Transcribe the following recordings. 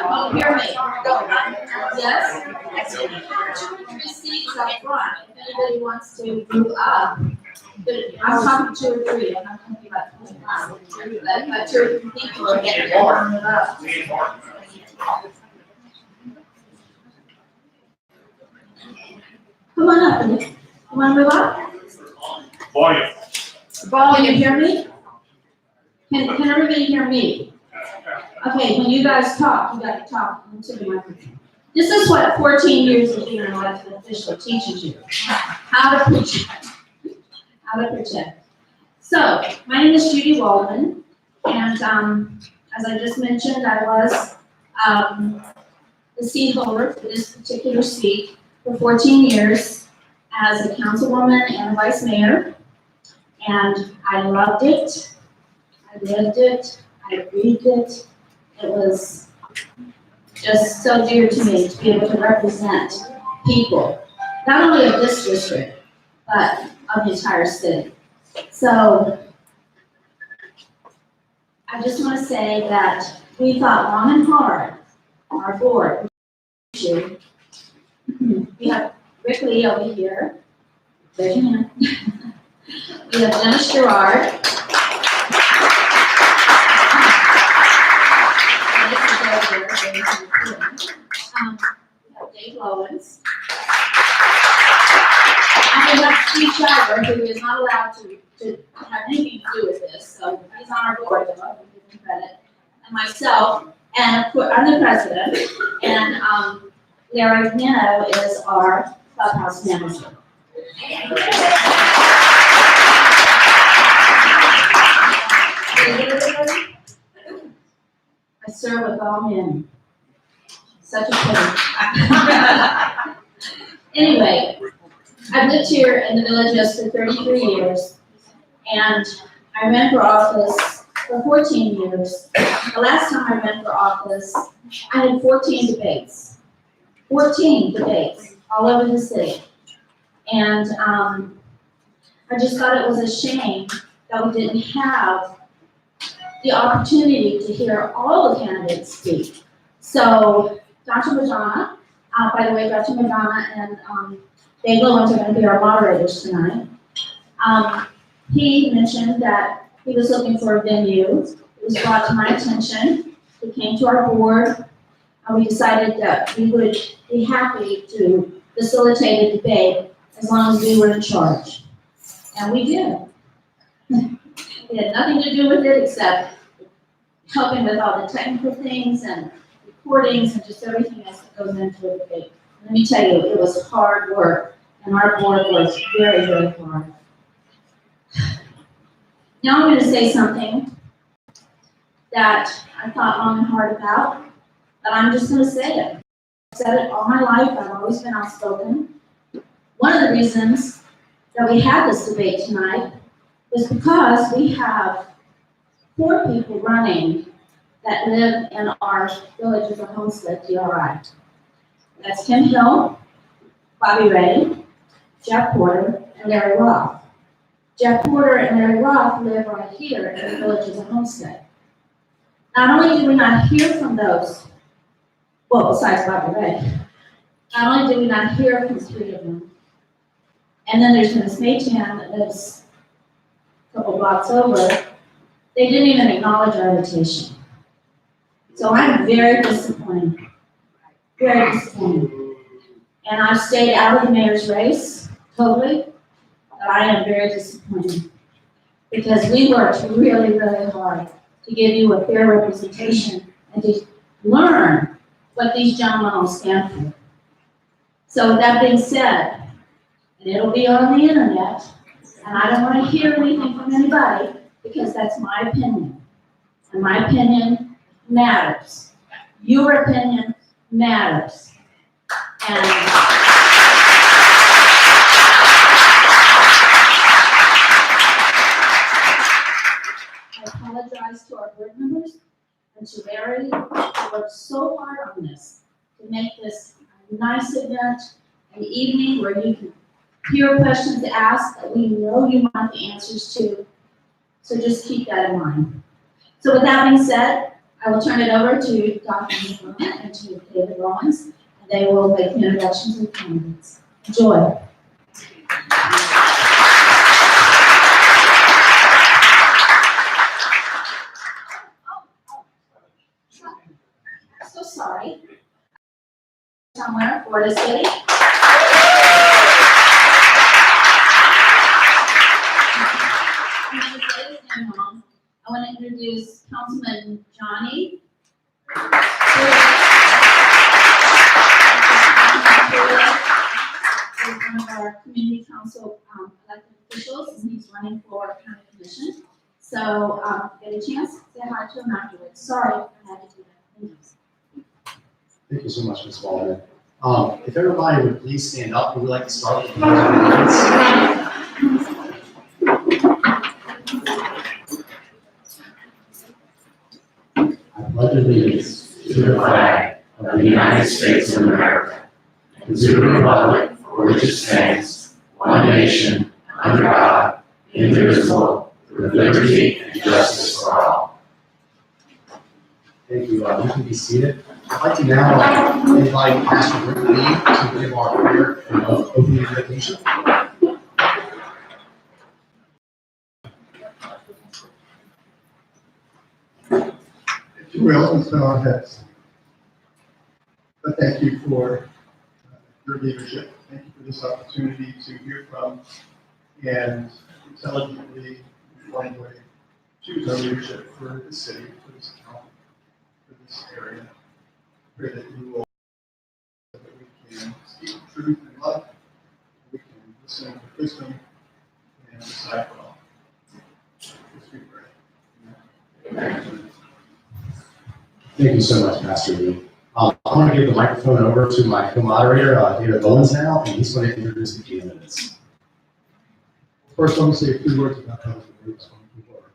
Oh, hear me. Yes? Three seats up front. If anybody wants to move up, but I'm talking 2 or 3. I'm not talking about 25. But 2 or 3 people are getting warmed up. Come on up. You want to move up? Volume. Can you hear me? Can everybody hear me? Okay, when you guys talk, you got to talk into the microphone. This is what 14 years of being an elected official teaches you. How to project. How to project. So, my name is Judy Waldman, and as I just mentioned, I was the seat holder for this particular seat for 14 years as a councilwoman and a vice mayor, and I loved it. I lived it. I breathed it. It was just so dear to me to be able to represent people, not only of this district, but of the entire city. So I just want to say that we thought long and hard, our board. We have Rick Lee over here. There's your hand. We have Dennis Gerard. Dave Lowens. And we have Steve Shiver, who is not allowed to have anything to do with this, so he's on our board, though, I'll give him credit. And myself, and of course, I'm the president, and Larry Minnow is our clubhouse manager. I serve with all men. Such a pity. Anyway, I've lived here in the village just for 33 years, and I ran for office for 14 years. The last time I ran for office, I had 14 debates. 14 debates all over the city. And I just thought it was a shame that we didn't have the opportunity to hear all the candidates speak. So Dr. Madonna, by the way, Dr. Madonna and Dave Lowens are going to be our moderators tonight. He mentioned that he was looking for a venue. It was brought to my attention. He came to our board, and we decided that we would be happy to facilitate a debate as long as we were in charge. And we did. We had nothing to do with it except helping with all the technical things and recordings and just everything else that goes into a debate. Let me tell you, it was hard work, and our board was very, very hard. Now I'm going to say something that I thought long and hard about, but I'm just going to say it. I've said it all my life. I've always been outspoken. One of the reasons that we had this debate tonight is because we have 4 people running that live in our village as a homestead DRI. That's Tim Hill, Bobby Ray, Jeff Porter, and Larry Roth. Jeff Porter and Larry Roth live right here in the village as a homestead. Not only did we not hear from those, well, besides Bobby Ray, not only did we not hear from 3 of them, and then there's Miss Maytan that lives a couple blocks over, they didn't even acknowledge our invitation. So I'm very disappointed, very disappointed. And I've stayed out of the mayor's race, totally, but I am very disappointed. Because we worked really, really hard to give you a fair representation and to learn what these gentlemen all stand for. So with that being said, and it'll be on the internet, and I don't want to hear anything from anybody because that's my opinion. And my opinion matters. Your opinion matters. And I apologize to our board members and to Larry, who worked so hard on this to make this a nice event, an evening where you can hear questions asked that we know you want the answers to. So just keep that in mind. So with that being said, I will turn it over to Dr. McMahon and to David Rollins, and they will make the introductions of the candidates. Enjoy. So sorry. Somewhere, Florida City. I want to introduce Councilman Johnny. He's one of our community council elected officials, and he's running for county commission. So get a chance, say hi to him afterwards. Sorry, I had to do that. Thank you. Thank you so much, Ms. Waldman. If everybody would please stand up, we would like to start with the pledge of allegiance. I pledge allegiance to the flag of the United States of America and to the republic for which it stands, one nation, under God, indivisible, with liberty and justice for all. Thank you. You can be seated. I'd like to now invite Pastor Rick Lee to give our prayer and opening invocation. If you will, let's bow our heads. But thank you for your leadership. Thank you for this opportunity to hear from and intelligently, in one way, choose our leadership for this city, for this county, for this area. Pray that you will, that we can speak truth and love, we can listen with wisdom and decipher all. This we pray. Amen. Thank you so much, Pastor Lee. I want to give the microphone over to my co-moderator, David Owens now, and he's going to introduce the candidates. First, let me say a few words about how the groups come forward.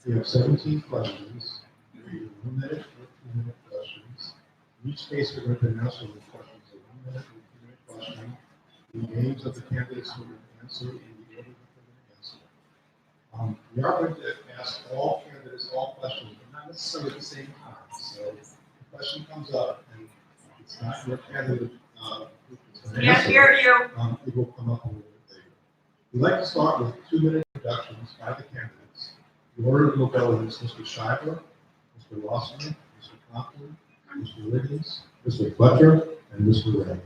We have 17 questions. We have 1 minute or 2 minute questions. In each case, we're going to answer the questions of 1 minute or 2 minute question, the names of the candidates who will answer in the order that they're going to answer. We are going to ask all candidates all questions, but not necessarily at the same time. So if the question comes up and it's not your candidate who is going to answer, it will come up a little bit later. We'd like to start with 2-minute introductions by the candidates. The order will go is Mr. Scheibler, Mr. Rossman, Mr. Compton, Mr. Wiggins, Mr. Fletcher, and Mr. Ray.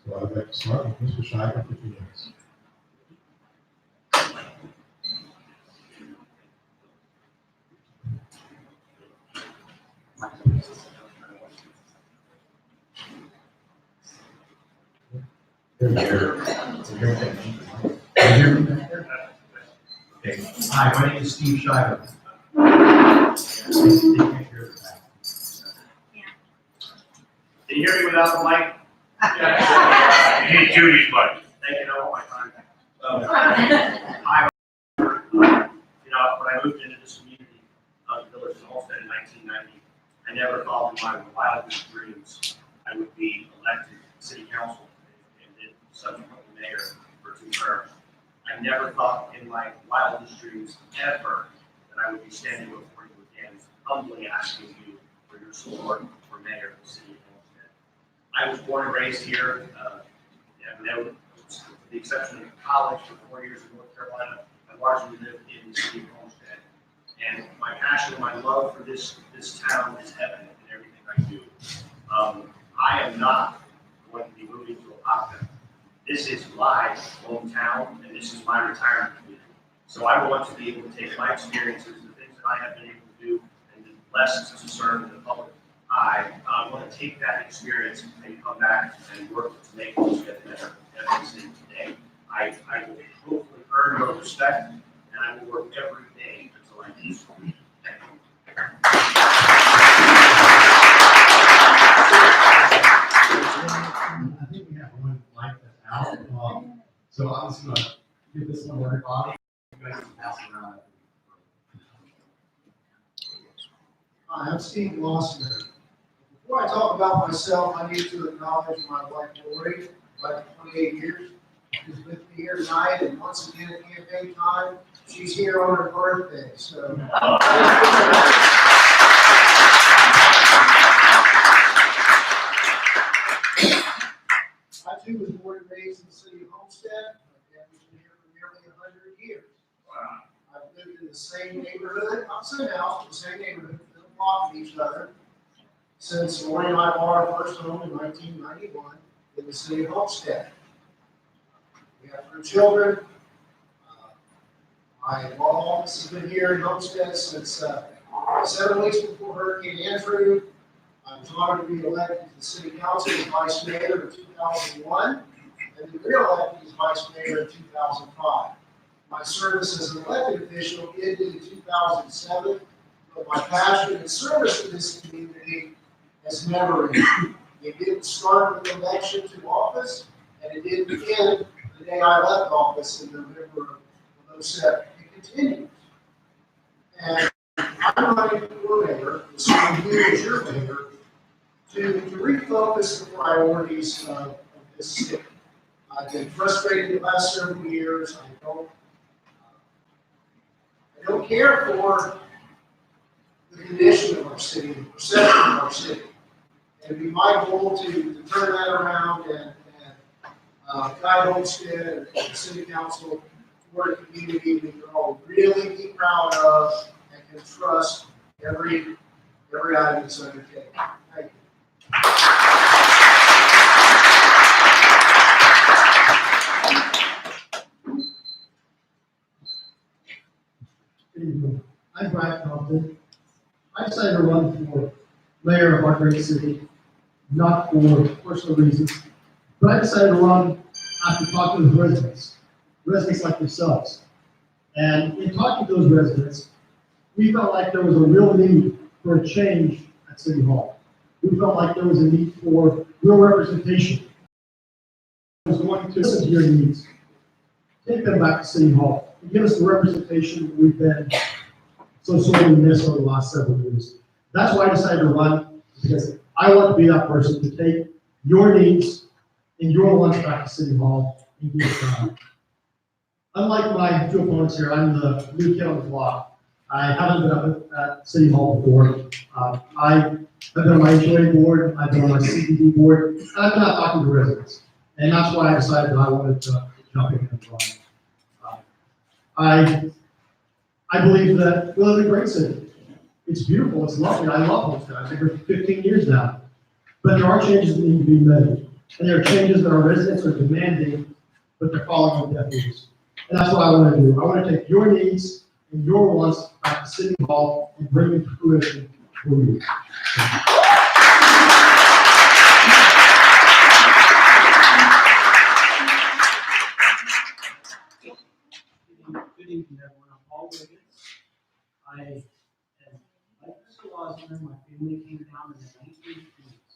So I'd like to start with Mr. Scheibler for 2 minutes. Okay. Hi, my name is Steve Shiver. Can you hear me without the mic? You need Judy's mic. Thank you, no, my time. When I moved into this community of the village of Homestead in 1990, I never thought in my wildest dreams I would be elected to city council and then subsequently mayor for 2 terms. I never thought in my wildest dreams ever that I would be standing before you again, humbly asking you for your support for mayor of the city of Homestead. I was born and raised here, with the exception of college for 4 years in North Carolina. I largely lived in the city of Homestead. And my passion and my love for this town is evident in everything I do. I am not going to be moving to Apopka. This is my hometown, and this is my retirement community. So I want to be able to take my experiences, the things that I have been able to do, and the lessons to serve in the public eye. I want to take that experience and come back and work to make things get better every single day. I will hopefully earn your respect, and I will work every day until I do so. Thank you. I think we have one mic that's out. So I'm just gonna give this one to everybody. You guys can pass it around. Hi, I'm Steve Glossner. Before I talk about myself, I need to acknowledge my wife Lori, like 28 years. She's with me here tonight, and once again at campaign time, she's here on her birthday, so. I too was born and raised in the city of Homestead. My family's been here for nearly 100 years. Wow. I've lived in the same neighborhood, not the same house, but the same neighborhood, within a block of each other, since Lori and I bought our first home in 1991 in the city of Homestead. We have 3 children. My law office has been here in Homestead since 7 weeks before Hurricane Andrew. I was honored to be elected to the city council as vice mayor in 2001, and then re-elected as vice mayor in 2005. My service as an elected official ended in 2007, but my passion and service to this community has never ended. It didn't start with the election to office, and it didn't end the day I left office in November of 07. It continues. And I'm running for mayor, the same year as your mayor, to refocus the priorities of this city. I've been frustrated the last several years. I don't care for the condition of our city, the perception of our city. And it'd be my goal to turn that around and guide Homestead and the city council toward a community we can all really be proud of and can trust every item that's undertaken. Thank you. I'm Brian Compton. I decided to run for mayor of our great city, not for personal reasons, but I decided to run after talking with residents like yourselves. And in talking to those residents, we felt like there was a real need for a change at City Hall. We felt like there was a need for real representation. I was going to listen to your needs, take them back to City Hall, and give us the representation that we've been so sorely missed over the last several years. That's why I decided to run, because I want to be that person to take your needs and your wants back to City Hall and get it done. Unlike my 2 opponents here, I'm the new kid on the block. I haven't been up at City Hall before. I've been on my HOA board, I've been on my CBD board, and I've been out talking to residents. And that's why I decided that I wanted to jump in and run. I believe that we live in a great city. It's beautiful, it's lovely, I love Homestead. I've been here for 15 years now. But there are changes that need to be made. And there are changes that our residents are demanding, but they're falling on deaf ears. And that's what I want to do. I want to take your needs and your wants back to City Hall and bring them to fruition for you. Good evening, everyone. I'm Paul Wiggins. I am like Mr. Losner, my family came down in the 1920s.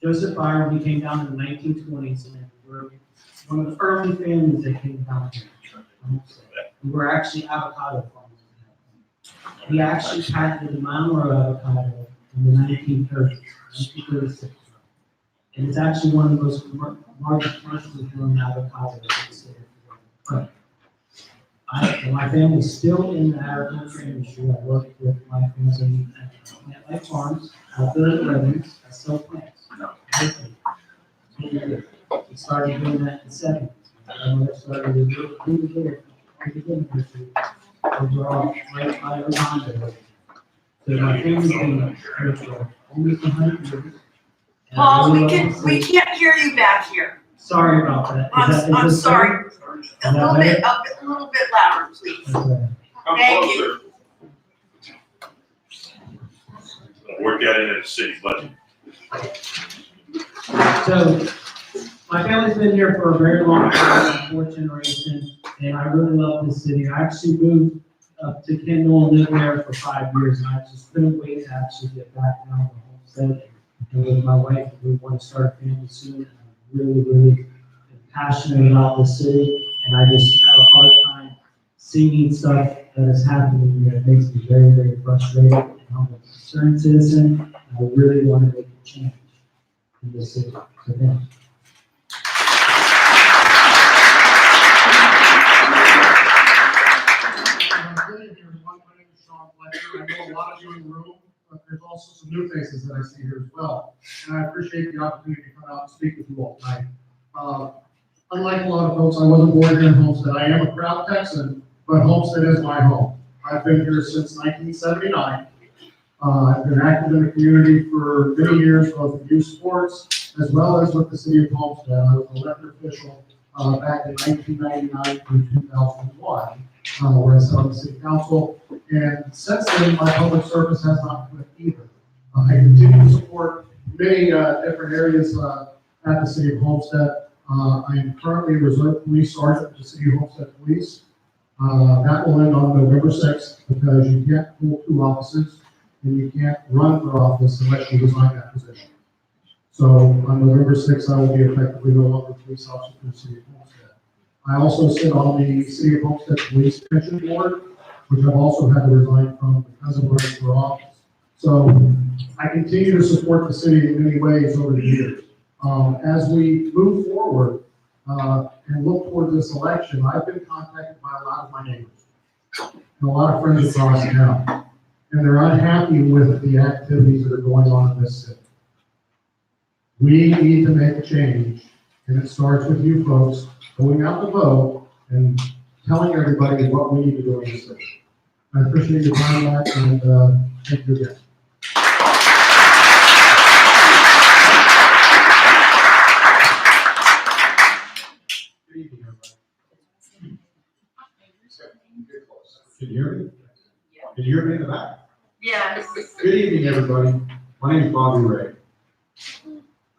Joseph Byron, he came down in the 1920s, and we're one of the early families that came down here. We were actually avocado farmers. We actually patented the Mayoral avocado in the 1930s, 1936. And it's actually one of the most largest commercially grown avocados in the state of Florida. My family's still in the agriculture industry. I work with my family at Plant Life Farms, out there in Redlands. I sell plants. We started doing that in the 70s. My mother started to do it here. Overall, right by Rwanda. So my family's been here for almost 100 years. And I Paul, really we love the we city. can't hear you back here. Sorry about that. I'm Is this sorry. better? A little bit louder, please. Okay. Thank you. Work that into the city budget. So, my family's been here for a very long time, 4 generations, and I really love this city. I actually moved up to Kendall and lived there for 5 years, and I just couldn't wait to actually get back down to Homestead. And with my wife, we want to start a family soon, and I'm really am passionate about this city, and I just have a hard time seeing stuff that is happening here. It makes me very frustrated. And I'm a concerned citizen, and I really want to make a change in this city. So thank you. My name is Sean Fletcher. I know a lot of you in the room, but there's also some new faces that I see here as well. And I appreciate the opportunity to come out and speak with you all tonight. Unlike a lot of folks, I wasn't born here in Homestead. I am a proud Texan, but Homestead is my home. I've been here since 1979. I've been active in the community for many years, both in youth sports as well as with the city of Homestead. I was an elected official back in 1999 through 2001. Where I sat on the city council, and since then, my public service has not quit either. I continue to support many different areas at the city of Homestead. I am currently a reserve police sergeant at the city of Homestead Police. That will end on November 6th because you can't hold 2 offices and you can't run for office unless you resign that position. So on November 6th, I will be effectively no longer police officer for the city of Homestead. I also sit on the City of Homestead Police Pension Board, which I've also had to resign from because of running for office. So I continue to support the city in many ways over the years. As we move forward and look toward this election, I've been contacted by a lot of my neighbors and a lot of friends across town, and they're unhappy with the activities that are going on in this city. We need to make a change, and it starts with you folks going out to vote and telling everybody what we need to do in this city. I appreciate your time on that, and thank you again. Good evening, everybody. Can you hear me? Can you hear me in the back? Yes. Good evening, everybody. My name is Bobby Ray.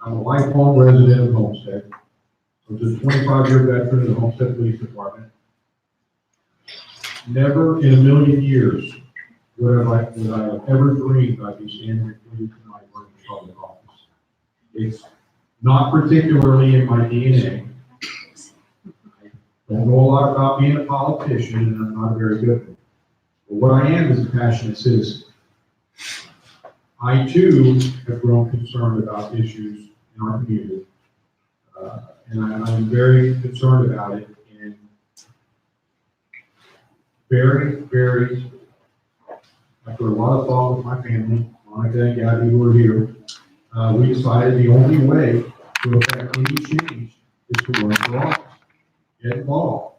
I'm a lifelong resident of Homestead. I was a 25-year veteran of the Homestead Police Department. Never in a million years would I have ever dreamed I'd be standing before you tonight running for public office. It's not particularly in my DNA. I don't know a lot about being a politician, and I'm not a very good one. But what I am is a passionate citizen. I too have grown concerned about issues in our community. And I'm very concerned about it, and very, after a lot of thought with my family, Monica and Gabby who are here, we decided the only way to affect any change is to run for office, get involved.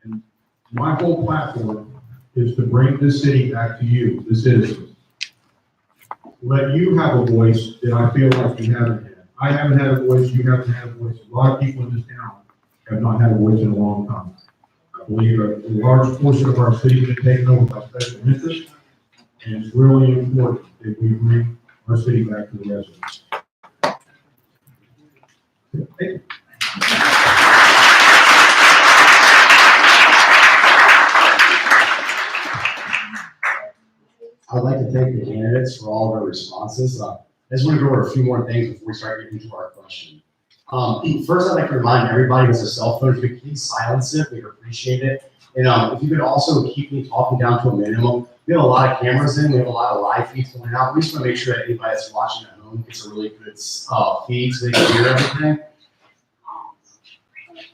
And my whole platform is to bring this city back to you, the citizens. Let you have a voice that I feel like you haven't had. I haven't had a voice, you haven't had a voice. A lot of people in this town have not had a voice in a long time. I believe a large portion of our city has been taken over by special interests, and it's really important that we bring our city back to the residents. Thank you. to thank the candidates for all of their responses. I just want to go over a few more things before we start getting into our question. First, I'd like to remind everybody who has a cell phone, if you could please silence it, we'd appreciate it. And if you could also keep me talking down to a minimum. We have a lot of cameras in, we have a lot of live feeds going out. We just want to make sure that anybody that's watching at home gets a really good feed so they can hear everything.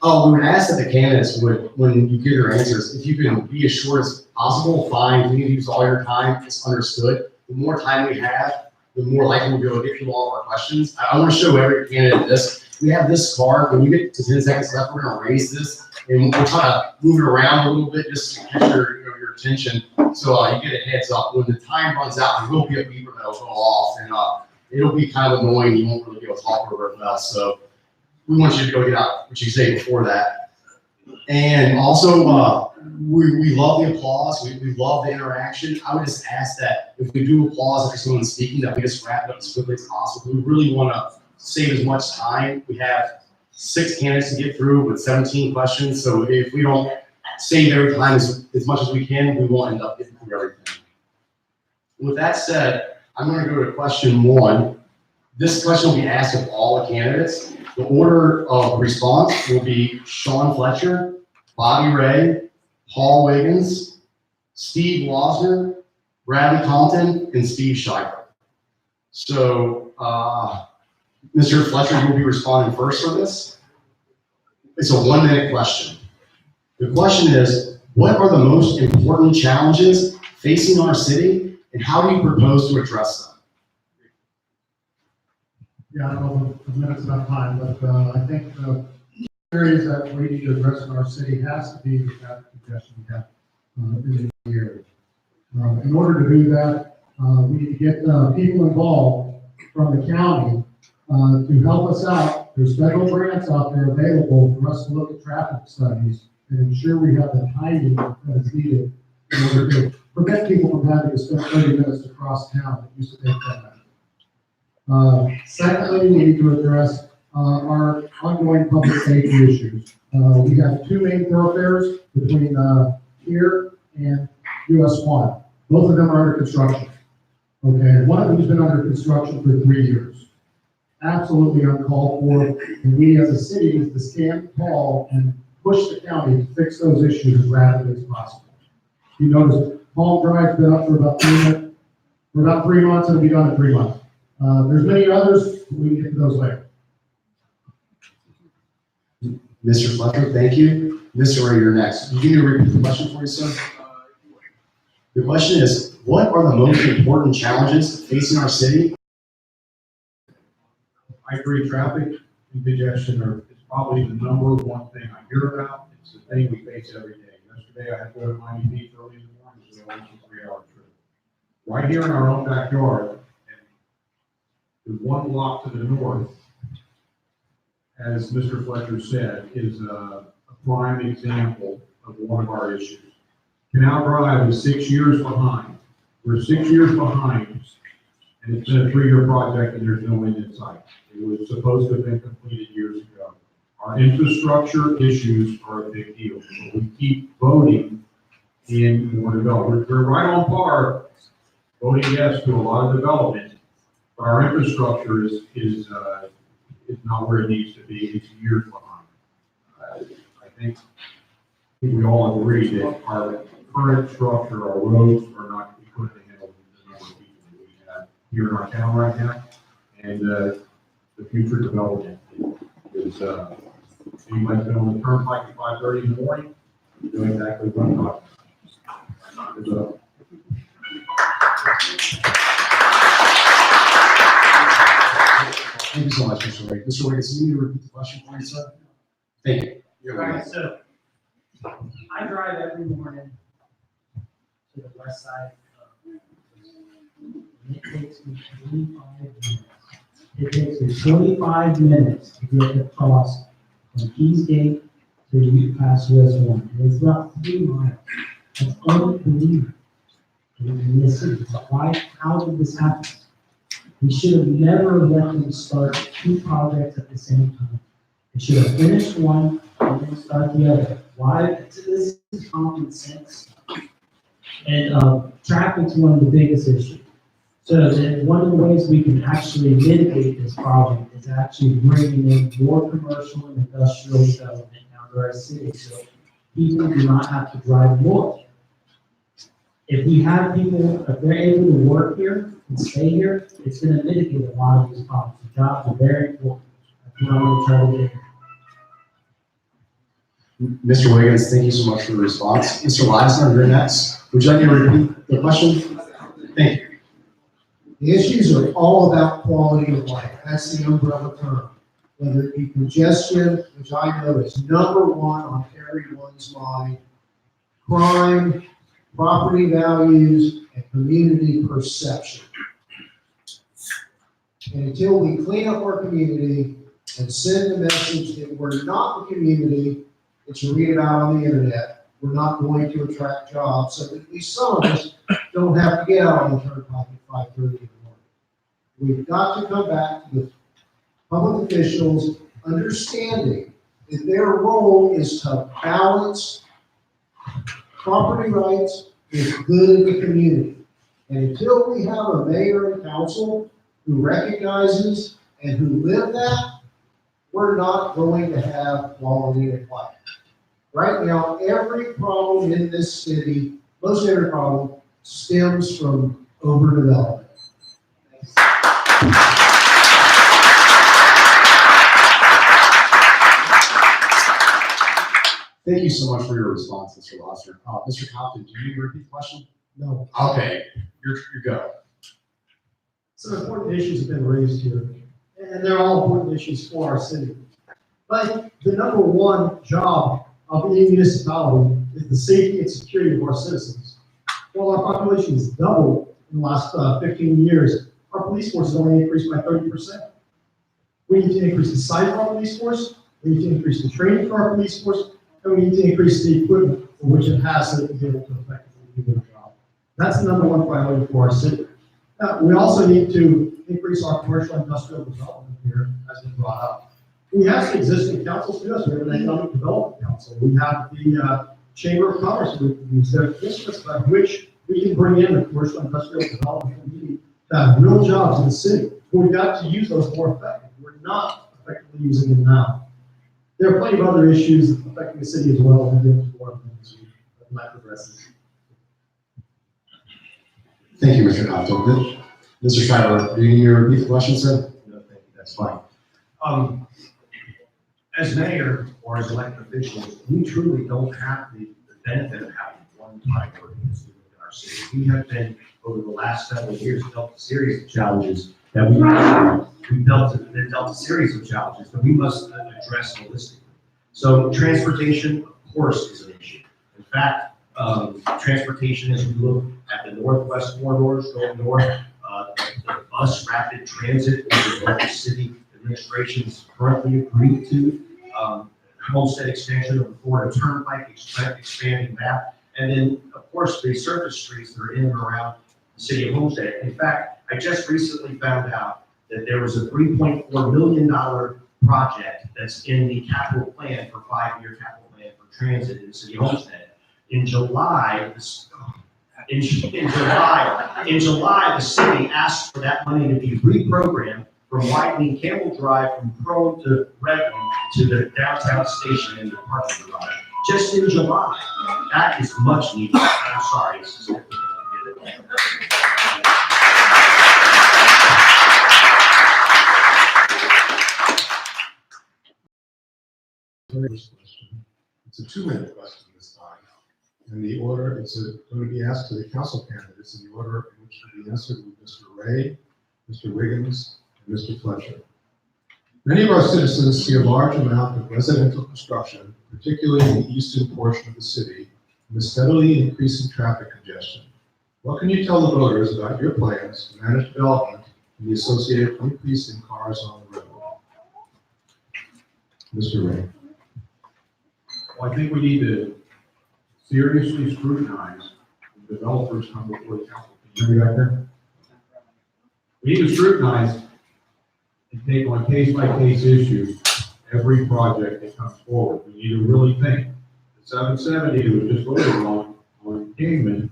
Oh, we would ask that the candidates would, when you give your answers, if you can be as short as possible, fine. If you need to use all your time, it's understood. The more time we have, the more likely we'll be able to get through all of our questions. I want to show every candidate this. We have this card. When you get to 10 seconds left, we're going to raise this, and we'll try to move it around a little bit just to catch your attention. So you get a heads up. When the time runs out, there will be a beeper that'll go off, and it'll be kind of annoying. You won't really be able to talk over it well. So we want you to go get out what you say before that. And also, we love the applause. We love the interaction. I would just ask that if we do applause after someone's speaking, that we just wrap it up as quickly as possible. We really want to save as much time. We have 6 candidates to get through with 17 questions. So if we don't save every time as much as we can, we won't end up getting through everything. With that said, I'm going to go to question 1. This question will be asked of all the candidates. The order of response will be Sean Fletcher, Bobby Ray, Paul Wiggins, Steve Losner, Bradley Compton, and Steve Schreiber. So, Mr. Fletcher, you will be responding first for this. It's a 1-minute question. The question is, what are the most important challenges facing our city, and how do you propose to address them? Yeah, I don't know if a minute's enough time, but I think the areas that we need to address in our city has to be the traffic congestion we have in the area. In order to do that, we need to get people involved from the county to help us out. There's federal grants out there available for us to look at traffic studies and ensure we have the timing that is needed in order to prevent people from having to spend 30 minutes to cross town that used to take 10 minutes. Secondly, we need to address our ongoing public safety issues. We have 2 main thoroughfares between here and US 1. Both of them are under construction. Okay, one of them has been under construction for 3 years. Absolutely uncalled for, and we as a city need to stand tall and push the county to fix those issues as rapidly as possible. You notice Palm Drive's been up for about 3 months, and it'll be done in 3 months. There's many others, we can get to those later. Mr. Fletcher, thank you. Mr. Ray, you're next. You need to repeat the question for you, sir? The question is, what are the most important challenges facing our city? I agree, traffic and congestion is probably the number one thing I hear about. It's the thing we face every day. Yesterday, I had to go to Miami Beach early in the morning, so it was a 3-hour trip. Right here in our own backyard, and the 1 block to the north, as Mr. Fletcher said, is a prime example of one of our issues. Canal Drive is 6 years behind. We're 6 years behind, and it's been a 3-year project, and there's no end in sight. It was supposed to have been completed years ago. Our infrastructure issues are a big deal. So we keep voting in more development. We're right on par, voting yes to a lot of development, but our infrastructure is not where it needs to be. It's years behind. I think we all agree that our current structure, our roads are not equipped to handle the number of people that we have here in our town right now. And the future development is, anybody's been on the turnpike at 5:30 in the morning, you know exactly what I'm talking about. Thank you so much, Mr. Ray. Mr. Ray, can you need to repeat the question for you, sir? Thank you. You're Right, welcome. so I drive every morning to the west side of, and it takes me 25 minutes. It takes me 25 minutes to get across from Keys Gate to past US 1. And it's about 3 miles. That's unbelievable. In this city, why, how did this happen? We should have never let them start 2 projects at the same time. They should have finished one and then start the other. Why? This is common sense. And traffic's one of the biggest issues. So then one of the ways we can actually mitigate this problem is actually bringing in more commercial and industrial development down to our city, so people do not have to drive north. If we have people, if they're able to work here and stay here, it's gonna mitigate a lot of these problems. The jobs are very important. That's what I'm gonna try to do. Mr. Wiggins, thank you so much for the response. Mr. Ladson, you're next. Would you like me to repeat the question? Thank you. The issues are all about quality of life. That's the umbrella term. Whether it be congestion, which I know is number one on everyone's mind, crime, property values, and community perception. And until we clean up our community and send the message that we're not the community that you read about on the internet, we're not going to attract jobs, so that at least some of us don't have to get out on the turnpike at 5:30 in the morning. We've got to come back to the public officials understanding that their role is to balance property rights with good in the community. And until we have a mayor and council who recognizes and who live that, we're not going to have quality of life. Right now, every problem in this city, most every problem, stems from overdevelopment. Thank you so much for your response, Mr. Ladson. Mr. Compton, do you need to repeat the question? No. Okay, you're go. Some important issues have been raised here, and they're all important issues for our city. But the number one job of any municipality is the safety and security of our citizens. While our population has doubled in the last 15 years, our police force has only increased by 30%. We need to increase the size of our police force, we need to increase the training for our police force, and we need to increase the equipment for which it has so that it can be able to effectively do their job. That's the number one priority for our city. We also need to increase our commercial and industrial development here, as been brought up. We have some existing councils to us. We have an economic development council. We have the Chamber of Commerce. These are districts by which we can bring in the commercial and industrial development community to have real jobs in the city. But we've got to use those more effectively. We're not effectively using them now. There are plenty of other issues affecting the city as well. We'll get into more of them as the night progresses. Thank you, Mr. Compton. Mr. Schreiber, do you need to repeat the question, sir? No, thank you, that's fine. As mayor or as elected officials, we truly don't have the benefit of having one priority as we look at our city. We have been, over the last several years, dealt a series of challenges that we've dealt a series of challenges that we must address holistically. So transportation, of course, is an issue. In fact, transportation, as we look at the northwest corridors going north, the bus rapid transit, which is what the city administration is currently agreed to, Homestead expansion of the Florida Turnpike, expanding that, and then, of course, the surface streets that are in and around the city of Homestead. In fact, I just recently found out that there was a $3.4 million project that's in the capital plan for 5-year capital plan for transit in the city of Homestead. In July, the city asked for that money to be reprogrammed from widening Campbell Drive from Prone to Redmond to the downtown station in the parking garage. Just in July. That is much needed. I'm sorry. This is It's a 2-minute question this time. And the order, going to be asked to the council candidates in the order in which to be answered with Mr. Ray, Mr. Wiggins, and Mr. Fletcher. Many of our citizens see a large amount of residential construction, particularly in the eastern portion of the city, and the steadily increasing traffic congestion. What can you tell the voters about your plans to manage development and the associated increase in cars on the road? Mr. Ray. Well, I think we need to seriously scrutinize the developers come before the council. Can you hear me back there? We need to scrutinize and take on case-by-case issues every project that comes forward. We need to really think. The 770 that was just voted on Kingman,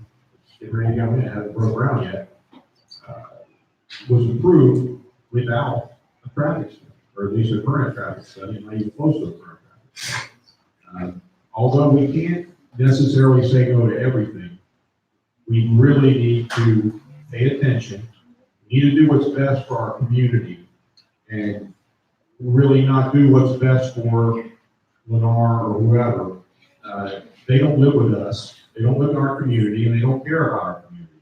get ready to come in, hasn't broke ground yet. was approved without a traffic study, or at least a current traffic study, not even close to a current traffic study. Although we can't necessarily say no to everything, we really need to pay attention. We need to do what's best for our community and really not do what's best for Lennar or whoever. They don't live with us, they don't live in our community, and they don't care about our community.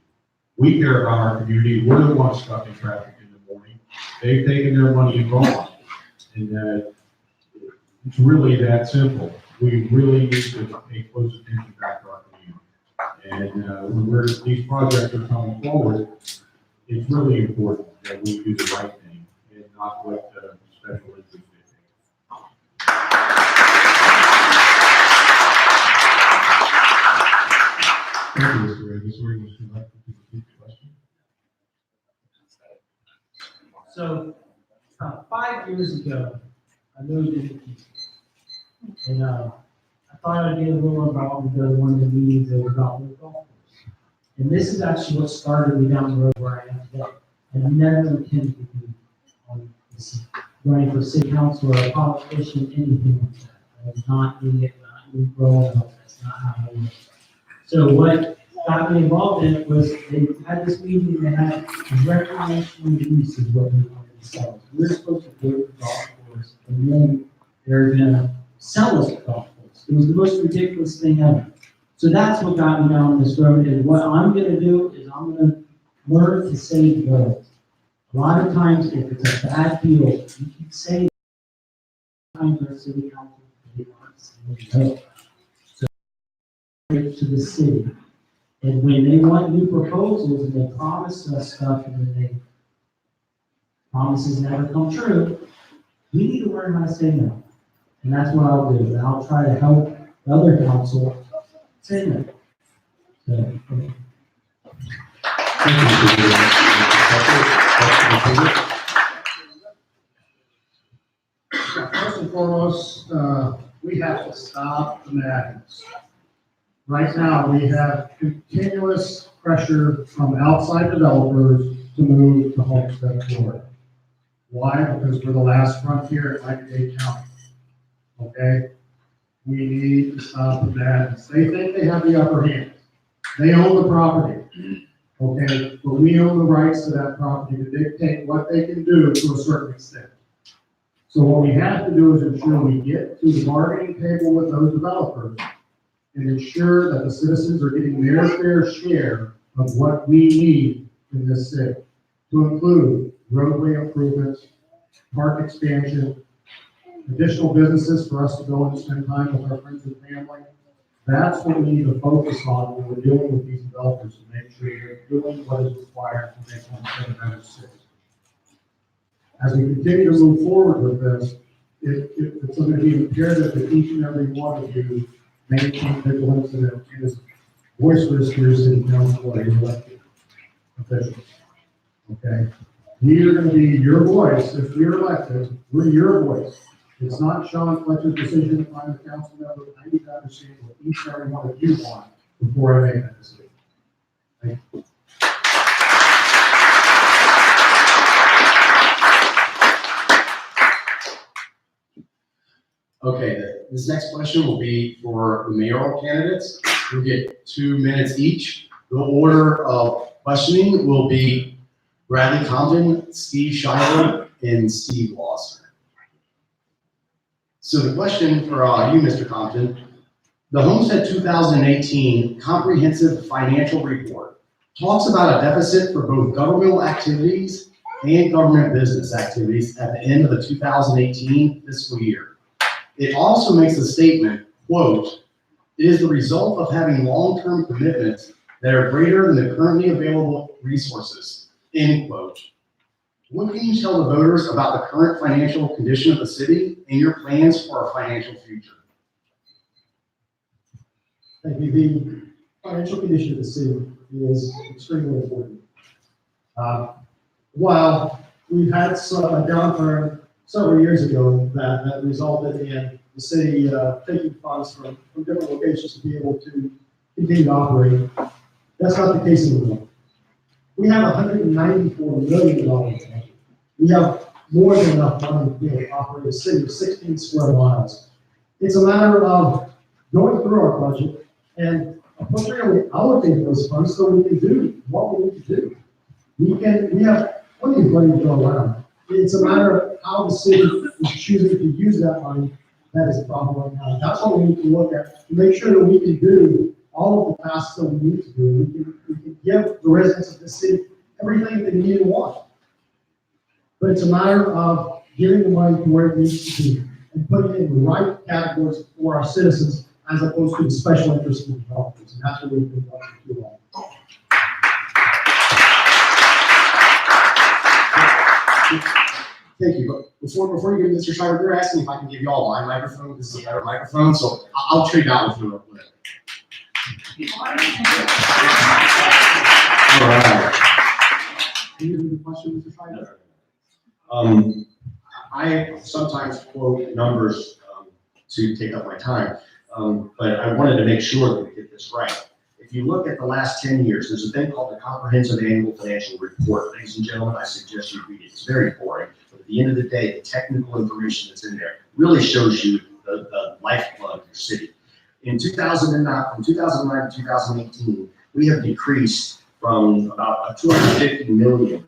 We care about our community, we're the ones stuck in traffic in the morning. They've taken their money and gone. And it's really that simple. We really need to pay close attention back to our community. And when these projects are coming forward, it's really important that we do the right thing and not what special interest is. Thank you, Mr. Ray. Ms. Williams, would you like to repeat the question? So, 5 years ago, I moved into Keystone. And, I thought I'd get a little involved with one of the meetings that was about the golf course. And this is actually what started me down the road where I am today. I never intended to be on this, running for city council or a politician, anything like that. I was not doing it, not even growing up, that's not how I was. So what got me involved in it was they had this meeting, they had recreational use is what we wanted to sell. We're supposed to build the golf course, and then they're gonna sell us the golf course. It was the most ridiculous thing ever. So that's what got me down this road, and what I'm gonna do is I'm gonna learn to say no. A lot of times, if it's a bad deal, you can say sometimes our city council, they aren't saying no. So to the city. And when they want new proposals and they promise us stuff and then promises never come true, we need to learn how to say no. And that's what I'll do. And I'll try to help the other council say no. So, Thank you, Mr. Ray. First and foremost, we have to stop the madness. Right now, we have continuous pressure from outside developers to move to Homestead, Florida. Why? Because we're the last frontier in Miami-Dade County. Okay? We need to stop the madness. They think they have the upper hand. They own the property. Okay? But we own the rights to that property to dictate what they can do to a certain extent. So what we have to do is ensure we get to the bargaining table with those developers and ensure that the citizens are getting their fair share of what we need in this city, to include roadway improvements, park expansion, additional businesses for us to go and spend time with our friends and family. That's what we need to focus on when we're dealing with these developers, to make sure they're doing what is required to make Homestead a better city. As we continue to move forward with this, it's going to be imperative that each and every one of you maintain vigilance and is voiceless to your city council or your elected officials. Okay? We are going to be your voice. If we're elected, we're your voice. It's not Sean Fletcher's decision to find a council member. I need to understand what each and every one of you want before I make that decision. Thank you. Okay, this next question will be for the mayoral candidates. We'll get 2 minutes each. The order of questioning will be Bradley Compton, Steve Shiler, and Steve Lawson. So the question for you, Mr. Compton, the Homestead 2018 Comprehensive Financial Report talks about a deficit for both governmental activities and government business activities at the end of the 2018 fiscal year. It also makes a statement, quote, "It is the result of having long-term commitments that are greater than the currently available resources," end quote. What can you tell the voters about the current financial condition of the city and your plans for our financial future? Thank you. The financial condition of the city is extremely important. While we've had a downturn several years ago that resulted in the city taking funds from different locations to be able to continue to operate, that's not the case anymore. We have $194 million budget. We have more than enough money to be able to operate a city of 16 square miles. It's a matter of going through our budget and appropriately allocating those funds so we can do what we need to do. We have plenty of money to go around. It's a matter of how the city is choosing to use that money. That is the problem right now. That's what we need to look at, to make sure that we can do all of the tasks that we need to do. We can give the residents of the city everything they need and want. But it's a matter of giving the money to where it needs to be and putting it in the right categories for our citizens as opposed to the special interest in developers. And that's what we've been working too long. Thank you, but before you get Mr. Schreiber, they're asking if I can give you all my microphone, this is a better microphone, so I'll trade that with you real quick. All right. Can you read the question, Mr. Schreiber? I sometimes quote numbers to take up my time, but I wanted to make sure that we get this right. If you look at the last 10 years, there's a thing called the Comprehensive Annual Financial Report. Ladies and gentlemen, I suggest you read it. It's very boring, but at the end of the day, the technical information that's in there really shows you the lifeblood of your city. In 2009, from 2009 to 2018, we have decreased from about 250 million,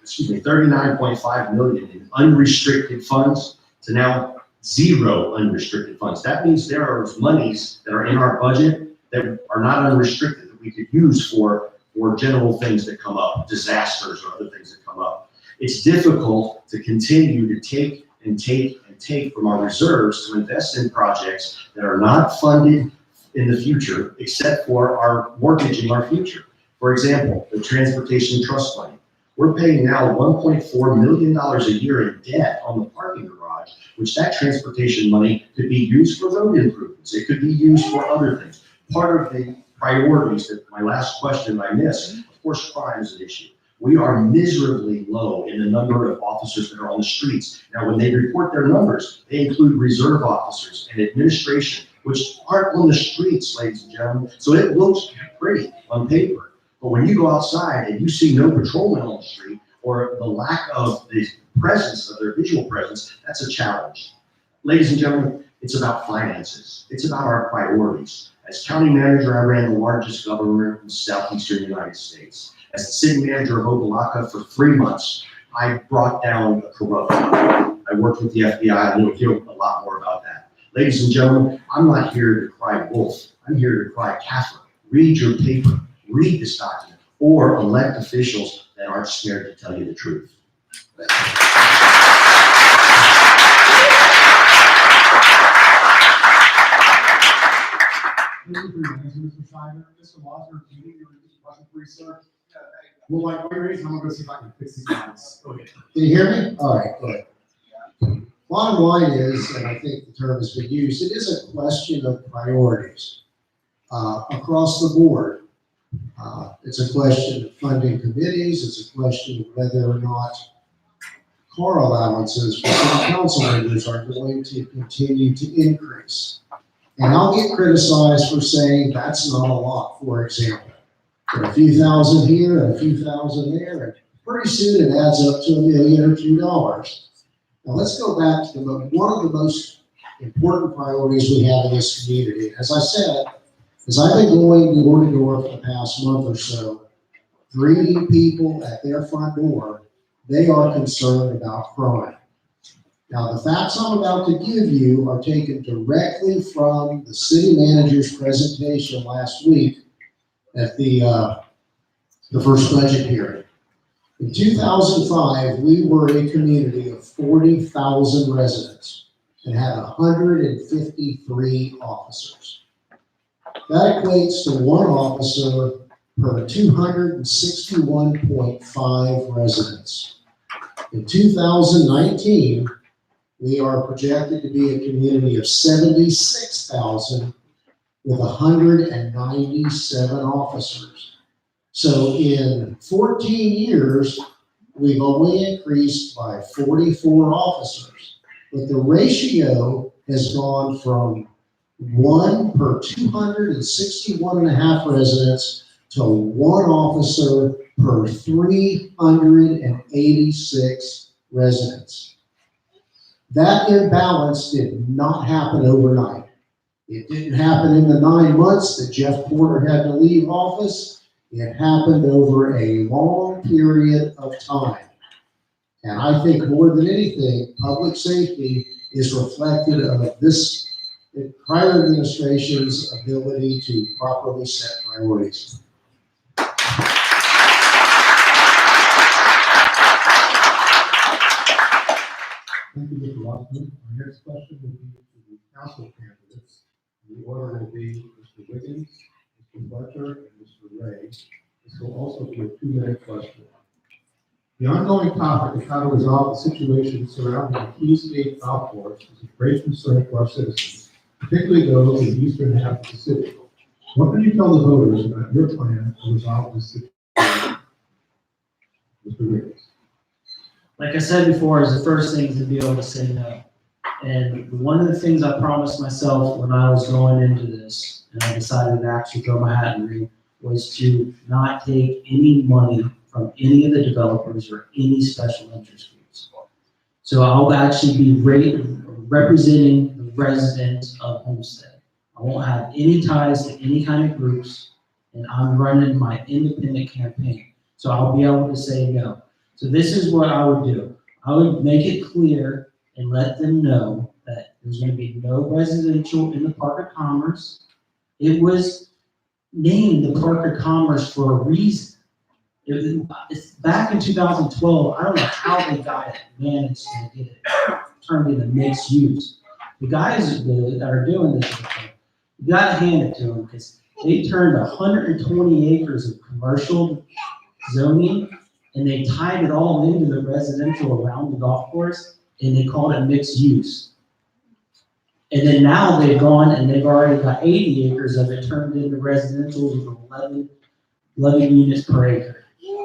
39.5 million in unrestricted funds to now 0 unrestricted funds. That means there are monies that are in our budget that are not unrestricted, that we could use for general things that come up, disasters or other things that come up. It's difficult to continue to take and take and take from our reserves to invest in projects that are not funded in the future, except for our mortgaging our future. For example, the transportation trust fund. We're paying now $1.4 million a year in debt on the parking garage, which that transportation money could be used for road improvements. It could be used for other things. Part of the priorities that my last question I missed, of course, crime is an issue. We are miserably low in the number of officers that are on the streets. Now, when they report their numbers, they include reserve officers and administration, which aren't on the streets, ladies and gentlemen. So it looks pretty on paper. But when you go outside and you see no patrolmen on the street or the lack of the presence of their visual presence, that's a challenge. Ladies and gentlemen, it's about finances. It's about our priorities. As county manager, I ran the largest government in the southeastern United States. As the city manager of Opa-locka for 3 months, I brought down corruption. I worked with the FBI, and you'll hear a lot more about that. Ladies and gentlemen, I'm not here to cry wolf. I'm here to cry Catholic. Read your paper, read this document, or elect officials that aren't scared to tell you the truth. Thank you for your answer, Mr. Schreiber. Mr. Walker, do you need to read this question, please, sir? Well, like, wait, I'm gonna go see if I can fix these lines. Go ahead. Can you hear me? All right, good. Bottom line is, and I think the term has been used, it is a question of priorities across the board. It's a question of funding committees. It's a question of whether or not car allowances for city council members are going to continue to increase. And I'll get criticized for saying that's not a lot, for example. A few thousand here and a few thousand there, and pretty soon it adds up to $1 million or $2 million. Now let's go back to one of the most important priorities we have in this community. As I said, as I've been going door to door for the past month or so, greeting people at their front door, they are concerned about crime. Now, the facts I'm about to give you are taken directly from the city manager's presentation last week at the first budget hearing. In 2005, we were a community of 40,000 residents and had 153 officers. That equates to 1 officer per 261.5 residents. In 2019, we are projected to be a community of 76,000 with 197 officers. So in 14 years, we've only increased by 44 officers, but the ratio has gone from 1 per 261.5 residents to 1 officer per 386 residents. That imbalance did not happen overnight. It didn't happen in the 9 months that Jeff Porter had to leave office. It happened over a long period of time. And I think more than anything, public safety is reflected of this prior administration's ability to properly set priorities. Thank you, Mr. Lockman. Our next question will be to the council candidates. The order will be Mr. Wiggins, Mr. Fletcher, and Mr. Ray. This will also be a 2-minute question. The ongoing topic of how to resolve the situation surrounding the Keys Gate golf course is of great concern to our citizens, particularly those in the eastern half of the city. What can you tell the voters about your plan to resolve this situation? Mr. Wiggins. Like I said before, is the first thing to be able to say no. And one of the things I promised myself when I was going into this, and I decided to actually throw my hat in the ring, was to not take any money from any of the developers or any special interest groups. So I'll actually be representing the residents of Homestead. I won't have any ties to any kind of groups, and I'm running my independent campaign. So I'll be able to say no. So this is what I would do. I would make it clear and let them know that there's going to be no residential in the Park of Commerce. It was named the Park of Commerce for a reason. It's back in 2012. I don't know how they got it managed to get it turned into mixed use. The guys that are doing this, you got to hand it to them because they turned 120 acres of commercial zoning and they tied it all into the residential around the golf course, and they called it mixed use. And then now they've gone and they've already got 80 acres of it turned into residential with 11 units per acre.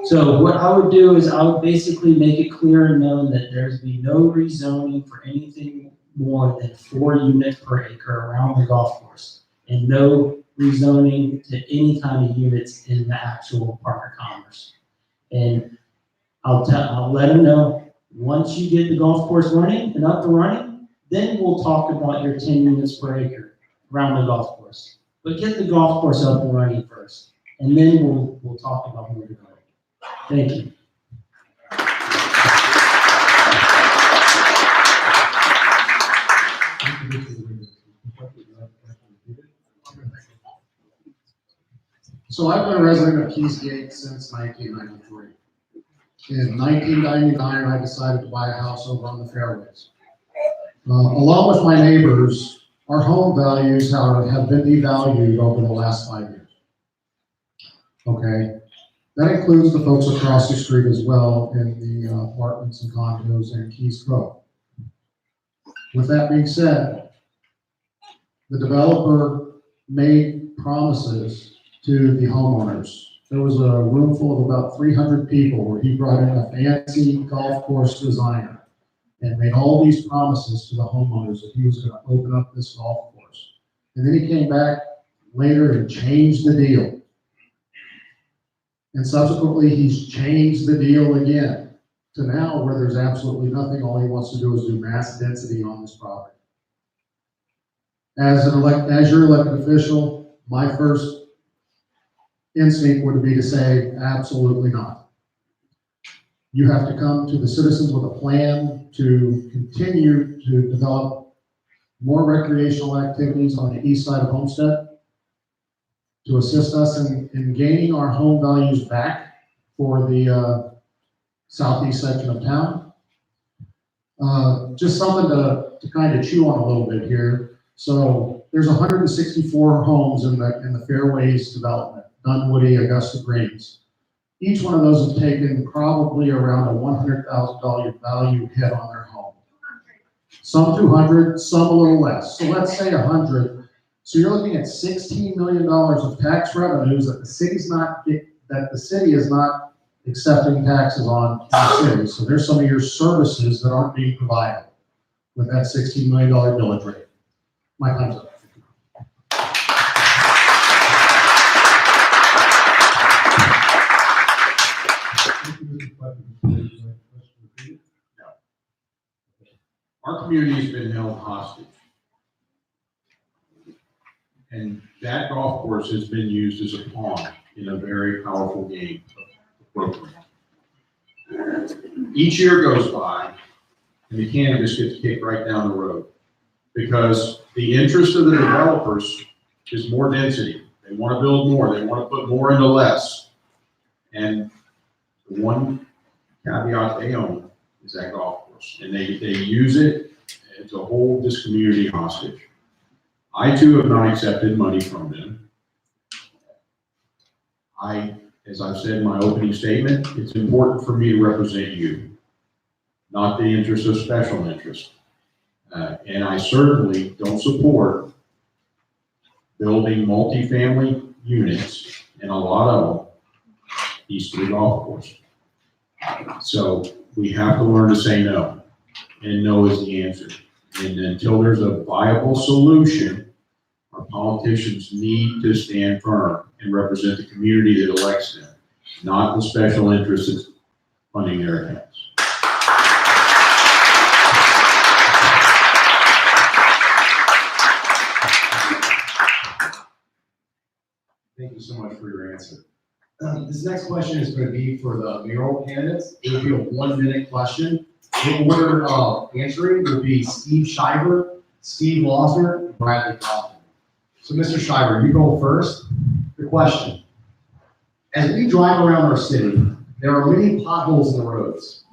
So what I would do is I would basically make it clear and known that there's be no rezoning for anything more than 4 units per acre around the golf course, and no rezoning to any kind of units in the actual Park of Commerce. And I'll let them know, once you get the golf course running and up and running, then we'll talk about your 10 units per acre around the golf course. But get the golf course up and running first, and then we'll talk about more development. Thank you. Thank you, Mr. Wiggins. Mr. Fletcher, would you like to repeat it? So I've been a resident of Keys Gate since 1993. In 1999, I decided to buy a house over on the fairways. Along with my neighbors, our home values have been devalued over the last 5 years. Okay, that includes the folks across the street as well in the apartments and condos in Keys Grove. With that being said, the developer made promises to the homeowners. There was a room full of about 300 people where he brought in a fancy golf course designer and made all these promises to the homeowners that he was going to open up this golf course. And then he came back later and changed the deal. And subsequently, he's changed the deal again to now where there's absolutely nothing. All he wants to do is do mass density on this property. As your elected official, my first instinct would be to say, absolutely not. You have to come to the citizens with a plan to continue to develop more recreational activities on the east side of Homestead, to assist us in gaining our home values back for the southeast section of town. Just something to kind of chew on a little bit here. So there's 164 homes in the Fairways development, Dunwoody, Augusta Greens. Each one of those has taken probably around a $100,000 value hit on their home. Some 200, some a little less. So let's say 100. So you're looking at $16 million of tax revenues that the city is not accepting taxes on in the city. So there's some of your services that aren't being provided with that $16 million millage rate. My time's up. community's been held hostage. And that golf course has been used as a pawn in a very powerful game of poker. Each year goes by, and the can just gets kicked right down the road. Because the interest of the developers is more density. They want to build more, they want to put more into less. And the one caveat they own is that golf course. And they use it to hold this community hostage. I too have not accepted money from them. As I've said in my opening statement, it's important for me to represent you, not the interest of special interest. And I certainly don't support building multifamily units, and a lot of them, east of the golf course. So we have to learn to say no, and no is the answer. And until there's a viable solution, our politicians need to stand firm and represent the community that elects them, not the special interests that's funding their accounts. Thank you so much for your answer. This next question is going to be for the mayoral candidates. It will be a 1-minute question. In order of answering will be Steve Shiver, Steve Losner, and Bradley Kaufman. So Mr. Shiver, you go first. The question: as we drive around our city, there are many potholes in the roads.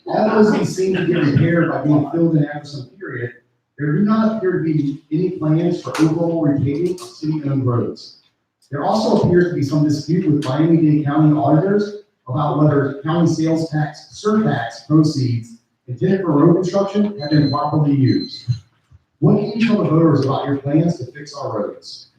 Although these seem to get repaired by being filled in after some period, there do not appear to be any plans for overall repaving of city-owned roads. There also appears to be some dispute with Miami-Dade County auditors about whether county sales tax surtax proceeds intended for road construction have been properly used. What can you tell the voters about your plans to fix our roads?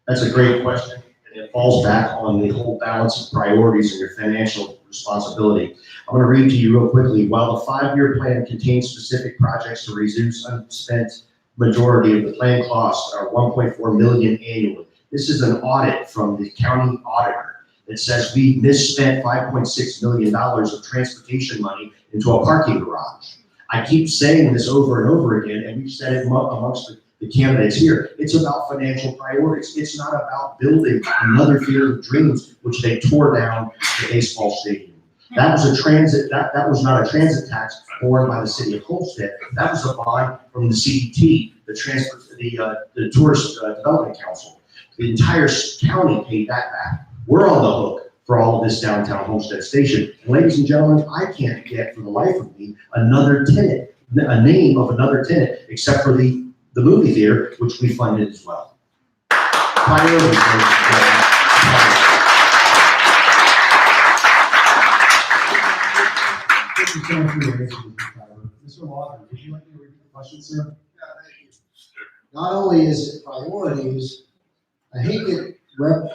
That's a great question, and it falls back on the whole balance of priorities and your financial responsibility. I'm going to read to you real quickly. While the 5-year plan contains specific projects to reduce unspent majority of the planned costs are $1.4 million annually. This is an audit from the county auditor that says we misspent $5.6 million of transportation money into a parking garage. I keep saying this over and over again, and we've said it amongst the candidates here. It's about financial priorities. It's not about building another Field of Dreams, which they tore down the baseball stadium. That was a transit. That was not a transit tax borne by the city of Homestead. That was a bond from the CDT, the Tourist Development Council. The entire county paid that back. We're on the hook for all of this downtown Homestead Station. And ladies and gentlemen, I can't get for the life of me another tenant, a name of another tenant, except for the movie theater, which we funded as well. Priorities. Thank you so much for your answer, Mr. Shiver. Mr. Lawson, would you like me to repeat the question, sir? Not only is it priorities, I hate that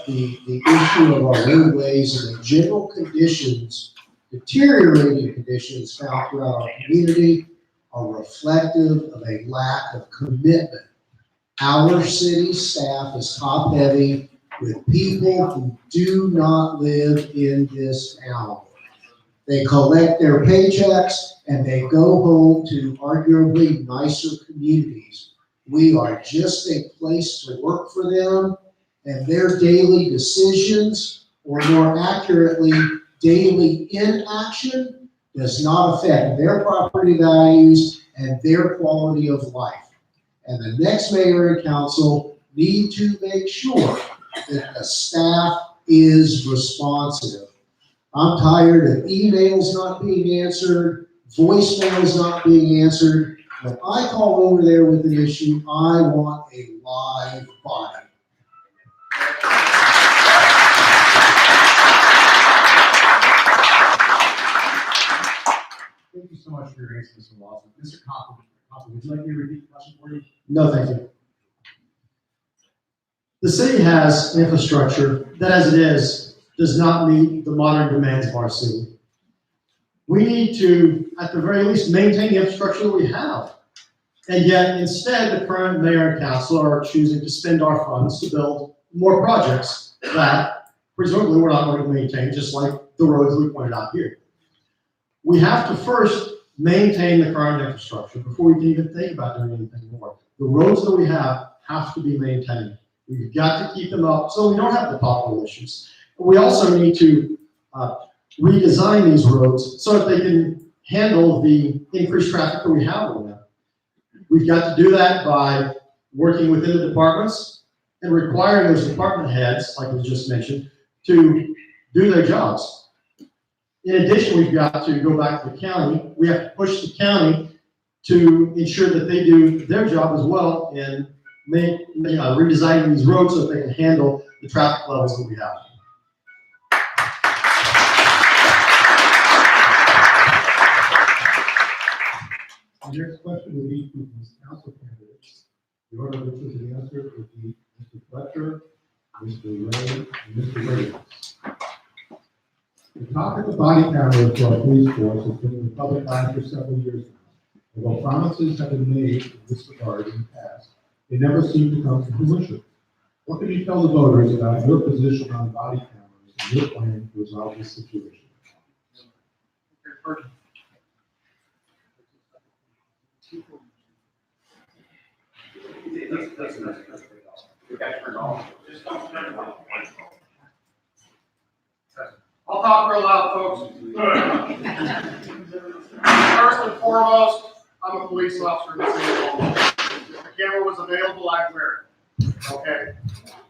the issue of our roadways and the general conditions, deteriorating conditions found throughout our community are reflective of a lack of commitment. Our city staff is top-heavy with people who do not live in this town. They collect their paychecks and they go home to arguably nicer communities. We are just a place to work for them, and their daily decisions, or more accurately, daily inaction, does not affect their property values and their quality of life. And the next mayor and council need to make sure that the staff is responsive. I'm tired of emails not being answered, voicemails not being answered. When I call over there with an issue, I want a live body. Thank you so much for your answer, Mr. Lawson. Mr. Kaufman, would you like me to repeat the question for you? No, thank you. The city has infrastructure that, as it is, does not meet the modern demands of our city. We need to, at the very least, maintain the infrastructure that we have. And yet, instead, the current mayor and council are choosing to spend our funds to build more projects that presumably we're not going to maintain, just like the roads we pointed out here. We have to first maintain the current infrastructure before we can even think about doing anything more. The roads that we have to be maintained. We've got to keep them up so we don't have the pothole issues. We also need to redesign these roads so that they can handle the increased traffic that we have on them. We've got to do that by working within the departments and requiring those department heads, like was just mentioned, to do their jobs. In addition, we've got to go back to the county. We have to push the county to ensure that they do their job as well in redesigning these roads so that they can handle the traffic levels that we have. The next question will be to these council candidates. The order which is the answer would be Mr. Fletcher, Mr. Ray, and Mr. Williams. The topic of body cameras for our police force has been in the public eye for several years now. Although promises have been made in this regard in the past, they never seem to come to fruition. What can you tell the voters about your position on body cameras and your plan to resolve this situation? I'll talk real loud, folks. First and foremost, I'm a police officer in the city of Baltimore. If the camera was available, I'd wear it. Okay?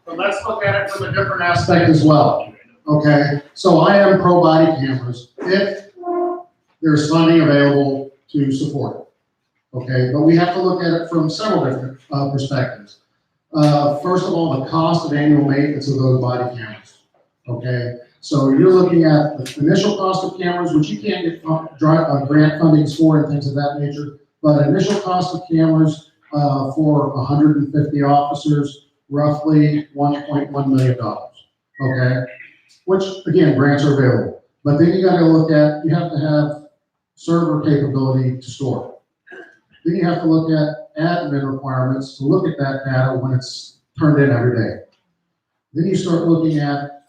But let's look at it from a different aspect as well. Okay? So I am pro body cameras if there's funding available to support it. Okay? But we have to look at it from several different perspectives. First of all, the cost of annual maintenance of those body cameras. Okay? So you're looking at the initial cost of cameras, which you can't get grant fundings for and things of that nature, but initial cost of cameras for 150 officers, roughly $1.1 million, okay? Which, again, grants are available. But then you gotta look at, you have to have server capability to store. Then you have to look at admin requirements to look at that data when it's turned in every day. Then you start looking at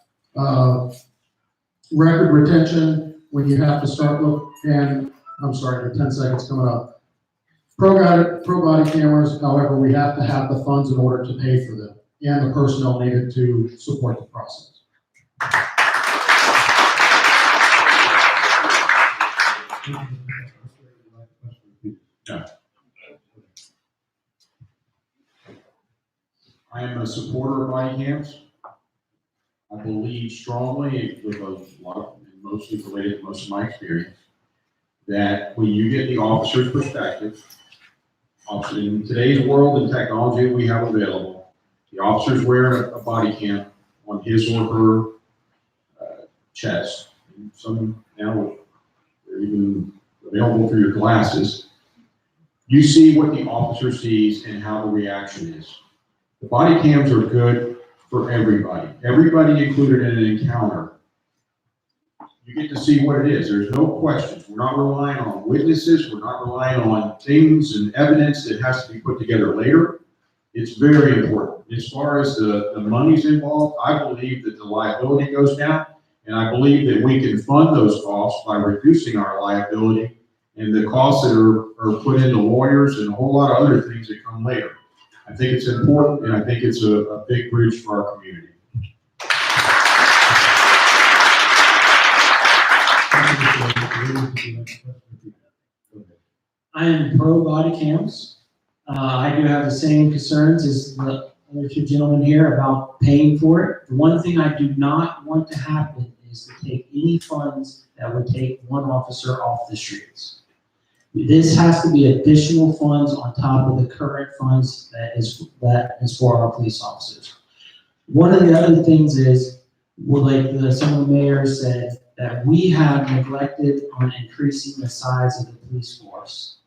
record retention when you have to start and I'm sorry, the 10 seconds coming up. Pro body cameras, however, we have to have the funds in order to pay for them and the personnel needed to support the process. I am a supporter of body cams. I believe strongly, with a lot of, mostly related to most of my experience, that when you get the officer's perspective, in today's world and technology we have available, the officer's wearing a body cam on his or her chest. And some now they're even available through your glasses. You see what the officer sees and how the reaction is. The body cams are good for everybody. Everybody included in an encounter. You get to see what it is. There's no questions. We're not relying on witnesses. We're not relying on things and evidence that has to be put together later. It's very important. As far as the money's involved, I believe that the liability goes down, and I believe that we can fund those costs by reducing our liability and the costs that are put into lawyers and a whole lot of other things that come later. I think it's important, and I think it's a big bridge for our community. I am pro body cams. I do have the same concerns as the other two gentlemen here about paying for it. The one thing I do not want to happen is to take any funds that would take one officer off the streets. This has to be additional funds on top of the current funds that is for our police officers. One of the other things is, well, like some of the mayors said, that we have neglected on increasing the size of the police force.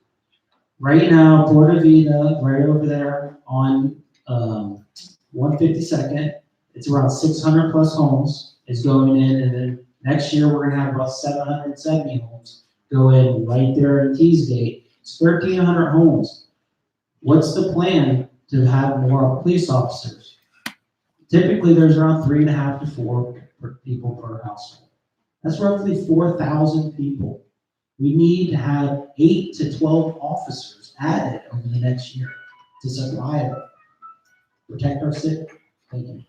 Right now, Porta Vida, right over there on 152nd, it's around 600 plus homes is going in, and then next year we're gonna have about 770 homes go in right there in Teesgate. It's 1,300 homes. What's the plan to have more police officers? Typically, there's around 3.5 to 4 people per household. That's roughly 4,000 people. We need to have 8 to 12 officers added over the next year to supply it. Protect our city. Thank you.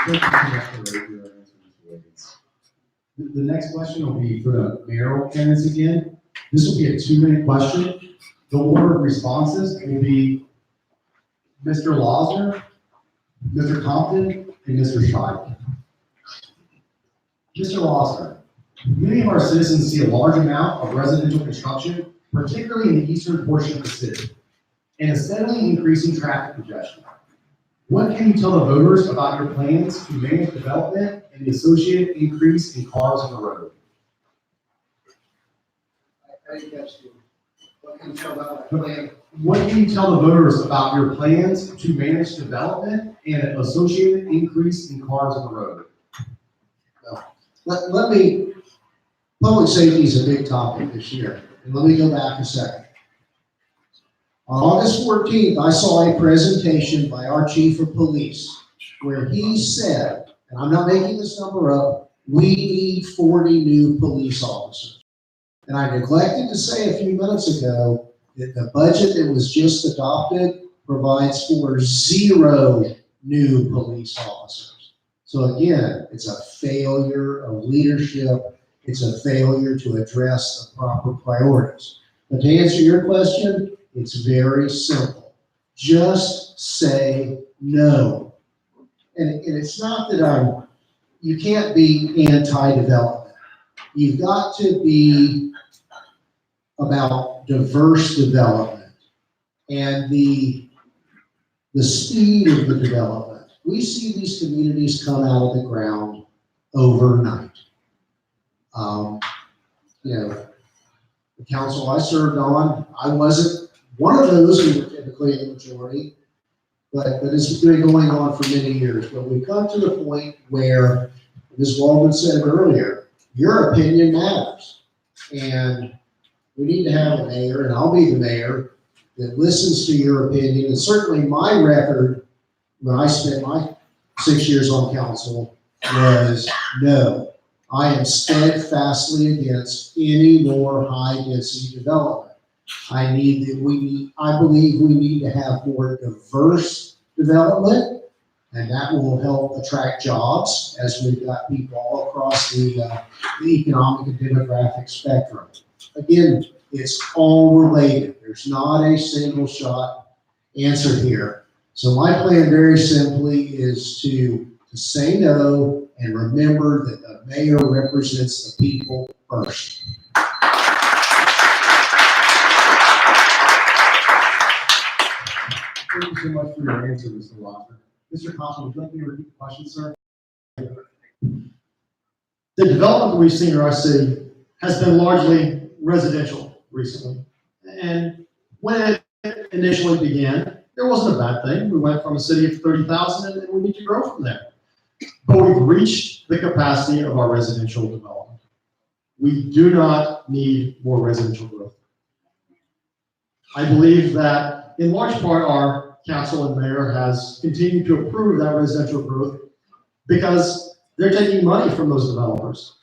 Thank you so much for your answer, Mr. Wiggins. The next question will be for the mayoral candidates again. This will be a 2-minute question. The order of responses will be Mr. Losner, Mr. Compton, and Mr. Scheib. Mr. Losner, many of our citizens see a large amount of residential construction, particularly in the eastern portion of the city, and a steadily increasing traffic congestion. What can you tell the voters about your plans to manage development and the associated increase in cars on the road? I didn't catch you. What can you tell about my plan? What can you tell the voters about your plans to manage development and an associated increase in cars on the road? Let me, public safety is a big topic this year, and let me go back a second. On August 14th, I saw a presentation by our chief of police where he said, and I'm not making this number up, we need 40 new police officers. And I neglected to say a few minutes ago that the budget that was just adopted provides for 0 new police officers. So again, it's a failure of leadership. It's a failure to address the proper priorities. But to answer your question, it's very simple. Just say no. And it's not that you can't be anti-development. You've got to be about diverse development and the speed of the development. We see these communities come out of the ground overnight. The council I served on, I wasn't one of those who were typically in the majority, but it's been going on for many years. But we've come to the point where, as Waldman said earlier, your opinion matters. And we need to have a mayor, and I'll be the mayor, that listens to your opinion. And certainly my record, when I spent my 6 years on council, was no. I am steadfastly against any more high-density development. I believe we need to have more diverse development, and that will help attract jobs as we've got people all across the economic and demographic spectrum. Again, it's all related. There's not a single shot answer here. So my plan very simply is to say no and remember that the mayor represents the people first. Thank you so much for your answer, Mr. Losner. Mr. Compton, would you like me to repeat the question, sir? The development we've seen in our city has been largely residential recently. And when it initially began, there wasn't a bad thing. We went from a city of 30,000 and we need to grow from there. But we've reached the capacity of our residential development. We do not need more residential growth. I believe that in large part our council and mayor has continued to approve that residential growth because they're taking money from those developers.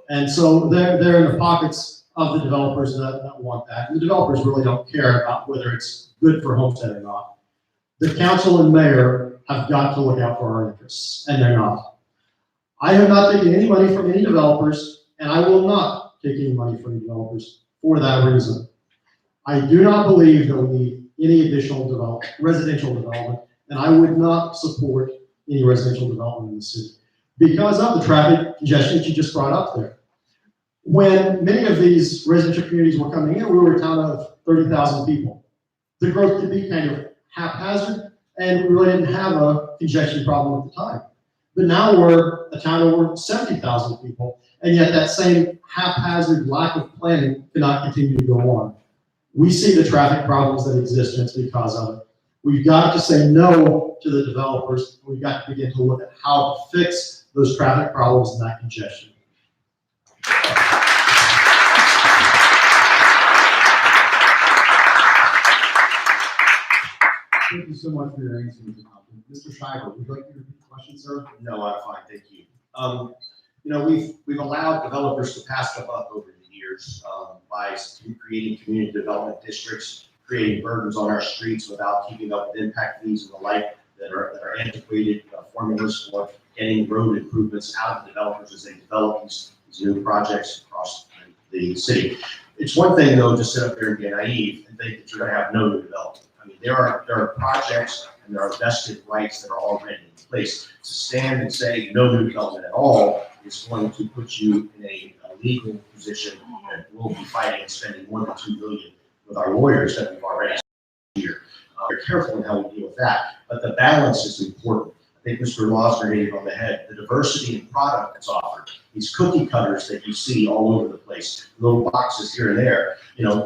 And so they're in the pockets of the developers that want that. And the developers really don't care about whether it's good for Homestead or not. The council and mayor have got to look out for our interests, and they're not. I have not taken any money from any developers, and I will not take any money from developers for that reason. I do not believe that we need any additional residential development, and I would not support any residential development in the city because of the traffic congestion that you just brought up there. When many of these residential communities were coming in, we were a town of 30,000 people. The growth could be kind of haphazard, and we really didn't have a congestion problem at the time. But now we're a town of over 70,000 people, and yet that same haphazard lack of planning cannot continue to go on. We see the traffic problems that exist, and it's because of it. We've got to say no to the developers. We've got to begin to look at how to fix those traffic problems and that congestion. Thank you so much for your answer, Mr. Compton. Mr. Shiver, would you like me to repeat the question, sir? No, I'm fine, thank you. we've allowed developers to pass the buck over the years, by creating community development districts, creating burdens on our streets without keeping up with impact fees and the like that are antiquated formulas for getting road improvements out of developers as they develop these new projects across the city. It's one thing though to sit up there and be naive and think that you're gonna have no new development. I mean, there are projects and there are vested rights that are already in place. To stand and say no new development at all is going to put you in a legal position that we'll be fighting and spending more than $2 billion with our lawyers that we've already here. We're careful in how we deal with that, but the balance is important. I think Mr. Losner hit it on the head. The diversity in product that's offered, these cookie cutters that you see all over the place, little boxes here and there,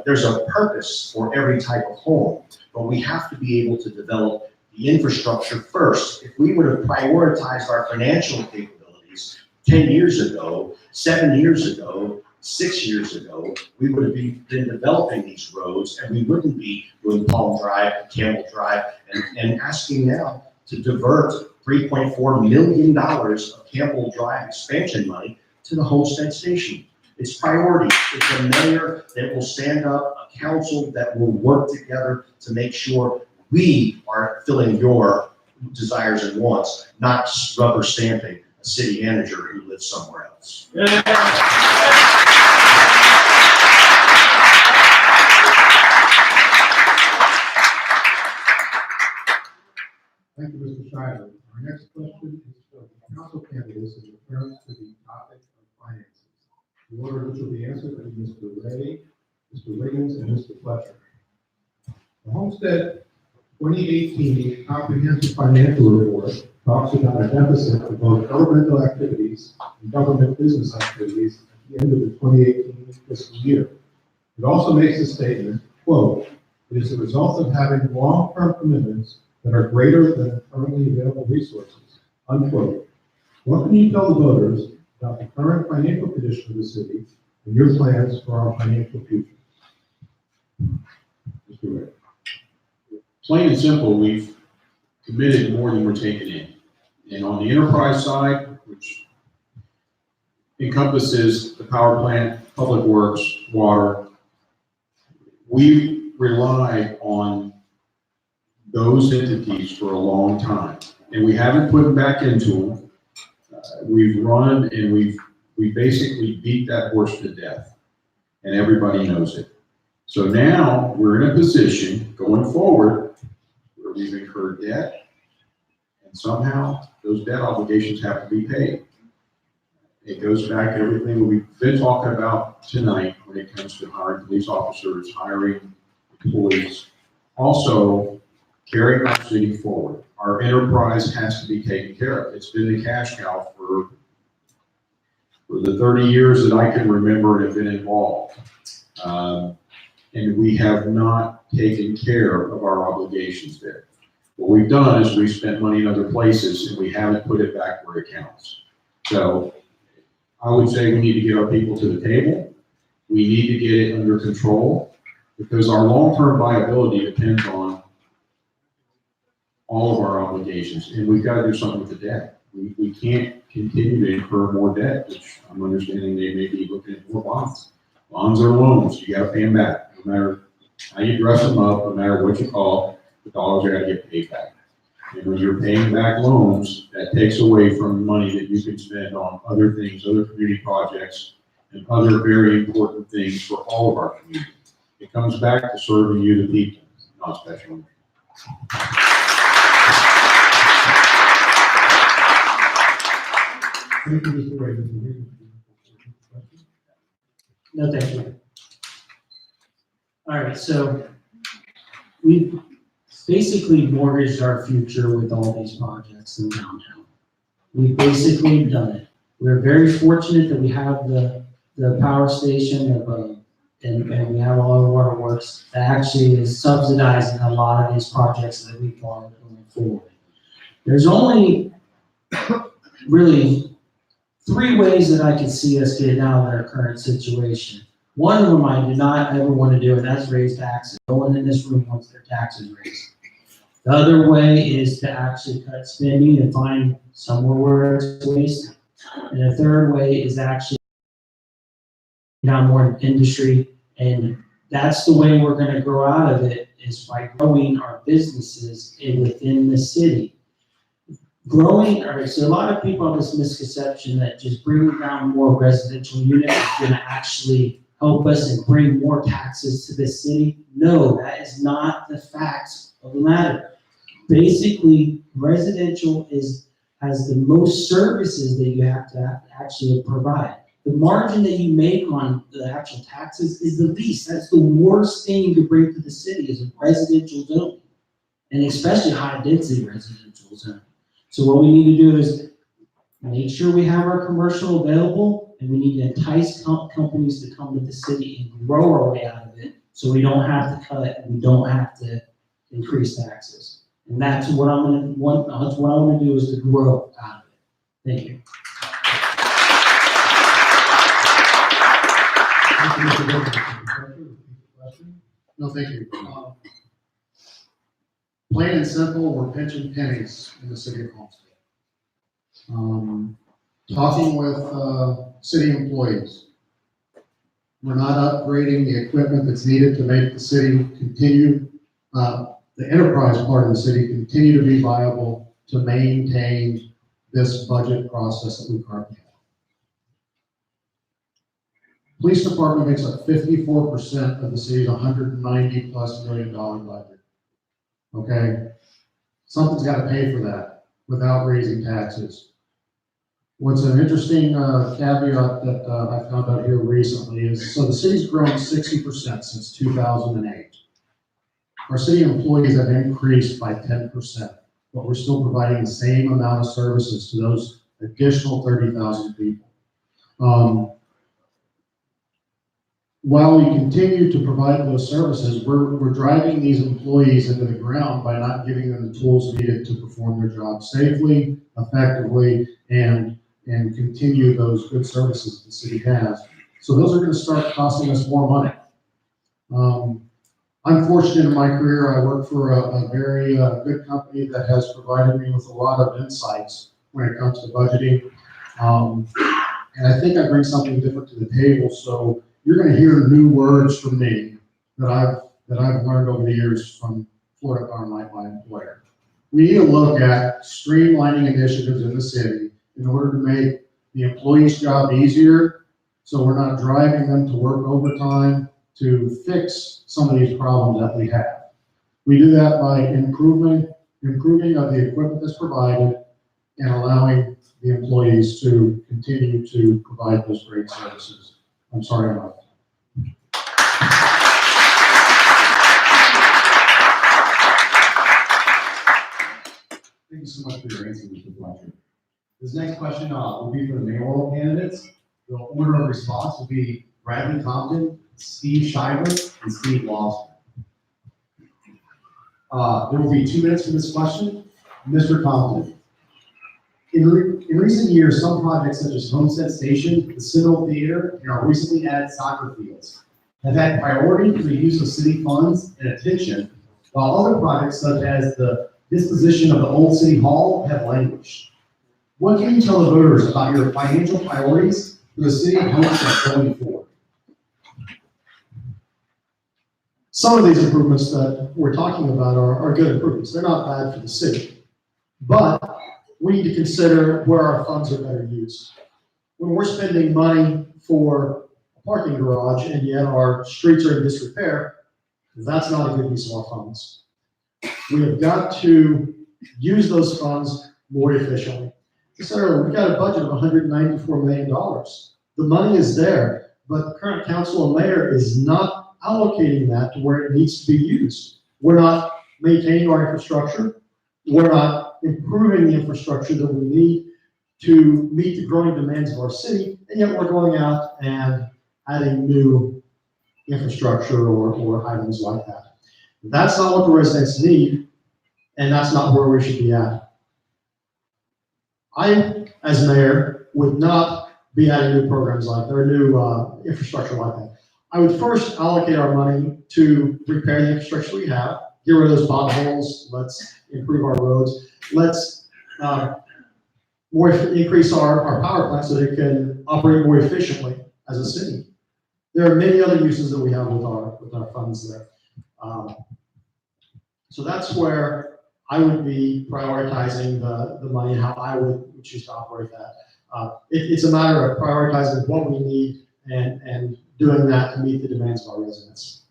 there's a purpose for every type of home, but we have to be able to develop the infrastructure first. If we would have prioritized our financial capabilities 10 years ago, 7 years ago, 6 years ago, we would have been developing these roads and we wouldn't be doing Palm Drive, Campbell Drive, and asking now to divert $3.4 million of Campbell Drive expansion money to the Homestead Station. It's priority. It's a mayor that will stand up, a council that will work together to make sure we are filling your desires and wants, not rubber stamping a city manager who lives somewhere else. Thank you, Mr. Schuyler. Our next question is for the council candidates in reference to the topic of finances. The order which will be answered is Mr. Ray, Mr. Wiggins, and Mr. Fletcher. The Homestead 2018 Comprehensive Financial Report talks about a deficit of both governmental activities and government business activities at the end of the 2018 fiscal year. It also makes a statement, quote, "It is the result of having long-term commitments that are greater than the currently available resources," unquote. What can you tell the voters about the current financial condition of the city and your plans for our financial future? Mr. Ray. Plain and simple, we've committed more than we're taking in. And on the enterprise side, which encompasses the power plant, public works, water, we relied on those entities for a long time, and we haven't put them back into them. We've run and we basically beat that horse to death, and everybody knows it. So now we're in a position going forward where we've incurred debt, and somehow those debt obligations have to be paid. It goes back to everything we've been talking about tonight when it comes to hiring police officers, hiring employees. Also, carrying our city forward. Our enterprise has to be taken care of. It's been the cash cow for the 30 years that I can remember and have been involved. And we have not taken care of our obligations there. What we've done is we've spent money in other places and we haven't put it back where it counts. So I would say we need to get our people to the table. We need to get it under control because our long-term viability depends on all of our obligations, and we've got to do something with the debt. We can't continue to incur more debt, which I'm understanding they may be looking at more bonds. Bonds are loans, you gotta pay them back. No matter how you dress them up, no matter what you call, the dollars are gotta get paid back. And when you're paying back loans, that takes away from money that you can spend on other things, other community projects, and other very important things for all of our community. It comes back to serving you, the people, not special. Thank you, Mr. Ray. Mr. Wiggins. No, thank you. All right, so we've basically mortgaged our future with all these projects in downtown. We've basically done it. We're very fortunate that we have the power station and we have all the waterworks that actually is subsidizing a lot of these projects that we've gone going forward. There's only really 3 ways that I can see us getting out of our current situation. One of them I do not ever want to do, and that's raise taxes. No one in this room wants their taxes raised. The other way is to actually cut spending and find somewhere where it's wasted. And the third way is actually down more industry, and that's the way we're gonna grow out of it, is by growing our businesses within the city. Growing, all right, so a lot of people have this misconception that just bringing down more residential units is gonna actually help us and bring more taxes to the city. No, that is not the facts of the matter. Basically, residential has the most services that you have to actually provide. The margin that you make on the actual taxes is the least. That's the worst thing you could bring to the city is a residential zone, and especially high density residential zone. So what we need to do is make sure we have our commercial available, and we need to entice companies to come to the city and grow our way out of it, so we don't have to cut and we don't have to increase taxes. And that's what I'm gonna that's what I wanna do, is to grow out of it. Thank you. No, thank you. Plain and simple, we're pinching pennies in the city of Homestead. Talking with city employees, we're not upgrading the equipment that's needed to make the city continue, the enterprise part of the city continue to be viable to maintain this budget process that we currently have. Police department makes up 54% of the city's $190+ million budget. Okay? Something's got to pay for that without raising taxes. What's an interesting caveat that I found out here recently is, so the city's grown 60% since 2008. Our city employees have increased by 10%, but we're still providing the same amount of services to those additional 30,000 people. While we continue to provide those services, we're driving these employees into the ground by not giving them the tools needed to perform their job safely, effectively, and continue those good services the city has. So those are going to start costing us more money. I'm fortunate in my career, I work for a very good company that has provided me with a lot of insights when it comes to budgeting. And I think I bring something different to the table. So you're going to hear new words from me that I've learned over the years from Florida Power & Light, my employer. We need to look at streamlining initiatives in the city in order to make the employee's job easier, so we're not driving them to work overtime to fix some of these problems that we have. We do that by improving of the equipment that's provided and allowing the employees to continue to provide those great services. I'm sorry, I'm out. Thank you so much for your answer, Mr. Fletcher. This next question will be for the mayoral candidates. The order of response will be Bradley Compton, Steve Shiver, and Steve Lawson. There will be 2 minutes for this question. Mr. Compton. In recent years, some projects such as Homestead Station, the Citadel Theater, and our recently added soccer fields have had priority for the use of city funds and attention, while other projects such as the disposition of the old city hall have languished. What can you tell the voters about your financial priorities for the city of Homestead going forward? Some of these improvements that we're talking about are good improvements. They're not bad for the city, but we need to consider where our funds are better used. When we're spending money for a parking garage and yet our streets are in disrepair, that's not a good use of our funds. We have got to use those funds more efficiently. So we've got a budget of $194 million. The money is there, but the current council and mayor is not allocating that to where it needs to be used. We're not maintaining our infrastructure. We're not improving the infrastructure that we need to meet the growing demands of our city, and yet we're going out and adding new infrastructure or items like that. That's not what the residents need, and that's not where we should be at. I, as mayor, would not be adding new programs like that, or new infrastructure like that. I would first allocate our money to repair the infrastructure we have, get rid of those potholes, let's improve our roads, let's increase our power plant so they can operate more efficiently as a city. There are many other uses that we have with our funds there. So that's where I would be prioritizing the money and how I would choose to operate that. It's a matter of prioritizing what we need and doing that to meet the demands of our residents.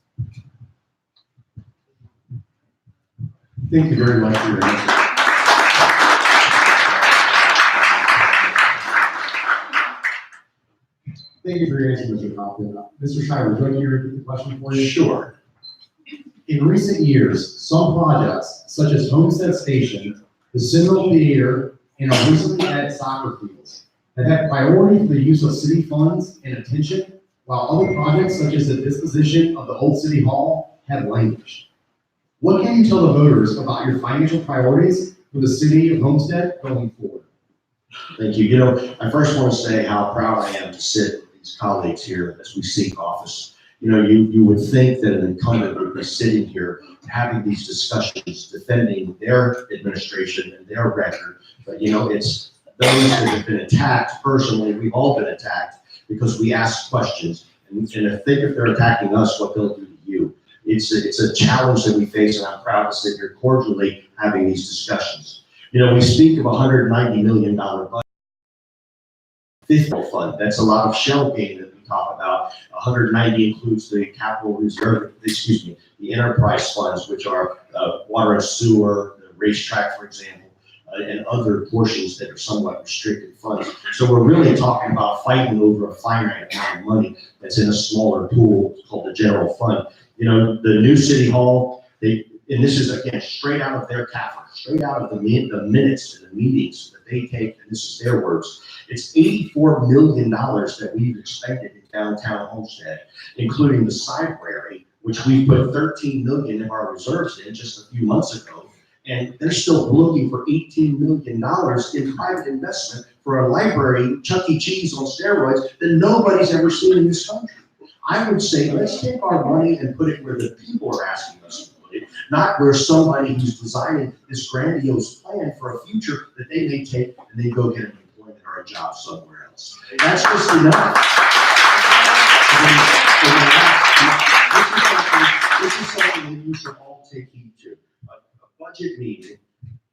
Thank you very much for your answer. Thank you for your answer, Mr. Compton. Mr. Shire, would you like me to repeat the question for you? Sure. In recent years, some projects, such as Homestead Station, the Cinderella Theater, and our recently added soccer fields, have had priority for the use of city funds and attention, while other projects, such as the disposition of the old city hall, have languished. What can you tell the voters about your financial priorities for the city of Homestead going forward? Thank you. You know, I first want to say how proud I am to sit with these colleagues here as we seek office. You know, you would think that an incumbent would be sitting here having these discussions, defending their administration and their record. But, you know, it's those that have been attacked personally. We've all been attacked because we ask questions. And if they're attacking us, what they'll do to you. It's a challenge that we face, and I'm proud to sit here cordially having these discussions. You know, we speak of $190 million budget. Fiscal fund, that's a lot of shell game that we talk about. 190 includes the capital reserve, the enterprise funds, which are water and sewer, the racetrack, for example, and other portions that are somewhat restricted funds. So we're really talking about fighting over a finite amount of money that's in a smaller pool called the general fund. You know, the new city hall, and this is again straight out of their CAFR, straight out of the minutes to the meetings that they take, and this is their words. It's $84 million that we've expended in downtown Homestead, including the library, which we put $13 million of our reserves in just a few months ago. And they're still looking for $18 million in private investment for a library, Chuck E. Cheese on steroids, that nobody's ever seen in this country. I would say, let's take our money and put it where the people are asking us to put it, not where somebody who's designing this grandiose plan for a future that they may take and then go get an employment or a job somewhere else. That's just enough. This is something that you should all take heed to. A budget meeting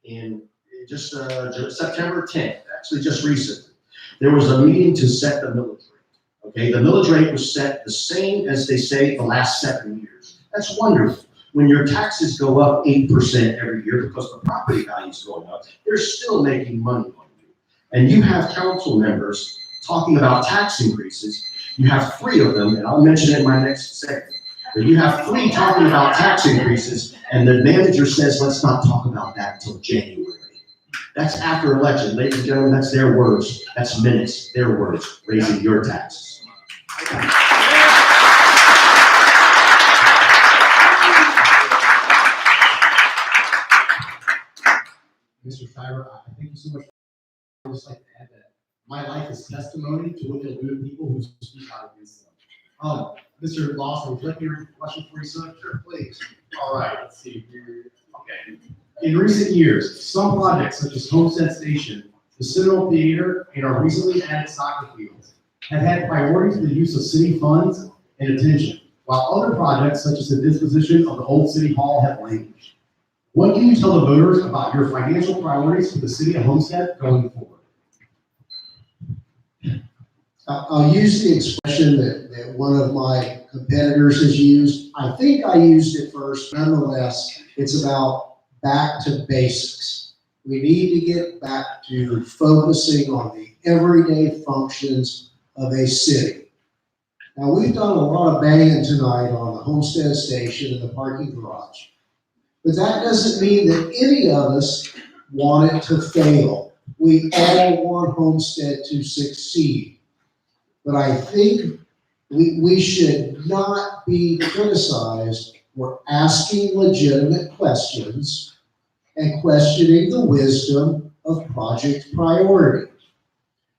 in just September 10th, actually just recently, there was a meeting to set the millage rate. Okay, the millage rate was set the same as they say the last 7 years. That's wonderful. When your taxes go up 8% every year because the property value is going up, they're still making money on you. And you have council members talking about tax increases. You have 3 of them, and I'll mention it in my next segment. But you have 3 talking about tax increases, and the manager says, let's not talk about that until January. That's after election. Ladies and gentlemen, that's their words. That's minutes, their words, raising your taxes. Mr. Shire, thank you so much. I would just like to add that my life is testimony to what they'll do to people who speak out against them. Mr. Lawson, would you like me to read the question for you, sir? Sure, please. All right, let's see here. Okay. In recent years, some projects such as Homestead Station, the Cinderella Theater, and our recently added soccer fields have had priority for the use of city funds and attention, while other projects such as the disposition of the old city hall have languished. What can you tell the voters about your financial priorities for the city of Homestead going forward? I'll use the expression that one of my competitors has used. I think I used it first. Nonetheless, it's about back to basics. We need to get back to focusing on the everyday functions of a city. Now, we've done a lot of banging tonight on the Homestead Station and the parking garage. But that doesn't mean that any of us want it to fail. We all want Homestead to succeed. But I think we should not be criticized for asking legitimate questions and questioning the wisdom of project priority.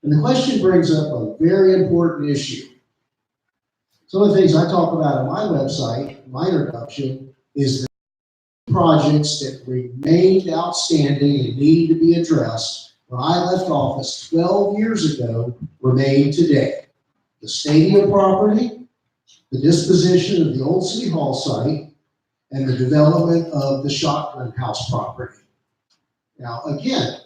And the question brings up a very important issue. Some of the things I talk about on my website, my introduction, is the projects that remained outstanding and need to be addressed when I left office 12 years ago remain today. The stadium property, the disposition of the old City Hall site, and the development of the Shotgun House property. Now, again,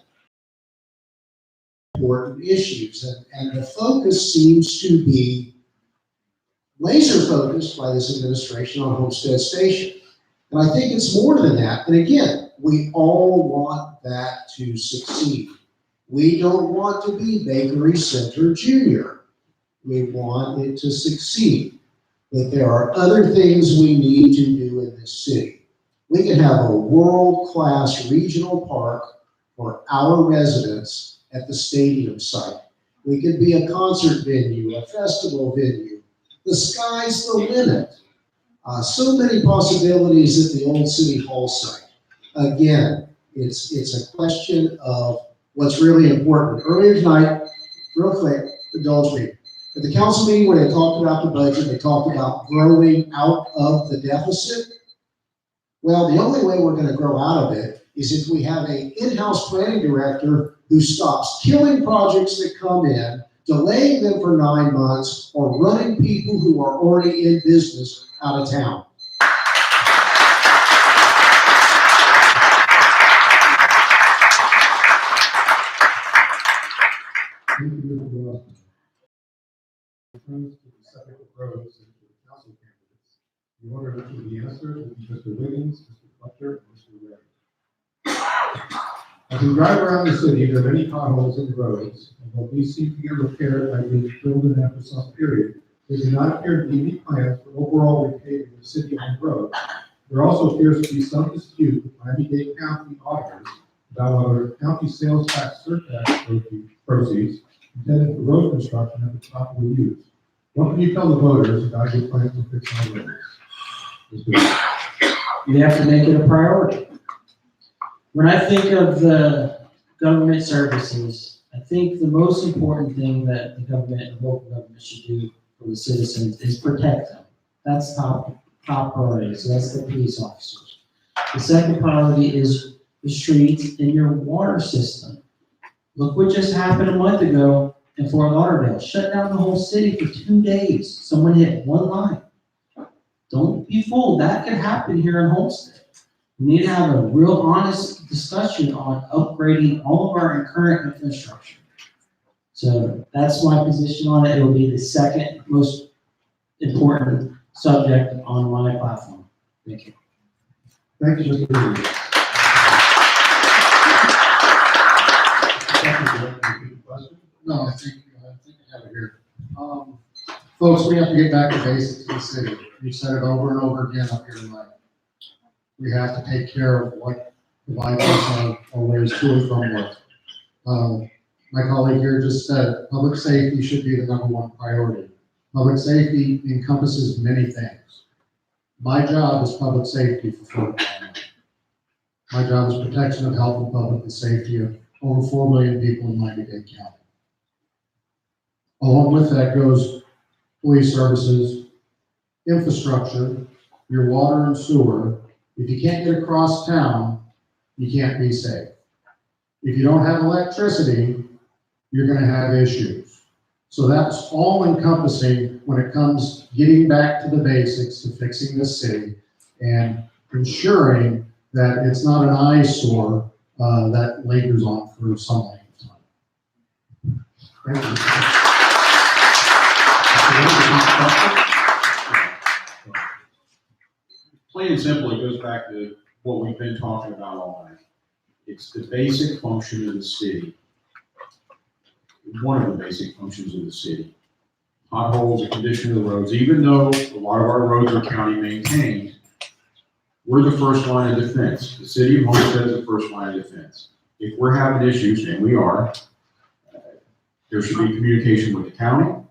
important issues, and the focus seems to be laser focused by this administration on Homestead Station. And I think it's more than that. And again, we all want that to succeed. We don't want to be Bakery Center Junior. We want it to succeed. But there are other things we need to do in this city. We can have a world-class regional park for our residents at the stadium site. We could be a concert venue, a festival venue. The sky's the limit. So many possibilities at the old City Hall site. Again, it's a question of what's really important. Earlier tonight, real quick, indulge me. At the council meeting, when they talked about the budget, they talked about growing out of the deficit. Well, the only way we're going to grow out of it is if we have an in-house planning director who stops killing projects that come in, delaying them for 9 months, or running people who are already in business out of town. Thank you, Mr. Gillespie. Returns to the subject of roads and to the council candidates. The order in which will be answered will be Mr. Wiggins, Mr. Fletcher, and Mr. Ray. As we drive around the city, there are many potholes in the roads, and while these seem to get repaired by being filled in after some period, there do not appear to be any plans for overall repaving the city-owned roads. There also appears to be some dispute with Miami-Dade County auditors about whether county sales tax surtax proceeds intended for road construction have been properly used. What can you tell the voters about your plans to fix our roads? Mr. Ray. You have to make it a priority. When I think of the government services, I think the most important thing that the government and local government should do for the citizens is protect them. That's top priority. So that's the police officers. The second priority is the streets and your water system. Look what just happened a month ago in Fort Lauderdale. Shut down the whole city for 2 days. Someone hit one line. Don't be fooled. That could happen here in Homestead. We need to have a real honest discussion on upgrading all of our current infrastructure. So that's my position on it. It will be the second most important subject on my platform. Thank you. Thank you, Mr. Wiggins. No, I think I have it here. Folks, we have to get back to basics in the city. We've said it over and over again up here tonight. We have to take care of what provides us our ways to and from work. My colleague here just said, public safety should be the #1 priority. Public safety encompasses many things. My job is public safety for Fort Lauderdale. My job is protection of health and public safety of over 4 million people in Miami-Dade County. Along with that goes police services, infrastructure, your water and sewer. If you can't get across town, you can't be safe. If you don't have electricity, you're going to have issues. So that's all encompassing when it comes getting back to the basics to fixing the city and ensuring that it's not an eyesore that lingers on for some length of time. Thank you. Plain and simple, it goes back to what we've been talking about all night. It's the basic function of the city. One of the basic functions of the city. Potholes, the condition of the roads, even though a lot of our roads are county maintained, we're the first line of defense. The city of Homestead is the first line of defense. If we're having issues, and we are, there should be communication with the county.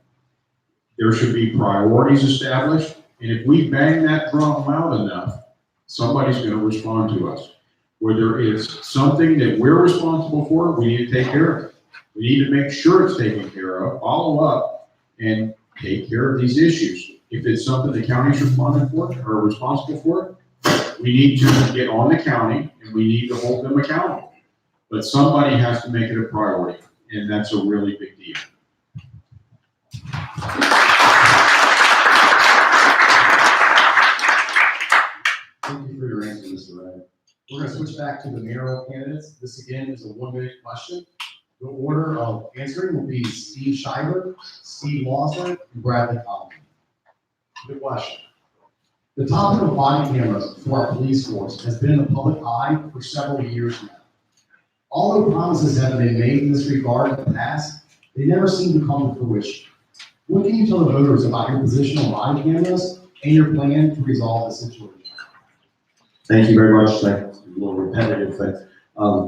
There should be priorities established. And if we bang that drum loud enough, somebody's going to respond to us. Whether it's something that we're responsible for, we need to take care of it. We need to make sure it's taken care of, follow up, and take care of these issues. If it's something the county's responding for or responsible for, we need to get on the county and we need to hold them accountable. but somebody has to make it a priority, and that's a really big deal. Thank you for your answer, Mr. Ray. We're gonna switch back to the mayoral candidates. This again is a 1-minute question. The order of answering will be Steve Shiver, Steve Lawson, and Bradley Collins. Good question. The topic of body cameras for our police force has been in the public eye for several years now. Although promises have been made in this regard in the past, they never seem to come to fruition. What can you tell the voters about your position on body cameras and your plan to resolve the situation? Thank you very much. That's a little repetitive, but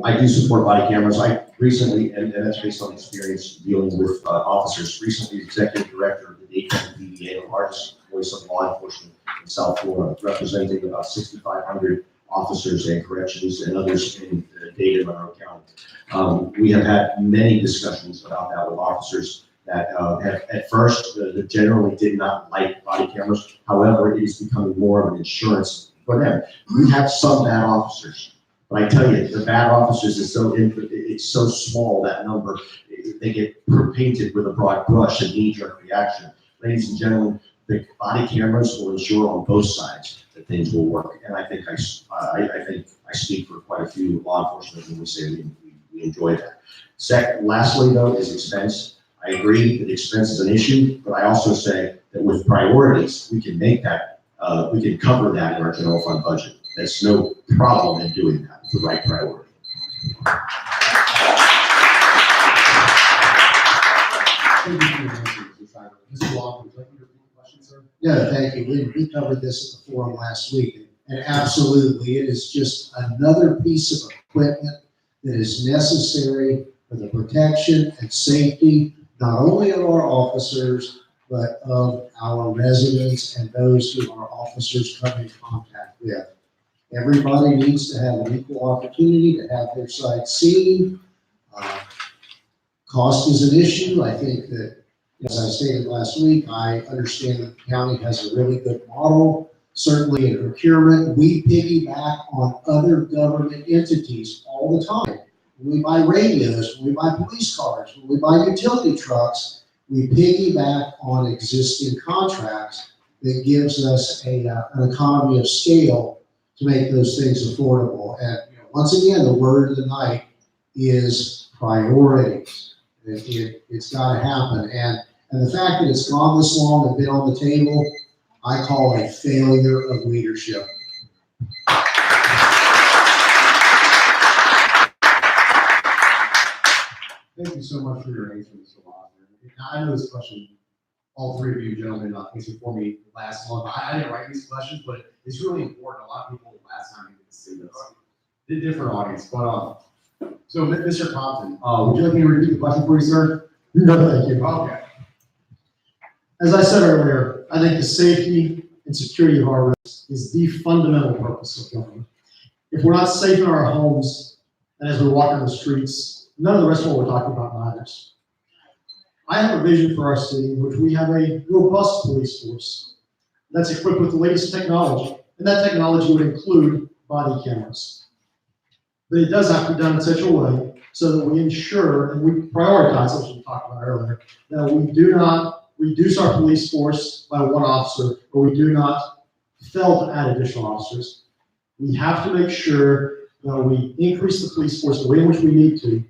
I do support body cameras. I recently, and that's based on experience dealing with officers, recently executive director of the Dayton DDA, the largest voice of law enforcement in South Florida, representing about 6,500 officers and corrections and others in Dayton, Monroe County. We have had many discussions about that with officers that have at first generally did not like body cameras. However, it is becoming more of an insurance for them. We have some bad officers, but I tell you, the bad officers is it's so small, that number, they get painted with a broad brush and knee-jerk reaction. Ladies and gentlemen, the body cameras will ensure on both sides that things will work. And I think I speak for quite a few law enforcement when we say we enjoy that. Lastly though, is expense. I agree that expense is an issue, but I also say that with priorities, we can make that we can cover that in our general fund budget. There's no problem in doing that with the right priority. Thank you for your answer, Mr. Shiver. Mr. Lawson, would you like to repeat the question, sir? Yeah, thank you. We covered this at the forum last week, and absolutely, it is just another piece of equipment that is necessary for the protection and safety, not only of our officers, but of our residents and those who our officers come in contact with. Everybody needs to have an equal opportunity to have their site seen. Cost is an issue. I think that, as I stated last week, I understand that the county has a really good model. Certainly in procurement, we piggyback on other government entities all the time. When we buy radios, when we buy police cars, when we buy utility trucks, we piggyback on existing contracts that gives us an economy of scale to make those things affordable. And once again, the word of the night is priorities. It's got to happen. And the fact that it's gone this long and been on the table, I call a failure of leadership. Thank you so much for your answer, Mr. Lawson. I know this question, all three of you gentlemen answered for me last month. I didn't write these questions, but it's really important. A lot of people last time didn't see this. The different audience, but so Mr. Compton, would you like me to repeat the question for you, sir? No, thank you. Okay. As I said earlier, I think the safety and security of our residents is the fundamental purpose of government. If we're not safe in our homes and as we walk on the streets, none of the rest of what we're talking about matters. I have a vision for our city in which we have a robust police force that's equipped with the latest technology, and that technology would include body cameras. But it does have to be done in such a way so that we ensure and we prioritize, as we talked about earlier, that we do not reduce our police force by one officer, or we do not fail to add additional officers. We have to make sure that we increase the police force the way in which we need to,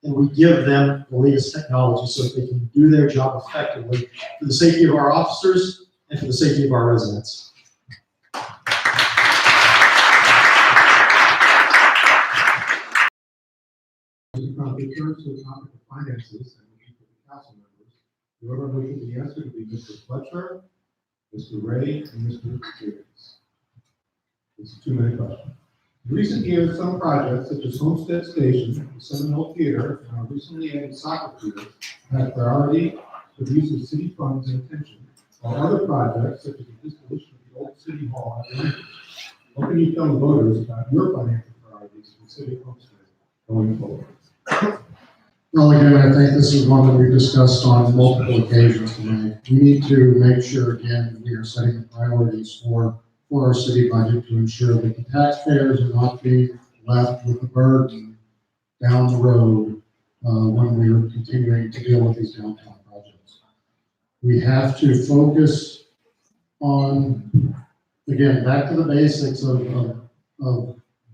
and we give them the latest technology so that they can do their job effectively for the safety of our officers and for the safety of our residents. Mr. Compton, it turns to the topic of finances and we for the council members. The order in which the answer will be Mr. Fletcher, Mr. Ray, and Mr. Davis. It's a 2-minute question. In recent years, some projects such as Homestead Station, the Seminole Theater, and our recently added soccer field have priority for the use of city funds and attention, while other projects such as the installation of the old city hall have been. What can you tell the voters about your financial priorities for City of Homestead going forward? Well, again, I think this is one that we've discussed on multiple occasions tonight. We need to make sure, again, we are setting the priorities for our city budget to ensure that the taxpayers are not being left with the burden down the road, when we're continuing to deal with these downtown projects. We have to focus on, again, back to the basics of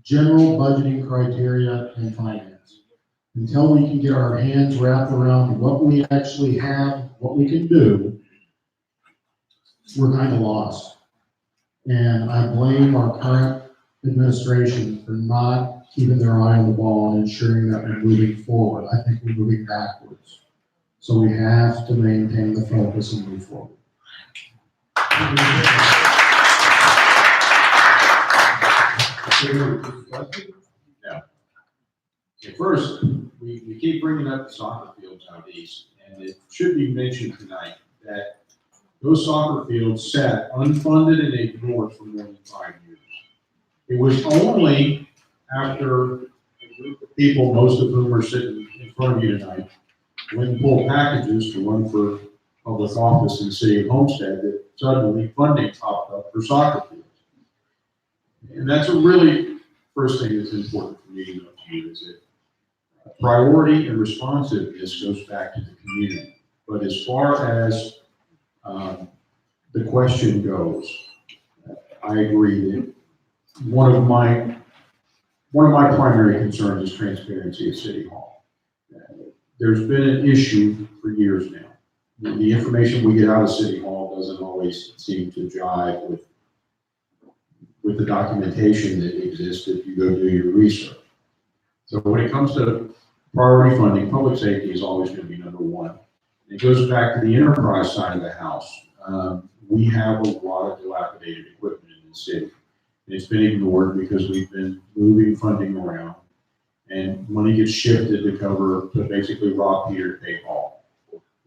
general budgeting criteria and finance. Until we can get our hands wrapped around what we actually have, what we can do, we're kind of lost. And I blame our current administration for not keeping their eye on the ball and ensuring that we're moving forward. I think we're moving backwards. So we have to maintain the focus and move forward. No. Okay, first, we keep bringing up the soccer fields out east, and it should be mentioned tonight that those soccer fields sat unfunded and ignored for more than 5 years. It was only after a group of people, most of whom are sitting in front of you tonight, went and pulled packages to run for public office in the city of Homestead, that suddenly funding popped up for soccer fields. And that's a really first thing that's important for me to know to you is that priority and responsiveness goes back to the community. But as far as the question goes, I agree that one of my primary concerns is transparency at City Hall. There's been an issue for years now. The information we get out of City Hall doesn't always seem to jive with the documentation that exists if you go do your research. So when it comes to priority funding, public safety is always going to be number one. It goes back to the enterprise side of the house. We have a lot of dilapidated equipment in the city. And it's been ignored because we've been moving funding around, and money gets shifted to basically rob Peter to pay Paul.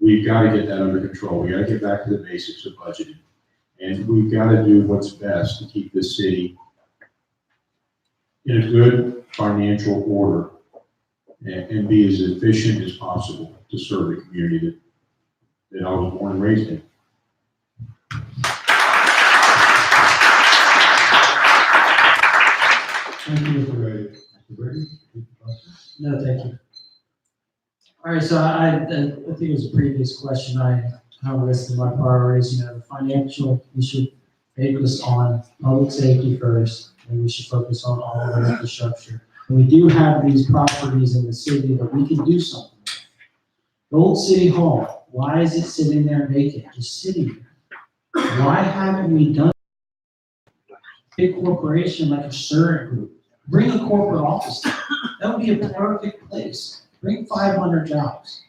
We've got to get that under control. We got to get back to the basics of budgeting. And we've got to do what's best to keep this city in a good financial order and be as efficient as possible to serve the community that I was born and raised in. Thank you, Mr. Brady. Mr. Brady? No, thank you. All right, so I think it was a previous question. I listed my priorities, the financial, we should focus on public safety first, and we should focus on all of our infrastructure. And we do have these properties in the city that we can do something with. The old City Hall, why is it sitting there vacant, just sitting there? Why haven't we done big corporation like a Sherritt Group? Bring a corporate office there. That would be a perfect place. Bring 500 jobs.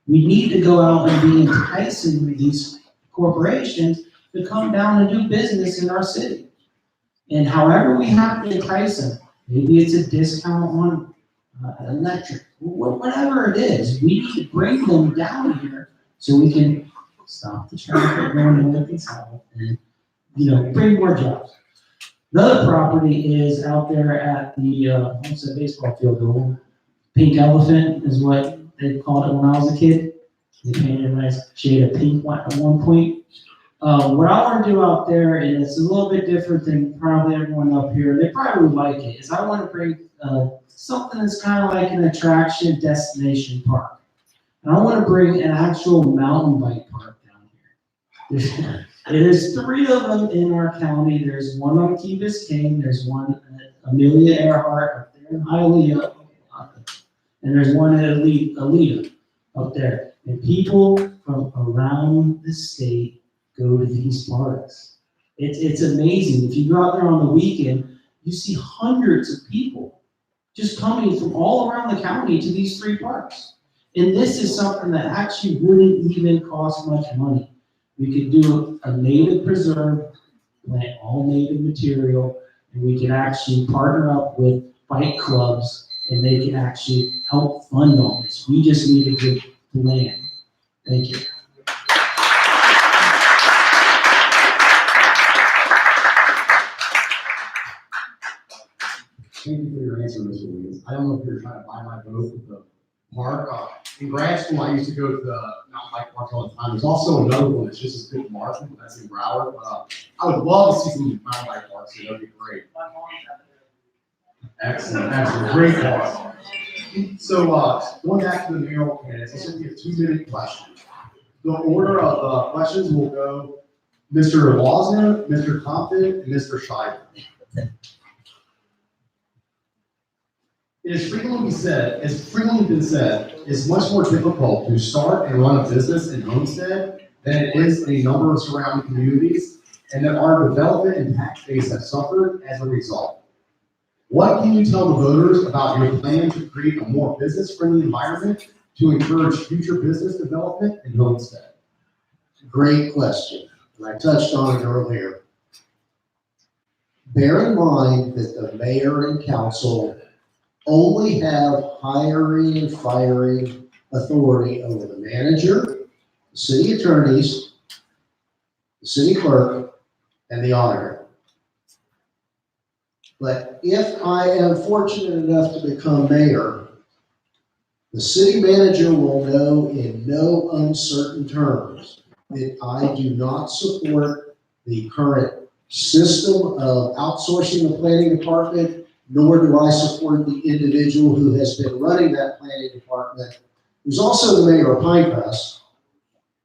We need to go out and be enticing these corporations to come down and do business in our city. And however we have to entice them, maybe it's a discount on electric, whatever it is, we need to bring them down here so we can stop the traffic going north and south and, bring more jobs. Another property is out there at the Homestead baseball field, the old Pink Elephant is what they called it when I was a kid. They painted a nice shade of pink at one point. What I want to do out there, and it's a little bit different than probably everyone up here, they probably would like it, is I want to bring something that's kind of like an attraction destination park. And I want to bring an actual mountain bike park down here. There's 3 of them in our county. There's one on Key Biscayne, there's one at Amelia Earhart up there in Hialeah, and there's one at Alita up there. And people from around the state go to these parks. It's amazing. If you go out there on the weekend, you see hundreds of people just coming from all around the county to these 3 parks. And this is something that actually wouldn't even cost much money. We could do a native preserve, plant all native material, and we can actually partner up with bike clubs, and they can actually help fund all this. We just need to get the land. Thank you. Thank you for your answer, Mr. Williams. I don't know if you're trying to buy my vote with the park. In grad school, I used to go to the mountain bike park all the time. There's also another one that's just as big as Marshall, but that's in Broward. I would love to see some mountain bike parks, so that'd be great. Excellent, great park. So, going back to the mayoral candidates, this will be a 2-minute question. The order of questions will go Mr. Lawson, Mr. Compton, and Mr. Schreiber. It is frequently been said, it's much more difficult to start and run a business in Homestead than it is in a number of surrounding communities, and that our development and tax base have suffered as a result. What can you tell the voters about your plan to create a more business-friendly environment to encourage future business development in Homestead? Great question, and I touched on it earlier. Bear in mind that the mayor and council only have hiring and firing authority over the manager, the city attorneys, the city clerk, and the auditor. But if I am fortunate enough to become mayor, the city manager will know in no uncertain terms that I do not support the current system of outsourcing the planning department, nor do I support the individual who has been running that planning department, who's also the mayor of Pinecrest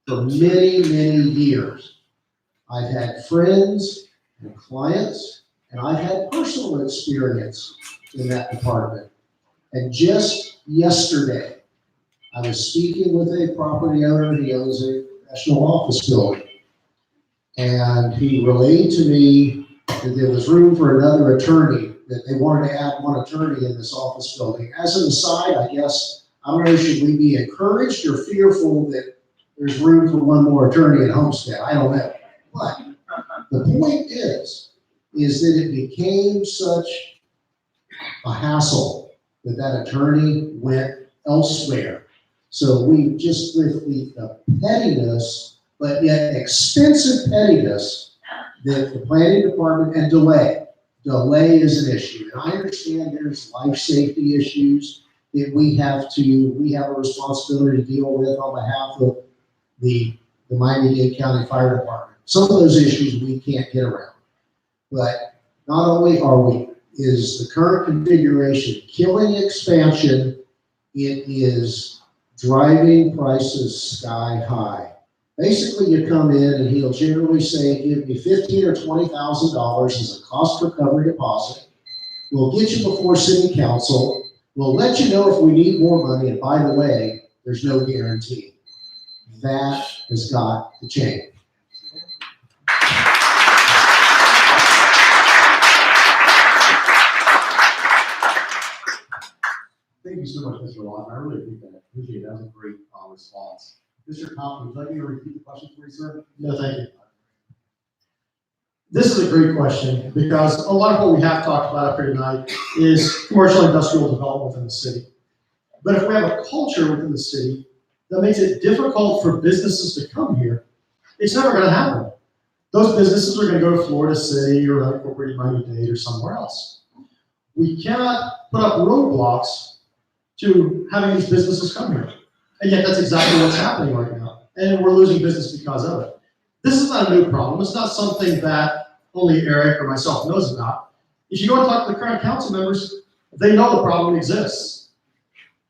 for many, many years. I've had friends and clients, and I've had personal experience in that department. And just yesterday, I was speaking with a property owner. He owns a professional office building. And he relayed to me that there was room for another attorney, that they wanted to add one attorney in this office building. As an aside, I guess, I don't know, should we be encouraged or fearful that there's room for one more attorney at Homestead? I don't know. But the point is that it became such a hassle that that attorney went elsewhere. So we just, with the pettiness, but yet expensive pettiness, that the planning department, and delay is an issue. And I understand there's life safety issues that we have a responsibility to deal with on behalf of the Miami-Dade County Fire Department. Some of those issues we can't get around. But not only is the current configuration killing expansion, it is driving prices sky high. Basically, you come in and he'll generally say, give me $15,000 or $20,000 as a cost recovery deposit. We'll get you before city council. We'll let you know if we need more money. And by the way, there's no guarantee. That has got to change. Thank you so much, Mr. Lawson. I really appreciate it. That was a great response. Mr. Compton, would you like me to repeat the question for you, sir? No, thank you. This is a great question, because a lot of what we have talked about up here tonight is commercial industrial development within the city. But if we have a culture within the city that makes it difficult for businesses to come here, it's never going to happen. Those businesses are going to go to Florida City or Incorporated Miami-Dade or somewhere else. We cannot put up roadblocks to having these businesses come here. And yet that's exactly what's happening right now. And we're losing business because of it. This is not a new problem. It's not something that only Eric or myself knows about. If you go and talk to the current council members, they know the problem exists.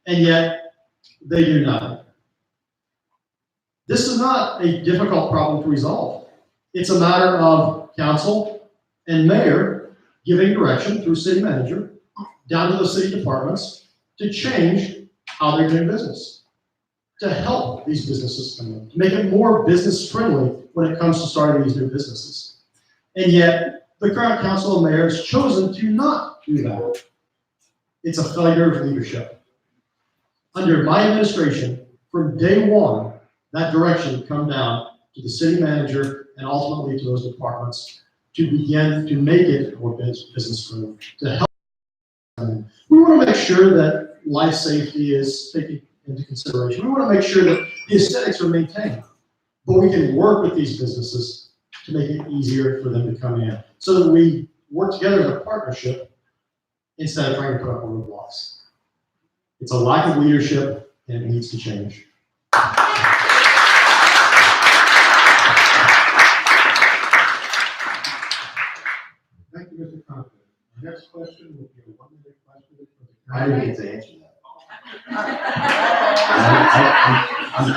And yet they do nothing. This is not a difficult problem to resolve. It's a matter of council and mayor giving direction through city manager down to the city departments to change how they're doing business, to help these businesses come in, to make it more business friendly when it comes to starting these new businesses. And yet, the current council and mayor has chosen to not do that. It's a failure of leadership. Under my administration, from day one, that direction come down to the city manager and ultimately to those departments to begin to make it more business friendly, to help them. We want to make sure that life safety is taken into consideration. We want to make sure that the aesthetics are maintained, but we can work with these businesses to make it easier for them to come in, so that we work together as a partnership instead of trying to put up roadblocks. It's a lack of leadership, and it needs to change. Thank you, Mr. Compton. Our next question will be a 1-minute question. I didn't get to answer that. I'm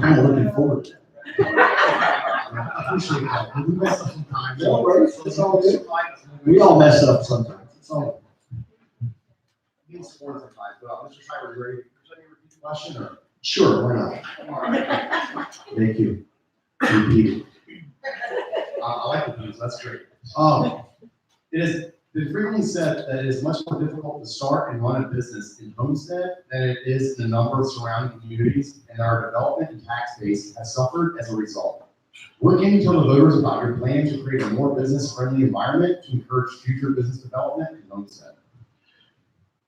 kind of looking forward to that. I appreciate that. We messed up sometimes. No worries, it's all good. We all mess up sometimes. It's all. Need support sometimes, but Mr. Schreiber, you ready? Should I repeat the question or? Sure, why not? Thank you. Repeat it. I like the views, that's great. It has been frequently said that it is much more difficult to start and run a business in Homestead than it is in a number of surrounding communities, and our development and tax base has suffered as a result. What can you tell the voters about your plan to create a more business-friendly environment to encourage future business development in Homestead?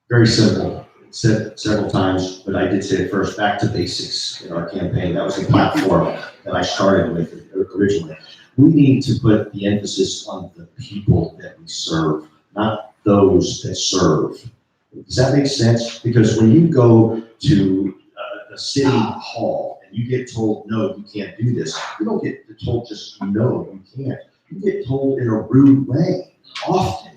Very simple. Said several times, but I did say it first, back to basics in our campaign. That was the platform that I started with originally. We need to put the emphasis on the people that we serve, not those that serve. Does that make sense? Because when you go to a city hall and you get told, no, you can't do this, you don't get told just, no, you can't. You get told in a rude way, often.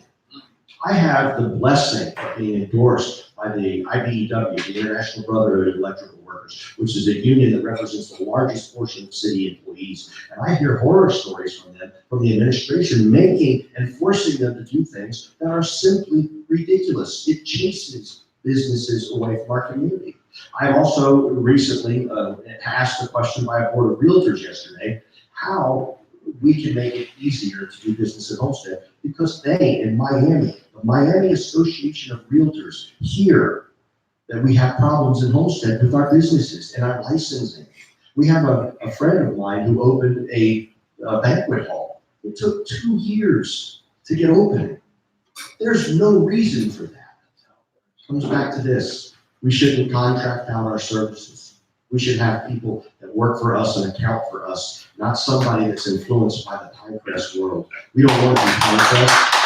I have the blessing of being endorsed by the IBEW, the International Brotherhood of Electrical Workers, which is a union that represents the largest portion of city employees. And I hear horror stories from them, from the administration, making and forcing them to do things that are simply ridiculous. It chases businesses away from our community. I also recently asked a question by a board of realtors yesterday, how we can make it easier to do business in Homestead, because they, in Miami, the Miami Association of Realtors, hear that we have problems in Homestead with our businesses and our licensing. We have a friend of mine who opened a banquet hall. It took 2 years to get open. There's no reason for that. It comes back to this. We shouldn't contract out our services. We should have people that work for us and account for us, not somebody that's influenced by the high press world. We don't want to be contracts.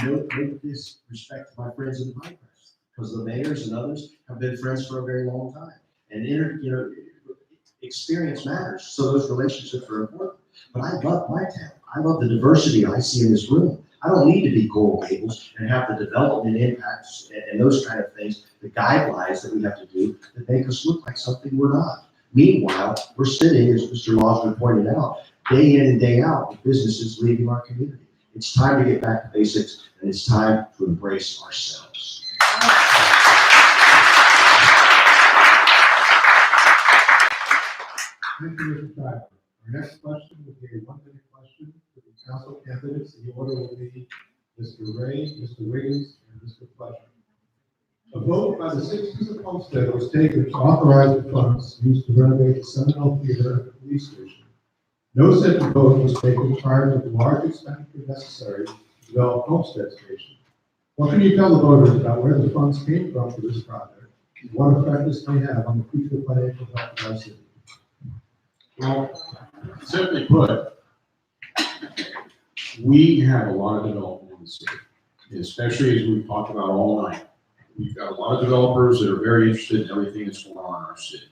No disrespect to my friends in the high press, because the mayors and others have been friends for a very long time. And experience matters, so those relationships are important. But I love my town. I love the diversity I see in this room. I don't need to be Coral Gables and have the development impacts and those kind of things, the guidelines that we have to do that make us look like something we're not. Meanwhile, we're sitting, as Mr. Losner pointed out, day in and day out with businesses leaving our community. It's time to get back to basics, and it's time to embrace ourselves. Thank you, Mr. Schreiber. Our next question will be a 1-minute question for the council candidates. The order will be Mr. Ray, Mr. Wiggins, and Mr. Fletcher. A vote by the citizens of Homestead was taken to authorize the funds used to renovate the Seminole Theater at the police station. No such vote was taken prior to the large expenditure necessary to develop Homestead Station. What can you tell the voters about where the funds came from for this project, and what effect this may have on the future financial health of our city? Well, simply put, we have a lot of development in the city, especially as we've talked about all night. We've got a lot of developers that are very interested in everything that's going on in our city.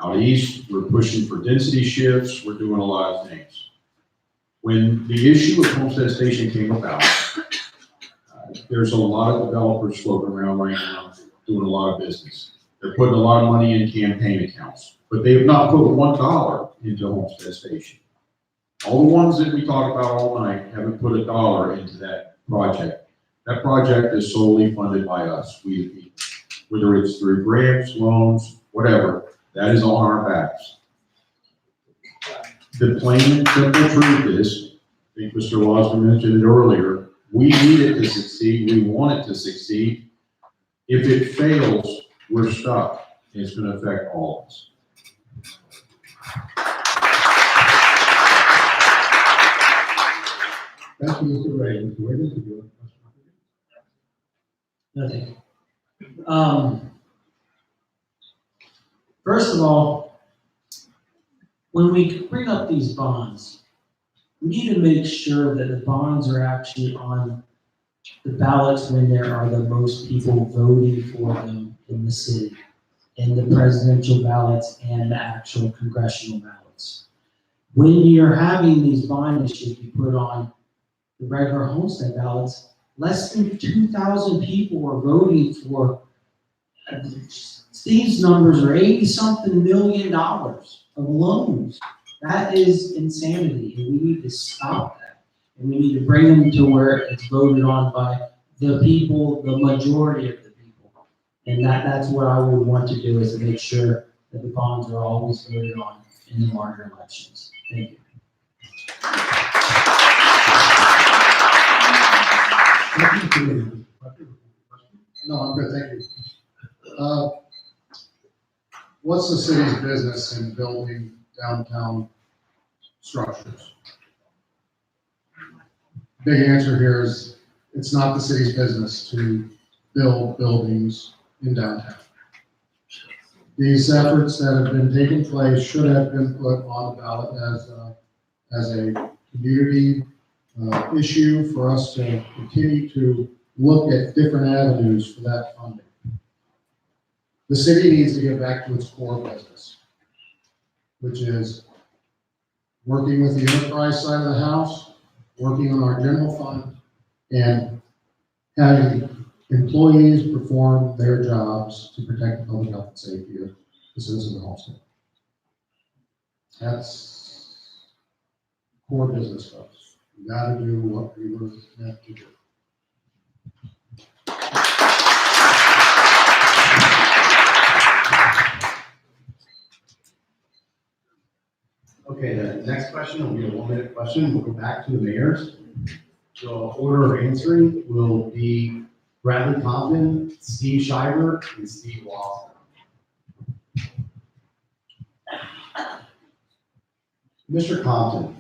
Out east, we're pushing for density shifts, we're doing a lot of things. When the issue of Homestead Station came about, there's a lot of developers floating around right now doing a lot of business. They're putting a lot of money in campaign accounts, but they have not put $1 into Homestead Station. All the ones that we talk about all night haven't put $1 into that project. That project is solely funded by us. Whether it's through grants, loans, whatever, that is on our backs. The plain and simple truth is, I think Mr. Losner mentioned it earlier, we need it to succeed, we want it to succeed. If it fails, we're stuck, and it's going to affect all of us. Thank you, Mr. Ray. Mr. Wiggins, if you have a question. Nothing. First of all, when we bring up these bonds, we need to make sure that the bonds are actually on the ballots when there are the most people voting for them in the city, in the presidential ballots and the actual congressional ballots. When you're having these bond issues, you put on the regular Homestead ballots, less than 2,000 people are voting for, Steve's numbers are $80-something million of loans. That is insanity, and we need to stop that. And we need to bring them to where it's voted on by the people, the majority of the people. And that's what I would want to do, is to make sure that the bonds are always voted on in the larger elections. Thank you. No, I'm good, thank you. What's the city's business in building downtown structures? Big answer here is, it's not the city's business to build buildings in downtown. These efforts that have been taking place should have been put on the ballot as a community issue for us to continue to look at different avenues for that funding. The city needs to get back to its core business, which is working with the enterprise side of the house, working on our general fund, and having employees perform their jobs to protect the public health and safety of the citizens of Homestead. That's core business, folks. We gotta do what we were meant to do. Okay, the next question will be a 1-minute question. We'll go back to the mayors. The order of answering will be Bradley Compton, Steve Shiver, and Steve Lawson. Mr. Compton,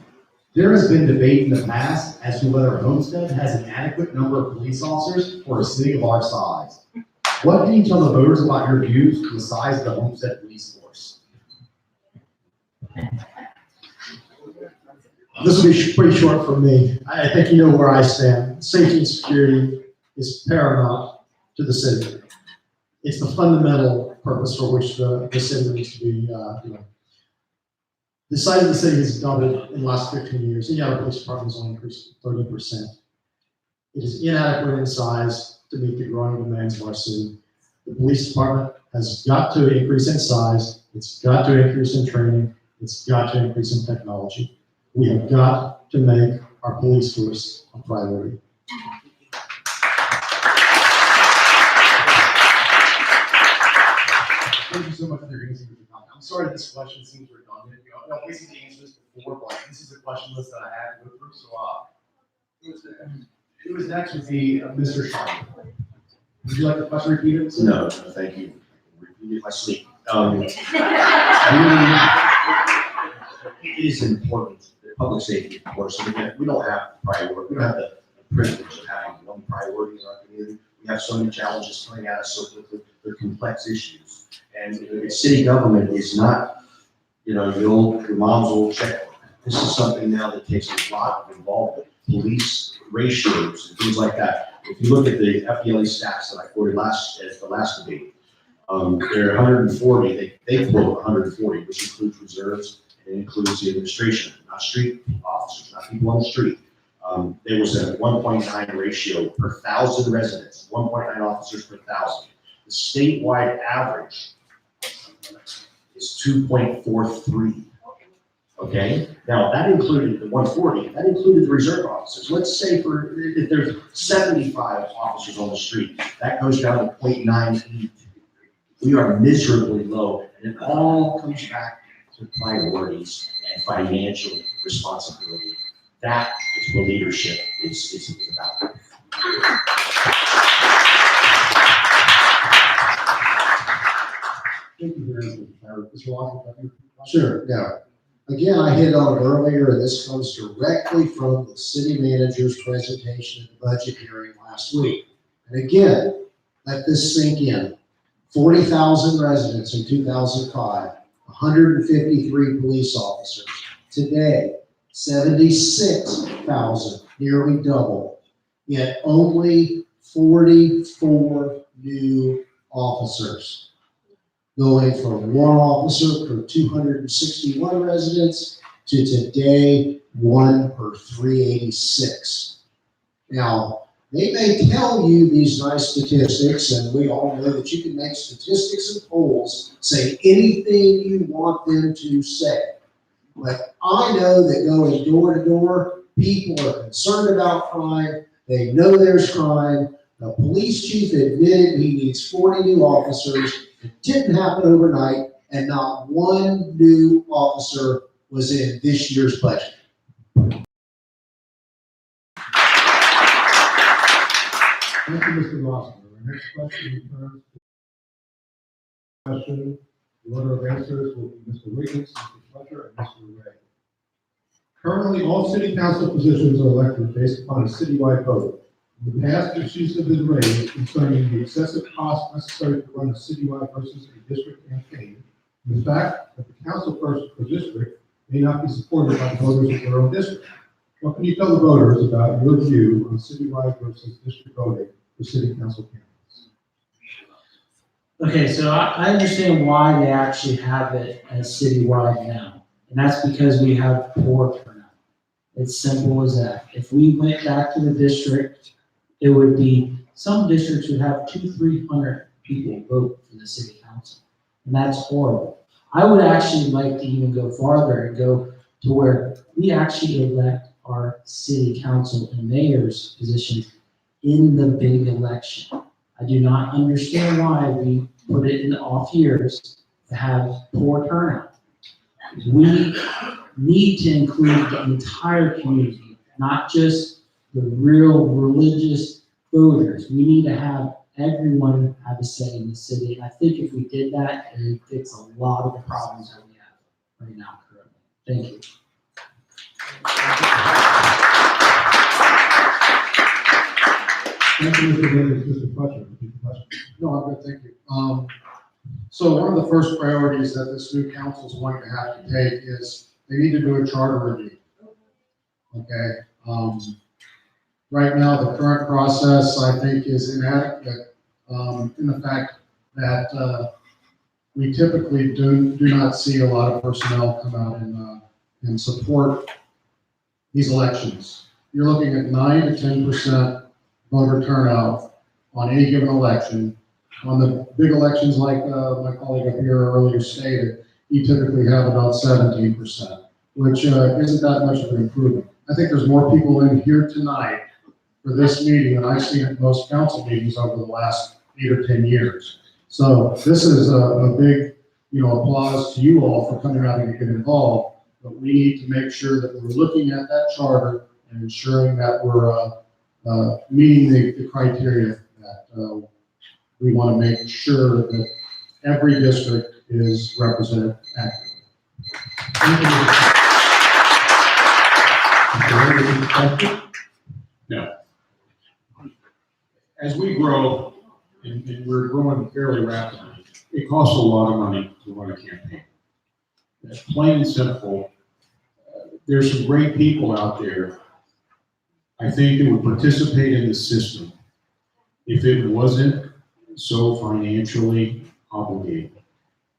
there has been debate in the past as to whether Homestead has an adequate number of police officers for a city of our size. What can you tell the voters about your views on the size of the Homestead police force? This will be pretty short for me. I think you know where I stand. Safety and security is paramount to the city. It's the fundamental purpose for which the city needs to be, The size of the city has doubled in the last 15 years, and yet our police department has only increased 30%. It is inadequate in size to meet the growing demands of our city. The police department has got to increase in size, it's got to increase in training, it's got to increase in technology. We have got to make our police force a priority. Thank you so much for your answer. I'm sorry this question seems redundant. I've basically answered this before, but this is a question list that I had to go through. So, who is next would be Mr. Sharp. Would you like the question repeated? No, thank you. Repeat it in my sleep. It is important, that public safety, of course, so we don't have priority, we don't have the privilege of having one priority in our community. We have so many challenges coming at us so quickly, they're complex issues. And city government is not, your mom's old checkbook. This is something now that takes a lot of involvement, police ratios and things like that. If you look at the FDLE stats that I quoted at the last debate, there are 140, they quote 140, which includes reserves and includes the administration, not street officers, not people on the street. There was a 1.9 ratio per 1,000 residents, 1.9 officers per 1,000. The statewide average is 2.43. Okay, now that included the 140, that included the reserve officers. Let's say if there's 75 officers on the street, that goes down to 0.98. We are miserably low, and it all comes back to priorities and financial responsibility. That is what leadership is about. Thank you very much, Mr. Lawson. Sure, yeah. Again, I hit on it earlier, and this comes directly from the city manager's presentation at the budget hearing last week. And again, let this sink in. 40,000 residents in 2005, 153 police officers. Today, 76,000, nearly double, yet only 44 new officers. Going from one officer per 261 residents to today, 1 per 386. Now, They may tell you these nice statistics, and we all know that you can make statistics and polls say anything you want them to say. But I know that going door to door, people are concerned about crime. They know there's crime. The police chief admitted he needs 40 new officers. It didn't happen overnight, and not one new officer was in this year's budget. Thank you, Mr. Rossler. Our next question returns to question. The order of answers will be Mr. Wiggins, Mr. Fletcher, and Mr. Ray. Currently, all city council positions are elected based upon a citywide vote. In the past, issues have been raised concerning the excessive cost necessary to run a citywide versus a district campaign, and the fact that the council person per district may not be supported by the voters of their own district. What can you tell the voters about your view on citywide versus district voting for city council candidates? Okay, so I understand why they actually have it as citywide now, and that's because we have poor turnout. It's simple as that. If we went back to the district, it would be, some districts would have 200-300 people vote for the city council, and that's horrible. I would actually like to even go farther and go to where we actually elect our city council and mayor's positions in the big election. I do not understand why we put it in the off years to have poor turnout. We need to include the entire community, not just the real religious voters. We need to have everyone have a say in the city. And I think if we did that, it would fix a lot of the problems that we have right now currently. Thank you. Thank you, Mr. Wiggins. Mr. Fletcher, repeat the question. No, I'm good, thank you. So one of the first priorities that this new council is going to have to take is they need to do a charter review. Okay, right now, the current process, I think, is inadequate, in the fact that, we typically do not see a lot of personnel come out and support these elections. You're looking at 9 to 10% voter turnout on any given election. On the big elections, like my colleague up here earlier stated, you typically have about 17%, which isn't that much of an improvement. I think there's more people in here tonight for this meeting than I've seen at most council meetings over the last 8 or 10 years. So this is a big, applause to you all for coming out and getting involved. But we need to make sure that we're looking at that charter and ensuring that we're meeting the criteria that we want to make sure that every district is represented accurately. No. As we grow, and we're growing fairly rapidly, it costs a lot of money to run a campaign. Plain and simple, there's some great people out there, I think, that would participate in the system if it wasn't so financially obligated.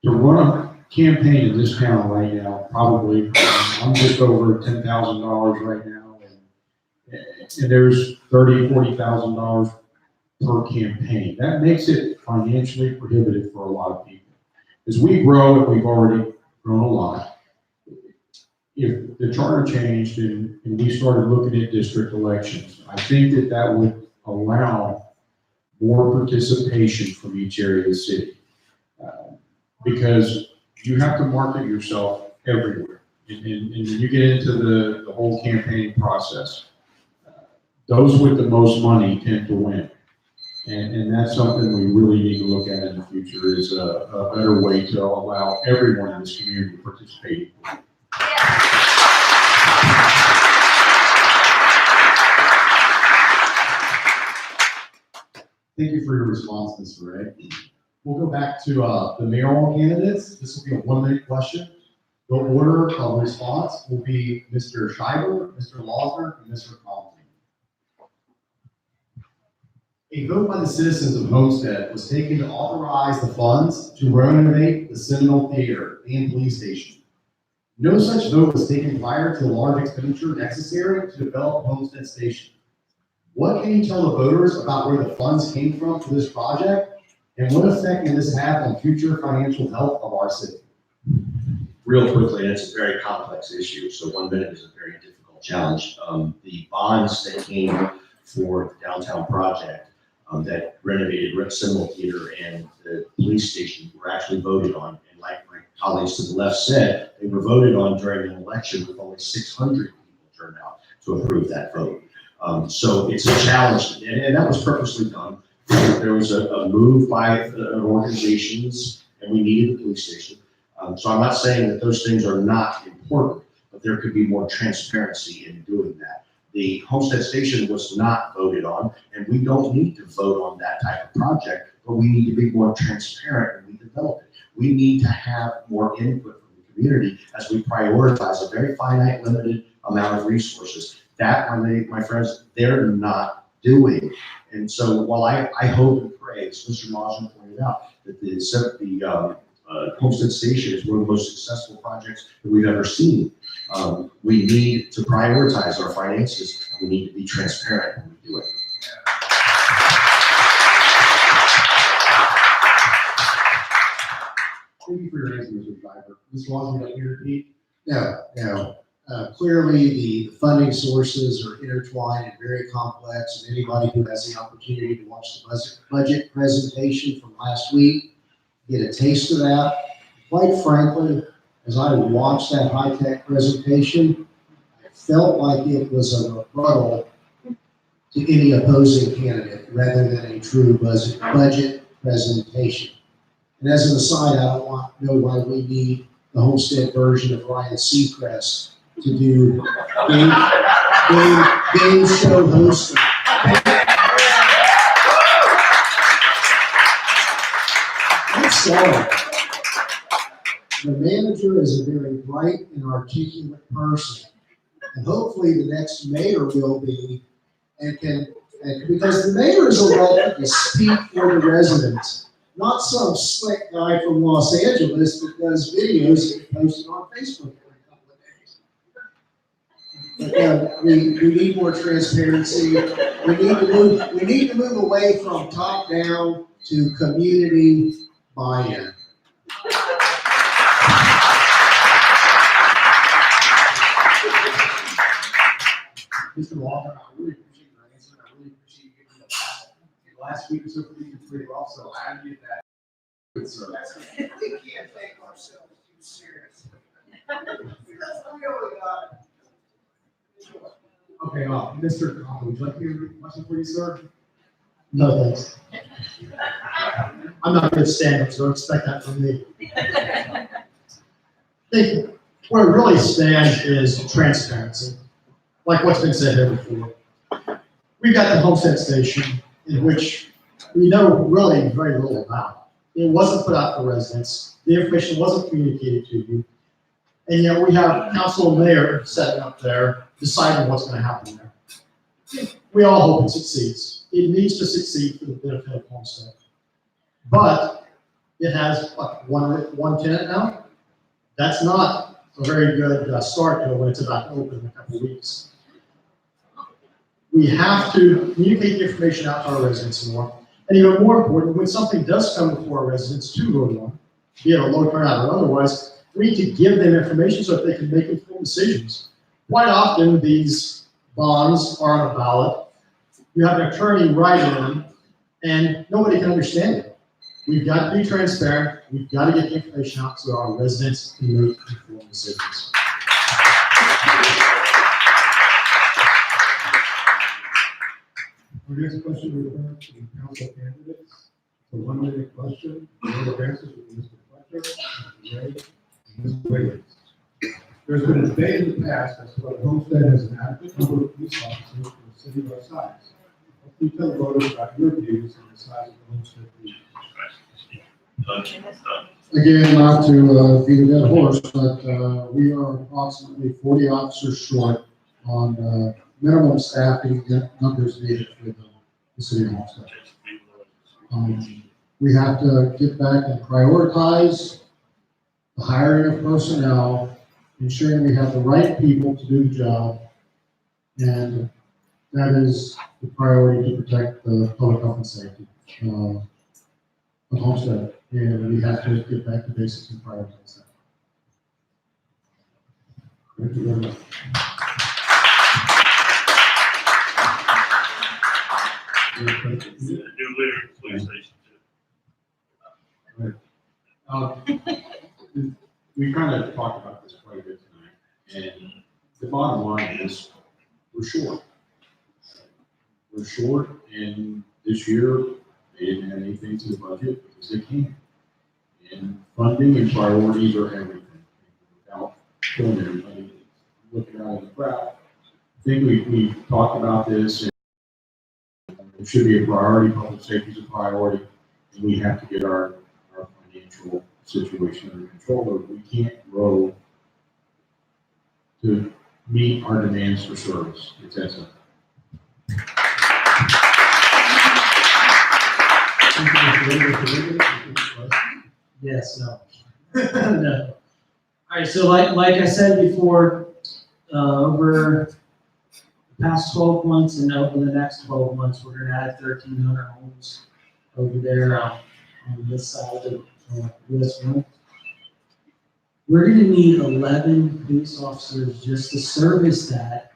To run a campaign in this town right now, probably, I'm just over $10,000 right now, and there's $30,000, $40,000 per campaign. That makes it financially prohibitive for a lot of people. As we grow, and we've already grown a lot, if the charter changed and we started looking at district elections, I think that would allow more participation from each area of the city. Because you have to market yourself everywhere. And when you get into the whole campaigning process, those with the most money tend to win. And that's something we really need to look at in the future, is a better way to allow everyone in this community to participate. Thank you for your response, Mr. Ray. We'll go back to the mayoral candidates. This will be a 1-minute question. The order of response will be Mr. Schreiber, Mr. Lawler, and Mr. Collins. A vote by the citizens of Homestead was taken to authorize the funds to renovate the Seminole Theater and Police Station. No such vote was taken prior to the large expenditure necessary to develop Homestead Station. What can you tell the voters about where the funds came from for this project? And what effect can this have on future financial health of our city? Real quickly, it's a very complex issue, so 1 minute is a very difficult challenge. The bonds that came for the downtown project that renovated Rick Simmel Theater and the police station were actually voted on. And like my colleagues to the left said, they were voted on during an election with only 600 people turned out to approve that vote. So it's a challenge, and that was purposely done. There was a move by organizations, and we needed the police station. So I'm not saying that those things are not important, but there could be more transparency in doing that. The Homestead Station was not voted on, and we don't need to vote on that type of project, but we need to be more transparent when we develop it. We need to have more input from the community as we prioritize a very finite, limited amount of resources. That, my friends, they're not doing. And so while I hope and pray, as Mr. Majan pointed out, that the Homestead Station is one of the most successful projects that we've ever seen. We need to prioritize our finances, and we need to be transparent when we do it. Thank you for your answer, Mr. Driver. Ms. Lawson, up here, Pete? No. Clearly, the funding sources are intertwined and very complex, and anybody who has the opportunity to watch the budget presentation from last week, get a taste of that. Quite frankly, as I watched that high-tech presentation, I felt like it was a rebuttal to any opposing candidate rather than a true budget presentation. And as an aside, I don't want to know why we need the Homestead version of Ryan Seacrest to do game show hosting. I'm sorry. The manager is a very bright and articulate person, and hopefully the next mayor will be, because the mayor is elected to speak for the residents, not some slick guy from Los Angeles that does videos that get posted on Facebook every couple of days. But we need more transparency. We need to move away from top down to community buy-in. Mr. Walker, I really appreciate your answer. I really appreciate you giving me the last week or so for you pretty well, so I get that. Good service. We can't take ourselves too serious. That's really not. Okay, Mr. Conley, would you like to hear a question for you, sir? No, thanks. I'm not good stand-up, so don't expect that from me. I think where it really stands is transparency, like what's been said here before. We've got the Homestead Station, in which we know really very little about. It wasn't put out to residents. The information wasn't communicated to you. And yet we have council and mayor sitting up there deciding what's going to happen there. We all hope it succeeds. It needs to succeed for the benefit of Homestead. But it has, what, one tenant now? That's not a very good start to it when it's about to open in a couple of weeks. We have to communicate the information out to our residents more. And even more important, when something does come before our residents to vote on, be it a low turnout or otherwise, we need to give them information so that they can make informed decisions. Quite often, these bonds are on a ballot. You have an attorney writing them, and nobody can understand it. We've got to be transparent. We've got to get the information out so our residents can make informed decisions. Our next question will return to the council candidates. It's a 1 minute question. The order of answers will be Mr. Fletcher, Mr. Ray, and Mr. Wiggins. There's been a debate in the past as to whether Homestead has an adequate number of police officers for a city of our size. What can you tell voters about your views on the size of the Homestead police? Again, not to beat a dead horse, but we are approximately 40 officers short on minimum staffing numbers needed for the city of Homestead. We have to get back and prioritize the hiring of personnel, ensuring we have the right people to do the job, and that is the priority to protect the public health and safety, of Homestead. And we have to get back to basics and prioritize that. Thank you very much. The new litter police station too. We kind of talked about this quite a bit tonight, and the bottom line is, we're short. We're short, and this year, they didn't add anything to the budget because they can't. And funding and priorities are everything. Without killing everybody, looking out of the crowd. I think we talked about this, and it should be a priority, public safety is a priority, and we have to get our financial situation under control, or we can't grow to meet our demands for service. It's that simple. Yes, no. No. All right, so like I said before, over the past 12 months and over the next 12 months, we're gonna add 1,300 homes over there on this side of this room. We're gonna need 11 police officers just to service that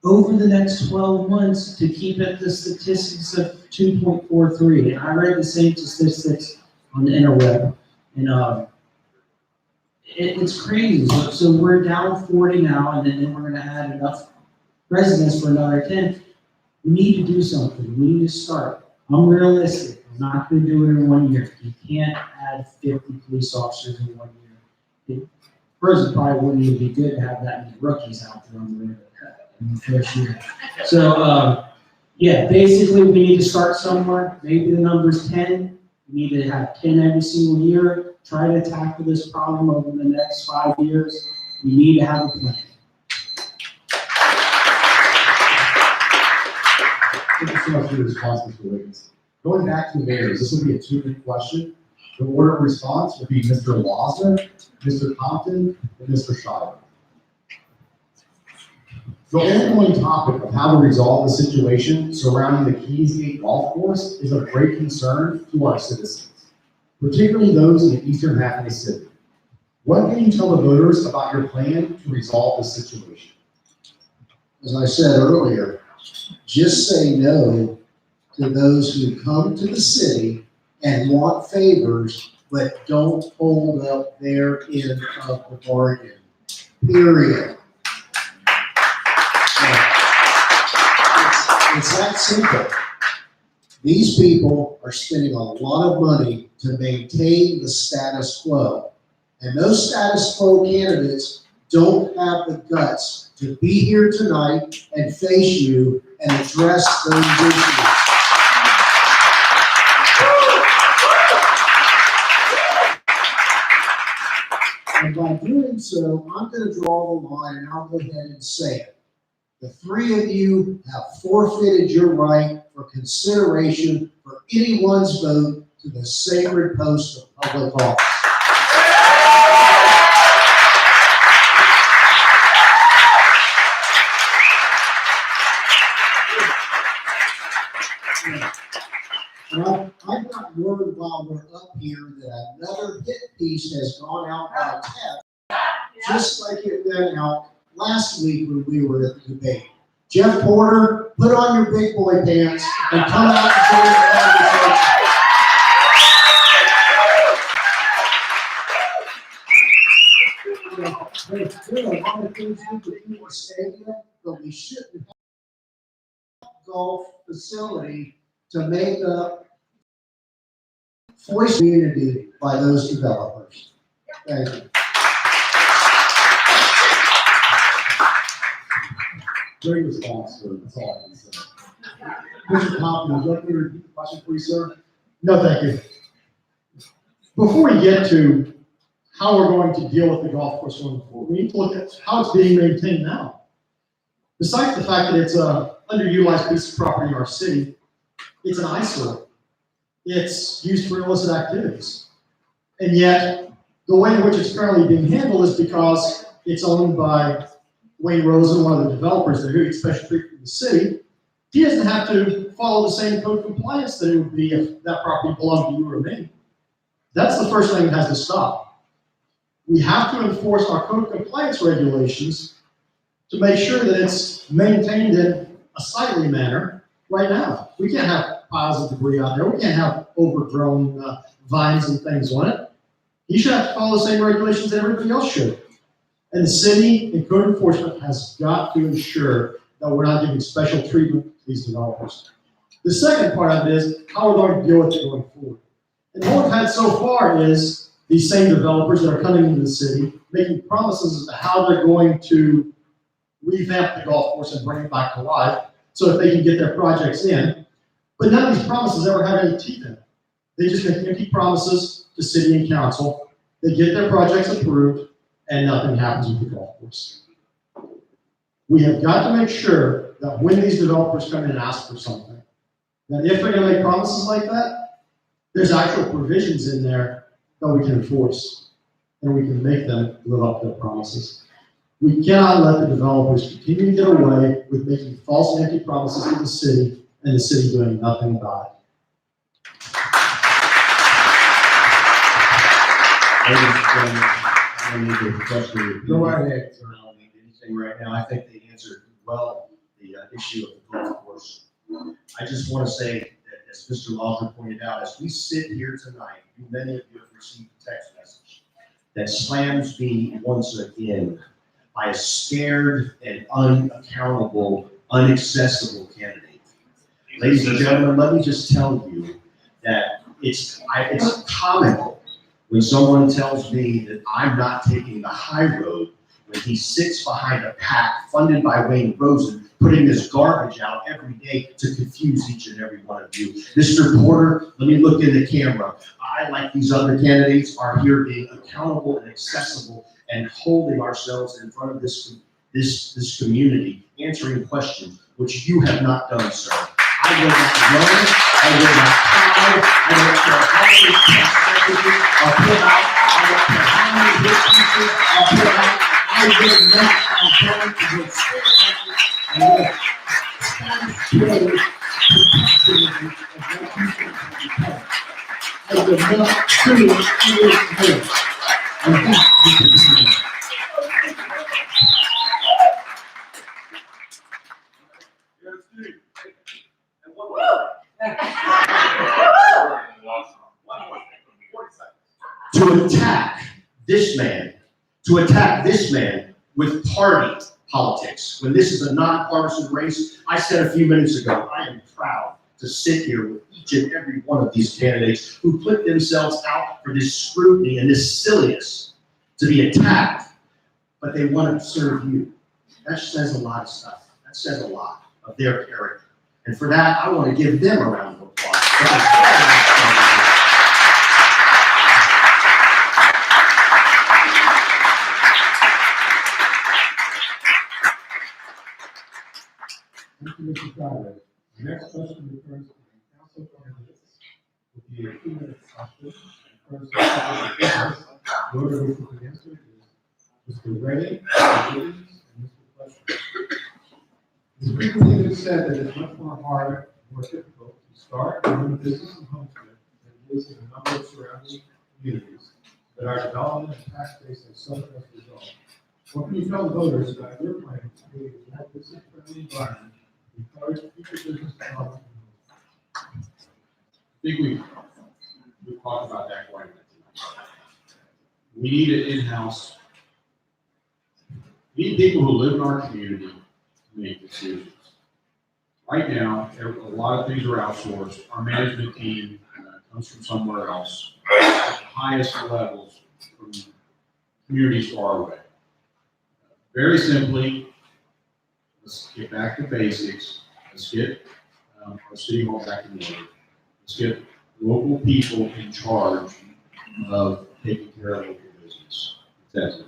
over the next 12 months to keep at the statistics of 2.43. And I read the same statistics on the interweb, and it's crazy. So we're down 40 now, and then we're gonna add enough residents for another 10. We need to do something. We need to start. I'm realistic. I'm not gonna do it in 1 year. You can't add 50 police officers in 1 year. First, it probably wouldn't even be good to have that many rookies out there on the road in the first year. So, yeah, basically, we need to start somewhere. Maybe the number's 10. We need to have 10 every single year. Try to tackle this problem over the next 5 years. We need to have a plan. Thank you so much for your response, Mr. Wiggins. Going back to the mayors, this will be a two-minute question. The order of response will be Mr. Lawson, Mr. Compton, and Mr. Schuyler. The ongoing topic of how to resolve the situation surrounding the Keys Gate Golf Course is of great concern to our citizens, particularly those in the eastern half of the city. What can you tell the voters about your plan to resolve this situation? As I said earlier, just say no to those who come to the city and want favors, but don't hold up their end of the bargain, period. It's that simple. These people are spending a lot of money to maintain the status quo. And those status quo candidates don't have the guts to be here tonight and face you and address those issues. And by doing so, I'm going to draw the line, and I'll go ahead and say it. The three of you have forfeited your right for consideration for anyone's vote to the sacred post of public office. And I've got word while we're up here that another hit piece has gone out by text, just like it went out last week when we were at the debate. Jeff Porter, put on your big boy pants and come out and join the conversation. There are a lot of things we could do with stadium, but we shouldn't have a golf facility to make up voice community by those developers. Thank you. Great response, sir. That's all I can say. Mr. Compton, would you like me to repeat the question for you, sir? No, thank you. Before we get to how we're going to deal with the golf course going forward, we need to look at how it's being maintained now. Besides the fact that it's a underutilized piece of property in our city, it's an eyesore. It's used for illicit activities. And yet, the way in which it's currently being handled is because it's owned by Wayne Rosen, one of the developers there, who gets special treatment from the city, he doesn't have to follow the same code compliance that it would be if that property belonged to you or me. That's the first thing that has to stop. We have to enforce our code compliance regulations to make sure that it's maintained in a sightly manner right now. We can't have piles of debris out there. We can't have overgrown vines and things on it. You should have to follow the same regulations that everybody else should. And the city and code enforcement has got to ensure that we're not giving special treatment to these developers. The second part of it is how we're going to deal with it going forward. And what we've had so far is these same developers that are coming into the city making promises as to how they're going to revamp the golf course and bring it back to life so that they can get their projects in. But none of these promises ever have any teeth in it. They just make empty promises to city and council. They get their projects approved and nothing happens with the golf course. We have got to make sure that when these developers come in and ask for something, that if they're going to make promises like that, there's actual provisions in there that we can enforce and we can make them live up to their promises. We cannot let the developers continue to get away with making false and empty promises to the city and the city doing nothing about it. Ladies and gentlemen, I don't need to question your Go right opinion. ahead. I don't need anything right now. I think they answered well the issue of the golf course. I just want to say that, as Mr. Lawson pointed out, as we sit here tonight, many of you have received a text message that slams me once again by a scared and unaccountable, inaccessible candidate. Ladies and gentlemen, let me just tell you that it's comical when someone tells me that I'm not taking the high road when he sits behind a pack funded by Wayne Rosen, putting this garbage out every day to confuse each and every one of you. Mr. Porter, let me look in the camera. I, like these other candidates, are here being accountable and accessible and holding ourselves in front of this community, answering questions, which you have not done, sir. I will not run, I will not hide, I don't care how many text messages are put out, I don't care how many hit pieces are put out, I will not, I'm going to go straight at you, and will stand straight to protection of what people can. I will not do it anymore. And that is the time. To attack this man with party politics, when this is a nonpartisan race. I said a few minutes ago, I am proud to sit here with each and every one of these candidates who put themselves out for this scrutiny and this silliness to be attacked, but they want to serve you. That says a lot of stuff. That says a lot of their character. And for that, I want to give them a round of applause. Thank you, Mr. Conrad. The next question refers to the council candidates with the 2-minute question. First, the order which will be answered is Mr. Ray, Mr. Williams, and Mr. Fletcher. It's frequently been said that it's much more hard, more difficult to start and run a business in Homestead than it is in a number of surrounding communities that our development and tax base has suffered as a result. What can you tell the voters about your plan to create a more business-friendly environment, encourage future business development? I think we've talked about that quite a bit tonight. We need an in-house, we need people who live in our community to make decisions. Right now, a lot of things are outsourced. Our management team comes from somewhere else, at the highest levels from communities far away. Very simply, let's get back to basics. Let's get our city hall back in order. Let's get local people in charge of taking care of local business. That's it.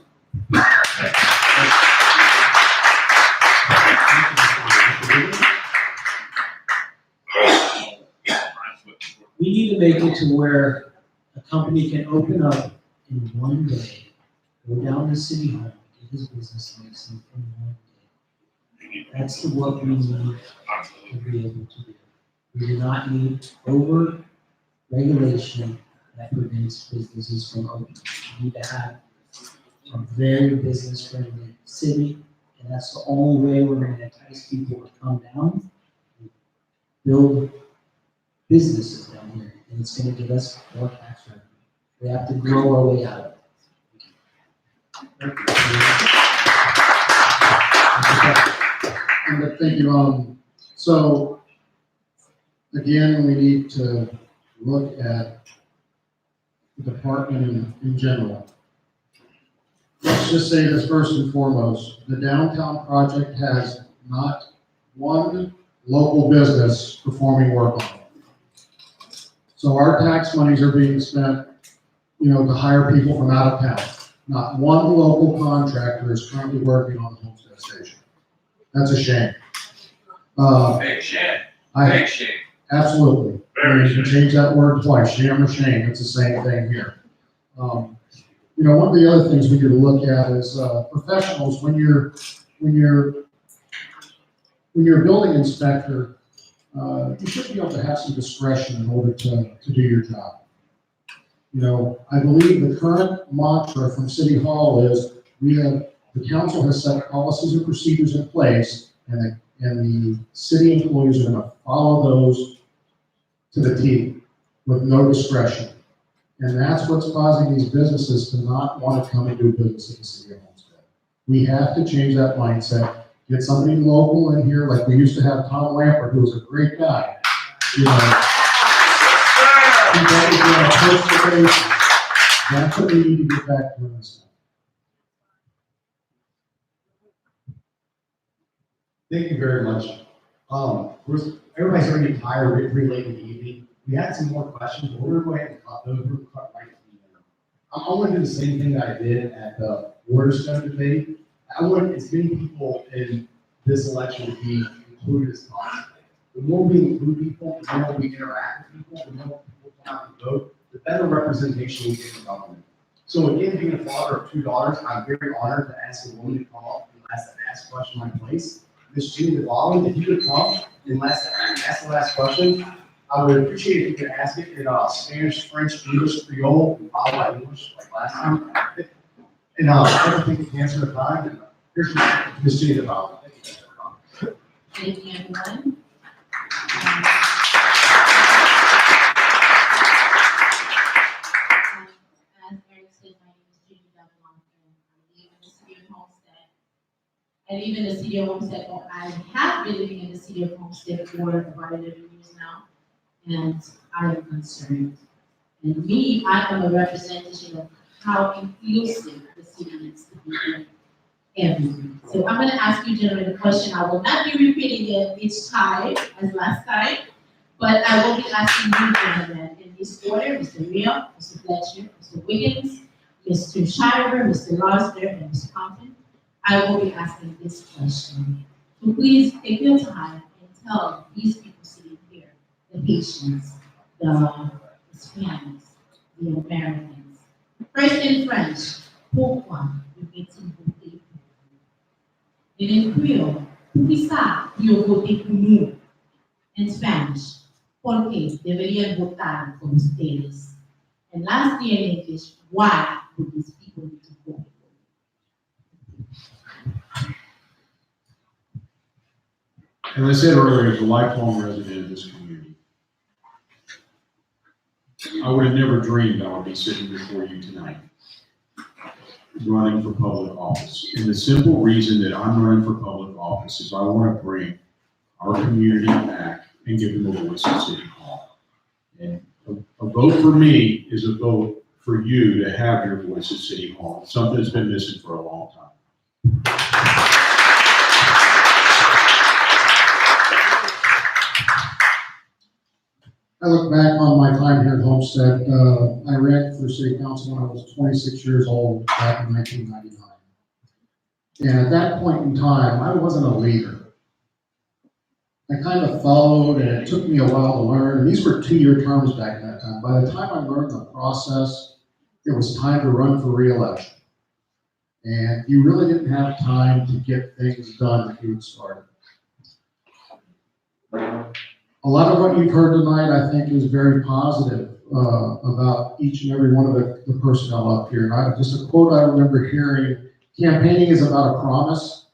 We need to make it to where a company can open up in one day, go down to City Hall, get his business makes in one day. That's the work we need to be able to do. We do not need over regulation that prevents businesses from opening. We need to have a very business friendly city, and that's the only way we're gonna entice people to come down and build businesses down here, and it's gonna give us more tax revenue. We have to grow our way out of it. Thank you. So, again, we need to look at the department in general. Let's just say this first and foremost, the downtown project has not one local business performing work on it. So our tax monies are being spent, to hire people from out of town. Not one local contractor is currently working on the Homestead Station. That's a shame. Big shame. I, shame. absolutely. Very You can change that word twice, sham or shame, it's the same thing here. One of the other things we need to look at is, professionals, when you're a building inspector, you should be able to have some discretion in order to do your job. I believe the current mantra from City Hall is the council has set policies and procedures in place, and the city employees are going to follow those to the T with no discretion. And that's what's causing these businesses to not want to come and do business in the city of Homestead. We have to change that mindset. Get somebody local in here, like we used to have Tom Lampert, who was a great guy. That's what we need to get back to this. Thank you very much. Everybody's already tired, it's pretty late in the evening. We had some more questions, but we're going to go ahead and cut those. We're going to cut right to the end. I want to do the same thing that I did at the water study debate. I want as many people in this election to be included as possible. The more we include people, the more we interact with people, the more people come out and vote, the better representation we get in government. So again, being a father of 2 daughters, I'm very honored to ask a woman to come up and ask a question in my place. Miss Jeannie DeValle, if you could come and ask the last question, I would appreciate if you could ask it in Spanish, French, English, Creole, and followed by English like last time. And I don't think you can answer the time. Here's Miss Jeannie DeValle. Thank you, everyone. As Eric said, my name is Judy Devlin, and I live in the city of Homestead. I live in the city of Homestead, or I have been living in the city of Homestead for about 11 years now, and I am concerned. And me, I am a representative of how inclusive the city needs to be everywhere. So I'm gonna ask you gentlemen a question. I will not be repeating it each time as last time, but I will be asking you gentlemen in this order: Mr. Real, Mr. Fletcher, Mr. Wiggins, Mr. Shiver, Mr. Rosler, and Mr. Compton. I will be asking this question. So please take your time and tell these people sitting here, the Haitians, the Hispanics, the Americans. First in French, pourquoi vous voulez-vous voter pour nous? And in Creole, ¿por qué vous votez pour nous? In Spanish, ¿por qué deberían votar por ustedes? And lastly in English, why would these people need to vote? As I said earlier, as a lifelong resident of this community, I would have never dreamed I would be sitting before you tonight, running for public office. And the simple reason that I'm running for public office is I want to bring our community back and give them a voice in City Hall. And a vote for me is a vote for you to have your voice at City Hall, something that's been missing for a long time. I look back on my time here at Homestead. I ran for city council when I was 26 years old back in 1999. And at that point in time, I wasn't a leader. I kind of followed, and it took me a while to learn. And these were 2-year terms back in that time. By the time I learned the process, it was time to run for re-election. And you really didn't have time to get things done that you had started. A lot of what you've heard tonight, I think, is very positive about each and every one of the personnel up here. And just a quote I remember hearing, campaigning is about a promise.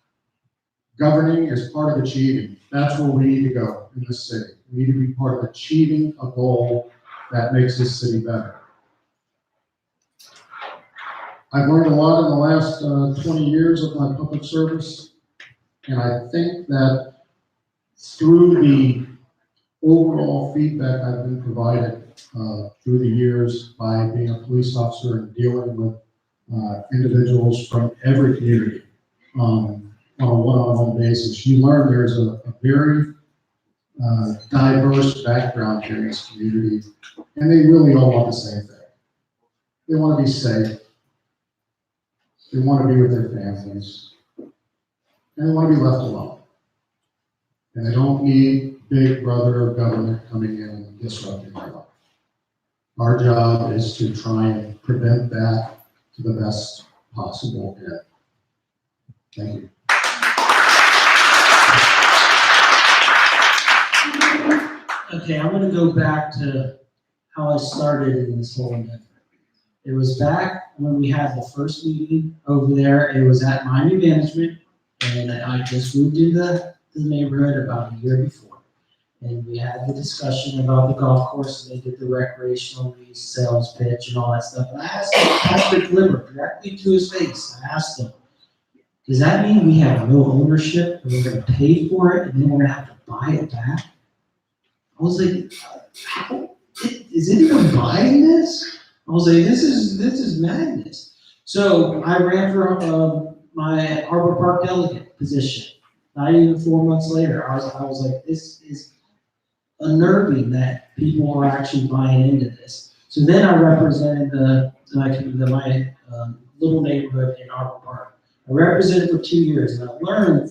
Governing is part of achieving. That's where we need to go in this city. We need to be part of achieving a goal that makes this city better. I've learned a lot in the last 20 years of my public service, and I think that through the overall feedback I've been provided through the years by being a police officer and dealing with individuals from every community on a one-on-one basis, you learn there's a very diverse background here in this community, and they really all want the same thing. They want to be safe. They want to be with their families. And they want to be left alone. And they don't need big brother or government coming in and disrupting their life. Our job is to try and prevent that to the best possible end. Thank you. Okay, I'm gonna go back to how I started in this whole endeavor. It was back when we had the first meeting over there. It was at Miami Management, and I just moved into the neighborhood about a year before. And we had the discussion about the golf course, and they did the recreational lease sales pitch and all that stuff. And I asked Pastor Glimmer directly to his face, I asked him, does that mean we have no ownership and we're gonna pay for it and then we're gonna have to buy it back? I was like, how, is anyone buying this? I was like, this is madness. So I ran for my Harbor Park delegate position. Not even 4 months later, I was like, this is unnerving that people are actually buying into this. So then I represented my little neighborhood in Harbor Park. I represented for 2 years, and I learned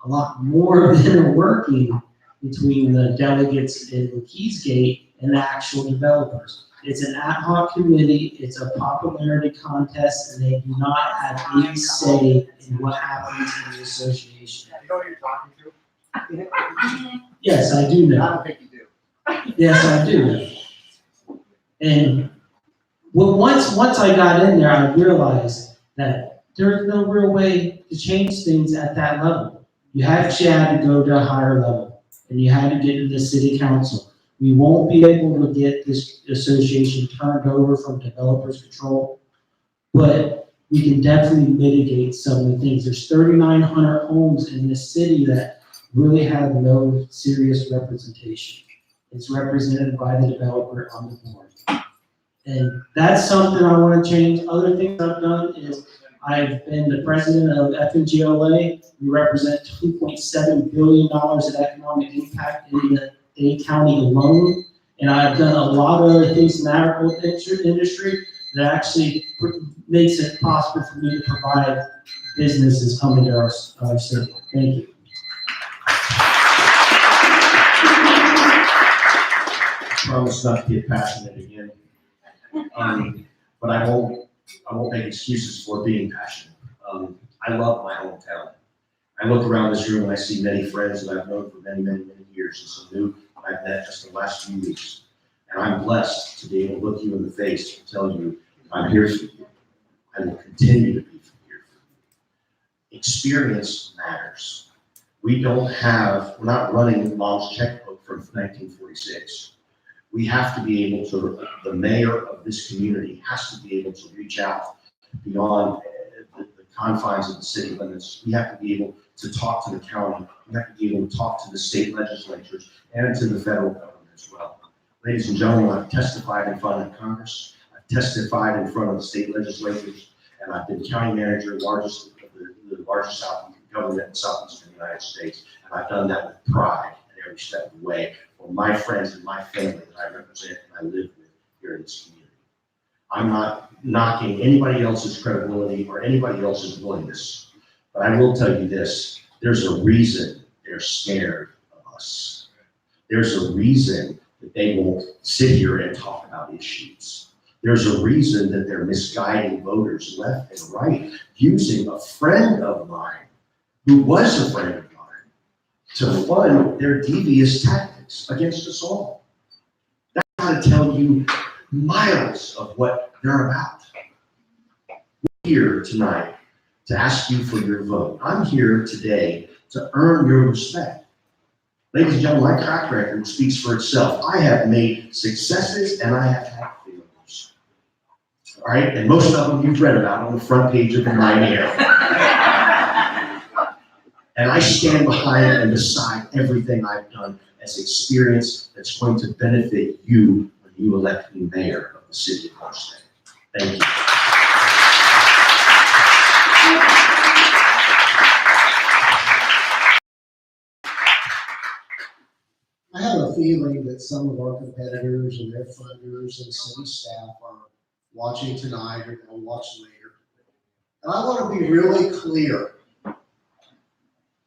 a lot more than working between the delegates in McKeesgate and the actual developers. It's an ad hoc committee, it's a popularity contest, and they do not have any say in what happens in the association. You know who you're talking to? Yes, I do I know. don't think you do. Yes, I do. And once I got in there, I realized that there's no real way to change things at that level. You actually had to go to a higher level, and you had to get to the city council. We won't be able to get this association turned over from developers control, but we can definitely mitigate some of the things. There's 3,900 homes in this city that really have no serious representation. It's represented by the developer on the board. And that's something I want to change. Other things I've done is I've been the president of FNGLA. We represent $2.7 billion in economic impact in the Dade County alone. And I've done a lot of other things in the agriculture industry that actually makes it possible for me to provide businesses coming to our city. Thank you. I promise not to get passionate again. But I won't make excuses for being passionate. I love my hometown. I look around this room and I see many friends that I've known for many, many, many years, and some new I've met just the last few weeks. And I'm blessed to be able to look you in the face and tell you I'm here for you. I will continue to be here for you. Experience matters. We're not running Mom's checkbook from 1946. We have to be able to, the mayor of this community has to be able to reach out beyond the confines of the city limits. We have to be able to talk to the county. We have to be able to talk to the state legislatures and to the federal government as well. Ladies and gentlemen, I've testified in front of Congress. I've testified in front of the state legislatures, and I've been county manager of the largest government in southeastern United States. And I've done that with pride at every step of the way for my friends and my family that I represent and I live with here in this community. I'm not knocking anybody else's credibility or anybody else's willingness, but I will tell you this, there's a reason they're scared of us. There's a reason that they won't sit here and talk about issues. There's a reason that they're misguiding voters left and right, using a friend of mine, who was a friend of mine, to fund their devious tactics against us all. That ought to tell you miles of what they're about. We're here tonight to ask you for your vote. I'm here today to earn your respect. Ladies and gentlemen, my track record speaks for itself. I have made successes and I have had failures. All right, and most of them you've read about on the front page of the Mayoral. And I stand behind and beside everything I've done as experience that's going to benefit you when you elect me mayor of the city of Homestead. Thank you. I have a feeling that some of our competitors and their funders and city staff are watching tonight or they'll watch later. And I want to be really clear.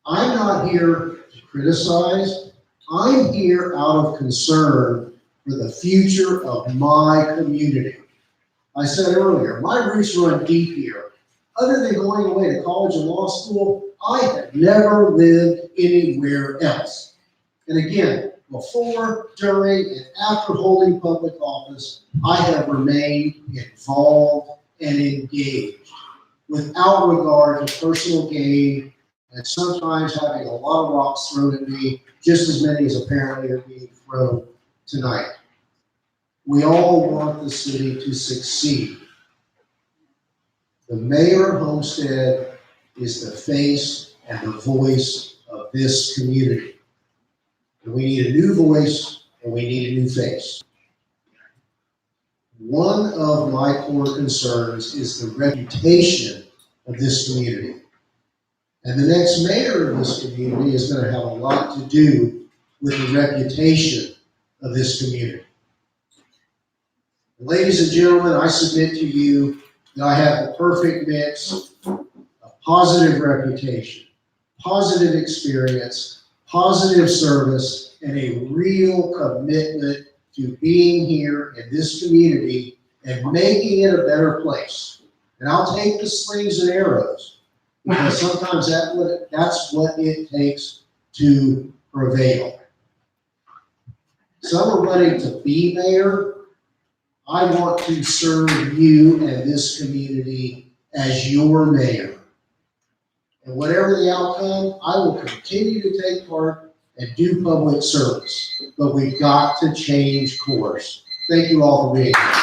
I'm not here to criticize. I'm here out of concern for the future of my community. I said earlier, my roots run deep here. Other than going away to college and law school, I have never lived anywhere else. And again, before, during, and after holding public office, I have remained involved and engaged without regard to personal gain and sometimes having a lot of rocks thrown at me, just as many as apparently are being thrown tonight. We all want the city to succeed. The mayor of Homestead is the face and the voice of this community. And we need a new voice and we need a new face. One of my core concerns is the reputation of this community. And the next mayor of this community is going to have a lot to do with the reputation of this community. Ladies and gentlemen, I submit to you that I have the perfect mix of positive reputation, positive experience, positive service, and a real commitment to being here in this community and making it a better place. And I'll take the slings and arrows, because sometimes that's what it takes to prevail. Some are running to be mayor. I want to serve you and this community as your mayor. And whatever the outcome, I will continue to take part and do public service. But we've got to change course. Thank you all for being here.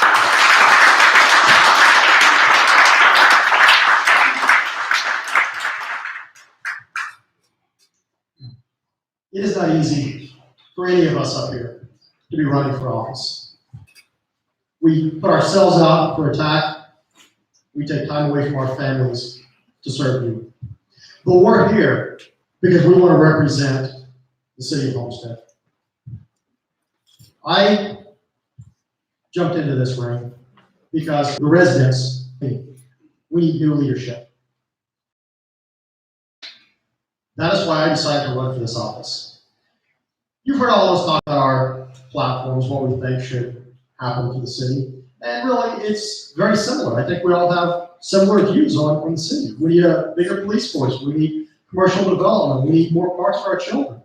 It is not easy for any of us up here to be running for office. We put ourselves out for attack. We take time away from our families to serve you. But we're here because we want to represent the city of Homestead. I jumped into this ring because the residents, we need new leadership. That is why I decided to run for this office. You've heard all of us talk about our platforms, what we think should happen to the city. And really, it's very similar. I think we all have similar views on the city. We need a bigger police force. We need commercial development. We need more parks for our children.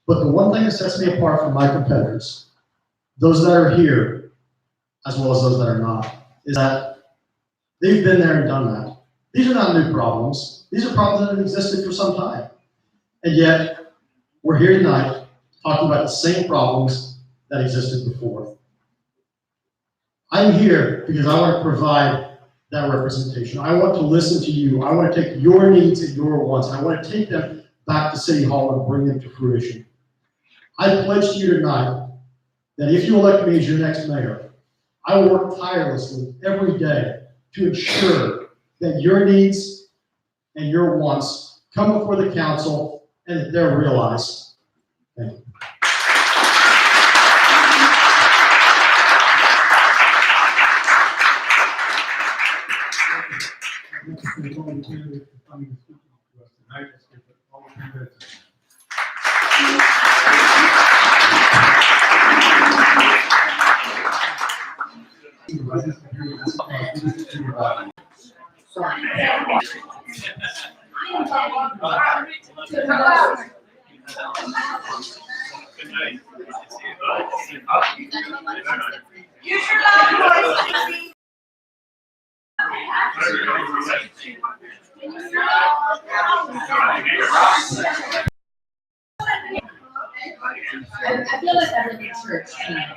But the one thing that sets me apart from my competitors, those that are here, as well as those that are not, is that they've been there and done that. These are not new problems. These are problems that have existed for some time. And yet, we're here tonight talking about the same problems that existed before. I'm here because I want to provide that representation. I want to listen to you. I want to take your needs and your wants, and I want to take them back to City Hall and bring them to fruition. I pledge to you tonight that if you elect me as your next mayor, I will work tirelessly every day to ensure that your needs and your wants come before the council and that they're realized. Thank you. Use your loud voice. I feel like I'm in the church tonight.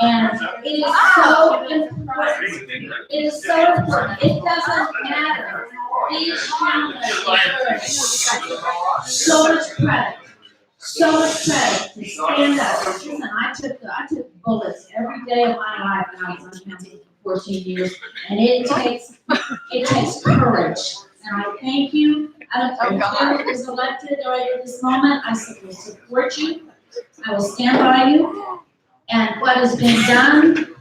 And it is so important. It is so important. It doesn't matter. These gentlemen deserve so much credit. So much credit to stand up. Listen, I took bullets every day of my life when I was on council for 14 years. And it takes courage. And I thank you. I don't care who is elected right at this moment. I will support you. I will stand by you. And what has been done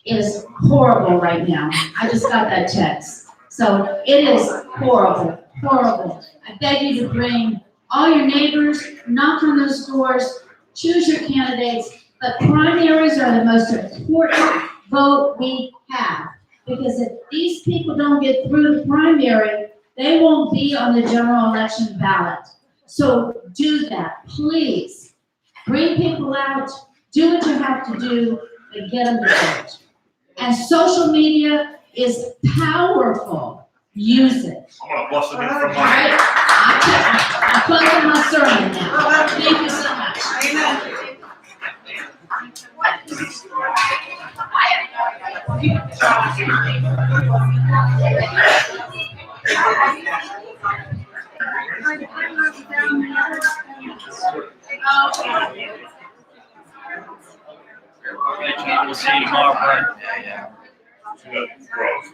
is horrible right now. I just got that text. So it is horrible, horrible. I beg you to bring all your neighbors, knock on those doors, choose your candidates. But primaries are the most important vote we have. Because if these people don't get through the primary, they won't be on the general election ballot. So do that, please. Bring people out, do what you have to do, and get them to vote. And social media is powerful. Use it. I'm gonna bust them in from All my. right? I'm closing my sermon now. Thank you so much. We'll see you tomorrow, Brian. Yeah. Good, gross.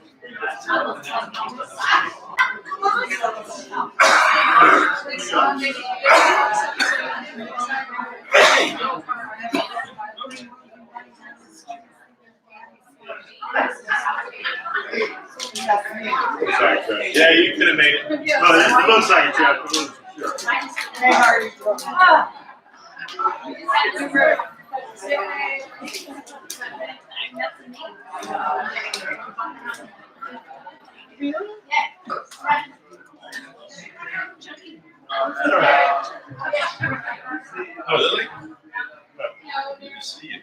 Yeah, you could have made it. No, it looks like a trap. Oh, really? Good to see you.